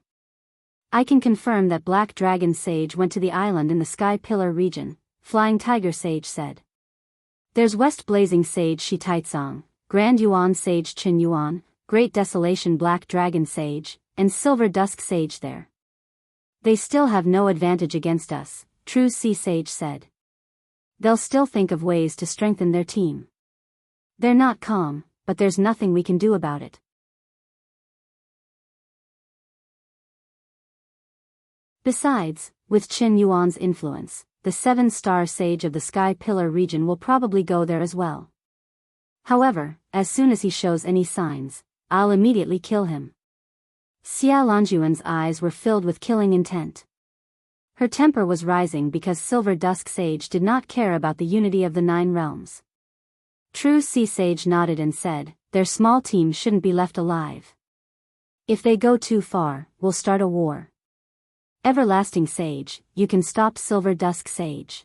I can confirm that Black Dragon Sage went to the island in the Sky Pillar region, Flying Tiger Sage said. There's West Blazing Sage Shi Taitsong, Grand Yuan Sage Qin Yuan, Great Desolation Black Dragon Sage, and Silver Dusk Sage there. They still have no advantage against us, True Sea Sage said. They'll still think of ways to strengthen their team. They're not calm, but there's nothing we can do about it. Besides, with Qin Yuan's influence, the 7-star sage of the Sky Pillar region will probably go there as well. However, as soon as he shows any signs, I'll immediately kill him. Xia Longjuan's eyes were filled with killing intent. Her temper was rising because Silver Dusk Sage did not care about the unity of the 9 realms. True Sea Sage nodded and said, their small team shouldn't be left alive. If they go too far, we'll start a war. Everlasting Sage, you can stop Silver Dusk Sage.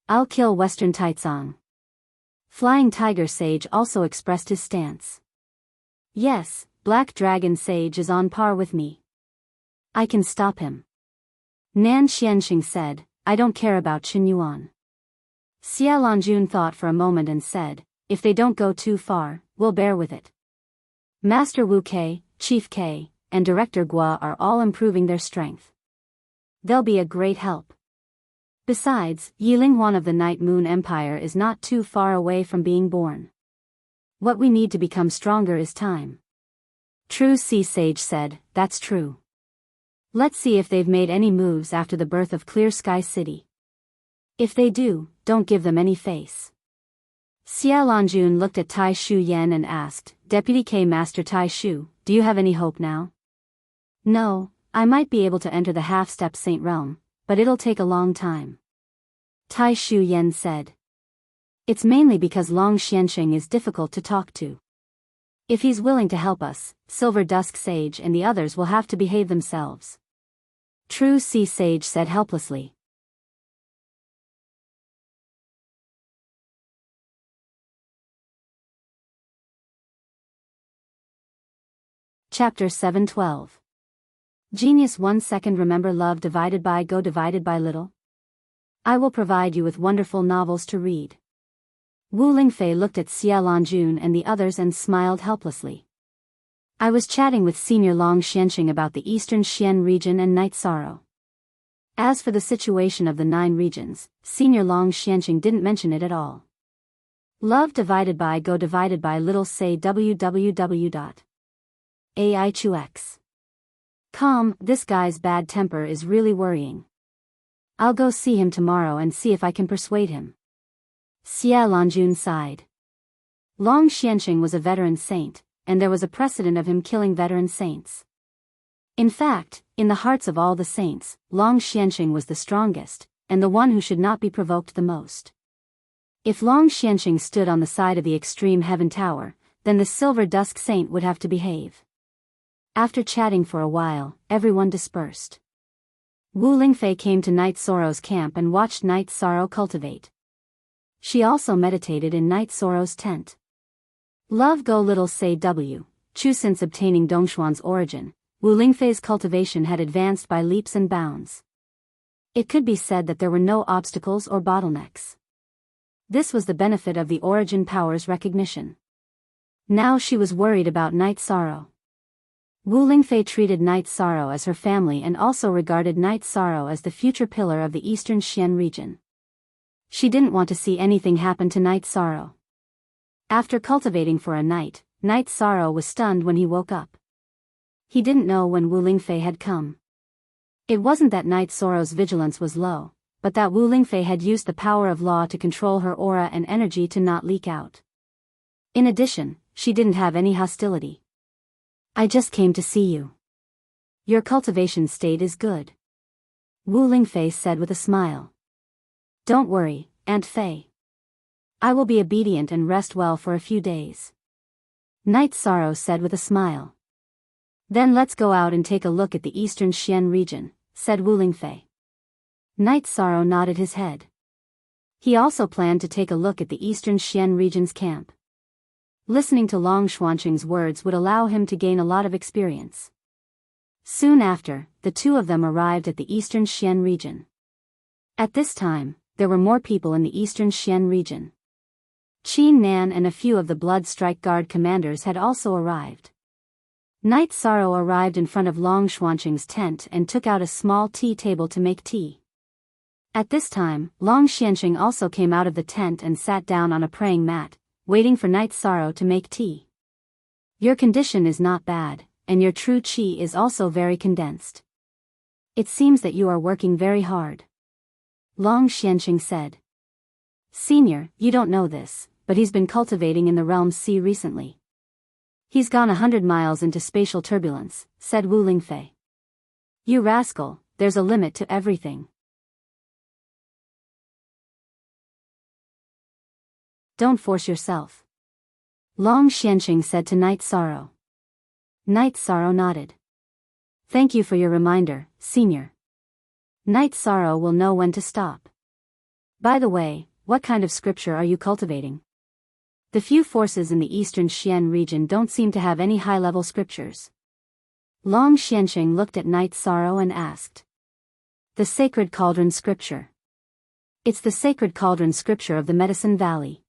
I'll kill Western Taizong. Flying Tiger Sage also expressed his stance. Yes, Black Dragon Sage is on par with me. I can stop him. Nan Xianxing said, I don't care about Qin Yuan. Xia Longjun thought for a moment and said, if they don't go too far, we'll bear with it. Master Wu Kei, Chief Kei, and Director Gua are all improving their strength. They'll be a great help. Besides, Yiling Huan of the Night Moon Empire is not too far away from being born. What we need to become stronger is time. True Sea Sage said, that's true. Let's see if they've made any moves after the birth of Clear Sky City. If they do, don't give them any face. Xia Longjun looked at Tai Shu Yen and asked, Deputy K Master Tai Shu, do you have any hope now? No, I might be able to enter the half-step Saint Realm, but it'll take a long time. Tai Shu Yen said. It's mainly because Long Xianxing is difficult to talk to. If he's willing to help us, Silver Dusk Sage and the others will have to behave themselves. True Sea Sage said helplessly. Chapter 712. Genius 1 second. Remember love divided by go divided by little? I will provide you with wonderful novels to read. Wu Lingfei looked at Xia Longjun and the others and smiled helplessly. I was chatting with Senior Long Xianxing about the Eastern Xian region and Night Sorrow. As for the situation of the 9 regions, Senior Long Xianxing didn't mention it at all. Love divided by go divided by little say www.aichux.com. This guy's bad temper is really worrying. I'll go see him tomorrow and see if I can persuade him. Xia Longjun sighed. Long Xianxing was a veteran saint, and there was a precedent of him killing veteran saints. In fact, in the hearts of all the saints, Long Xianxing was the strongest, and the one who should not be provoked the most. If Long Xianxing stood on the side of the extreme heaven tower, then the Silver Dusk Saint would have to behave. After chatting for a while, everyone dispersed. Wu Lingfei came to Night Sorrow's camp and watched Night Sorrow cultivate. She also meditated in Night Sorrow's tent. Love go little say W. Chu. Since obtaining Dongshuan's origin, Wu Lingfei's cultivation had advanced by leaps and bounds. It could be said that there were no obstacles or bottlenecks. This was the benefit of the origin power's recognition. Now she was worried about Night Sorrow. Wu Lingfei treated Night Sorrow as her family and also regarded Night Sorrow as the future pillar of the Eastern Xian region. She didn't want to see anything happen to Night Sorrow. After cultivating for a night, Night Sorrow was stunned when he woke up. He didn't know when Wu Lingfei had come. It wasn't that Night Sorrow's vigilance was low, but that Wu Lingfei had used the power of law to control her aura and energy to not leak out. In addition, she didn't have any hostility. I just came to see you. Your cultivation state is good. Wu Lingfei said with a smile. Don't worry, Aunt Fei. I will be obedient and rest well for a few days. Night Sorrow said with a smile. Then let's go out and take a look at the Eastern Xian region, said Wu Lingfei. Night Sorrow nodded his head. He also planned to take a look at the Eastern Xian region's camp. Listening to Long Xuanqing's words would allow him to gain a lot of experience. Soon after, the two of them arrived at the Eastern Xian region. At this time, there were more people in the Eastern Xian region. Qin Nan and a few of the Blood Strike Guard commanders had also arrived. Night Sorrow arrived in front of Long Xuanqing's tent and took out a small tea table to make tea. At this time, Long Xianxing also came out of the tent and sat down on a praying mat, waiting for Night Sorrow to make tea. Your condition is not bad, and your true qi is also very condensed. It seems that you are working very hard. Long Xianqing said. Senior, you don't know this, but he's been cultivating in the realm C recently. He's gone 100 miles into spatial turbulence, said Wu Lingfei. You rascal, there's a limit to everything. Don't force yourself. Long Xianqing said to Night Sorrow. Night Sorrow nodded. Thank you for your reminder, Senior. Night Sorrow will know when to stop. By the way, what kind of scripture are you cultivating? The few forces in the eastern Xian region don't seem to have any high-level scriptures. Long Xianqing looked at Night Sorrow and asked. The Sacred Cauldron Scripture. It's the Sacred Cauldron Scripture of the Medicine Valley.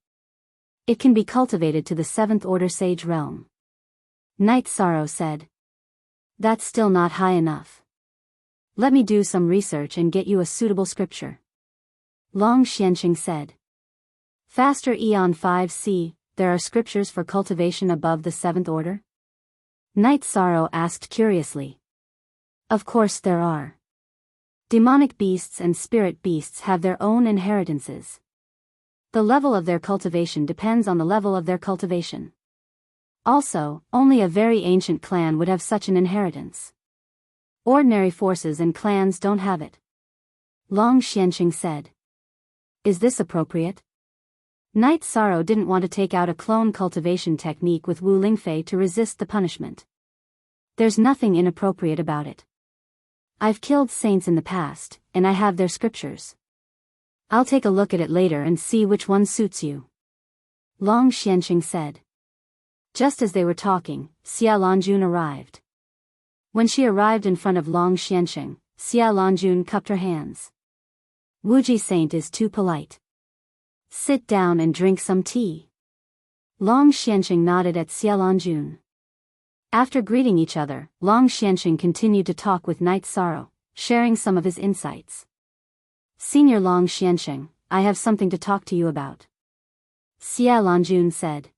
It can be cultivated to the 7th Order Sage realm. Night Sorrow said. That's still not high enough. Let me do some research and get you a suitable scripture. Long Xianqing said. Faster Eon 5C, there are scriptures for cultivation above the 7th order? Night Sorrow asked curiously. Of course there are. Demonic beasts and spirit beasts have their own inheritances. The level of their cultivation depends on the level of their cultivation. Also, only a very ancient clan would have such an inheritance. Ordinary forces and clans don't have it. Long Xianqing said. Is this appropriate? Night Sorrow didn't want to take out a clone cultivation technique with Wu Lingfei to resist the punishment. There's nothing inappropriate about it. I've killed saints in the past, and I have their scriptures. I'll take a look at it later and see which one suits you. Long Xianqing said. Just as they were talking, Xia Longjun arrived. When she arrived in front of Long Xianqing, Xia Longjun cupped her hands. Wuji Saint is too polite. Sit down and drink some tea. Long Xianqing nodded at Xia Longjun. After greeting each other, Long Xianqing continued to talk with Night Sorrow, sharing some of his insights. Senior Long Xianqing, I have something to talk to you about. Xia Longjun said.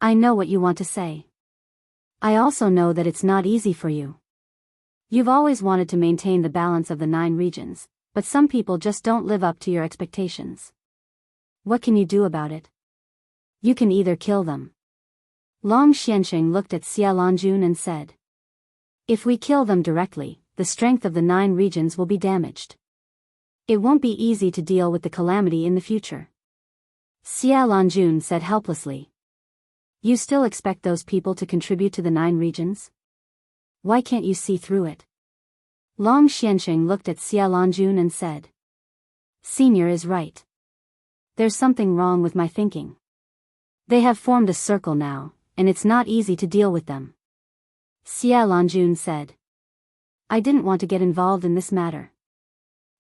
I know what you want to say. I also know that it's not easy for you. You've always wanted to maintain the balance of the 9 regions, but some people just don't live up to your expectations. What can you do about it? You can either kill them. Long Xianqing looked at Xia Longjun and said. If we kill them directly, the strength of the 9 regions will be damaged. It won't be easy to deal with the calamity in the future. Xia Longjun said helplessly. You still expect those people to contribute to the 9 regions? Why can't you see through it? Long Xianqing looked at Xia Longjun and said. Senior is right. There's something wrong with my thinking. They have formed a circle now, and it's not easy to deal with them. Xia Longjun said. I didn't want to get involved in this matter.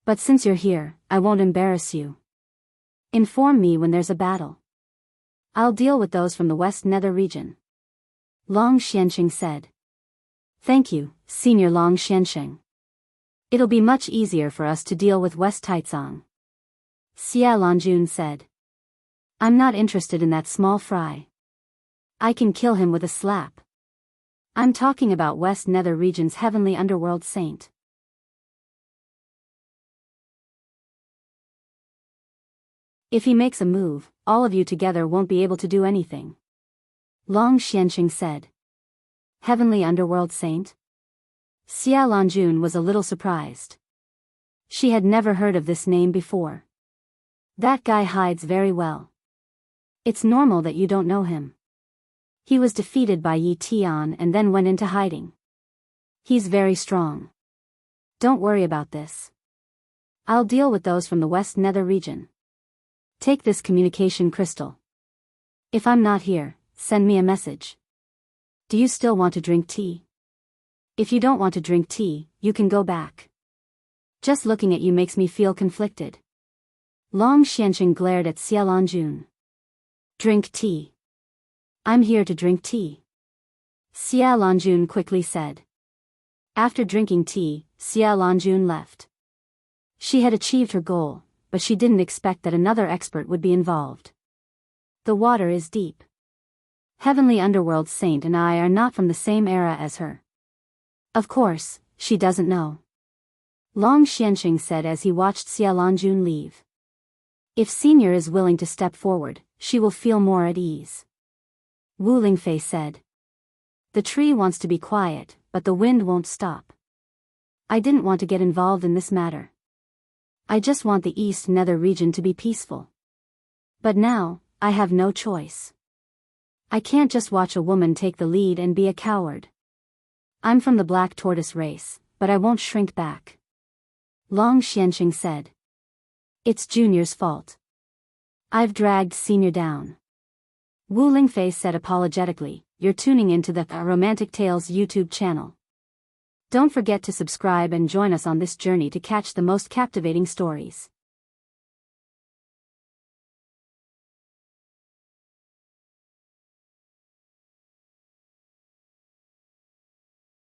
But since you're here, I won't embarrass you. Inform me when there's a battle. I'll deal with those from the West Nether region. Long Xianqing said. Thank you, Senior Long Xianqing. It'll be much easier for us to deal with West Taizong. Xia Longjun said. I'm not interested in that small fry. I can kill him with a slap. I'm talking about West Nether region's heavenly underworld saint. If he makes a move, all of you together won't be able to do anything. Long Xianqing said. Heavenly underworld saint? Xia Longjun was a little surprised. She had never heard of this name before. That guy hides very well. It's normal that you don't know him. He was defeated by Yi Tian and then went into hiding. He's very strong. Don't worry about this. I'll deal with those from the West Nether region. Take this communication crystal. If I'm not here, send me a message. Do you still want to drink tea? If you don't want to drink tea, you can go back. Just looking at you makes me feel conflicted. Long Xianqing glared at Xia Longjun. Drink tea. I'm here to drink tea. Xia Longjun quickly said. After drinking tea, Xia Longjun left. She had achieved her goal, but she didn't expect that another expert would be involved. The water is deep. Heavenly Underworld Saint and I are not from the same era as her. Of course, she doesn't know. Long Xianxing said as he watched Xiaolanjun leave. If Senior is willing to step forward, she will feel more at ease. Wu Lingfei said. The tree wants to be quiet, but the wind won't stop. I didn't want to get involved in this matter. I just want the East Nether region to be peaceful. But now, I have no choice. I can't just watch a woman take the lead and be a coward. I'm from the Black Tortoise race, but I won't shrink back. Long Xianxing said. It's Junior's fault. I've dragged Senior down. Wu Lingfei said apologetically, you're tuning into the Romantic Tales YouTube channel. Don't forget to subscribe and join us on this journey to catch the most captivating stories.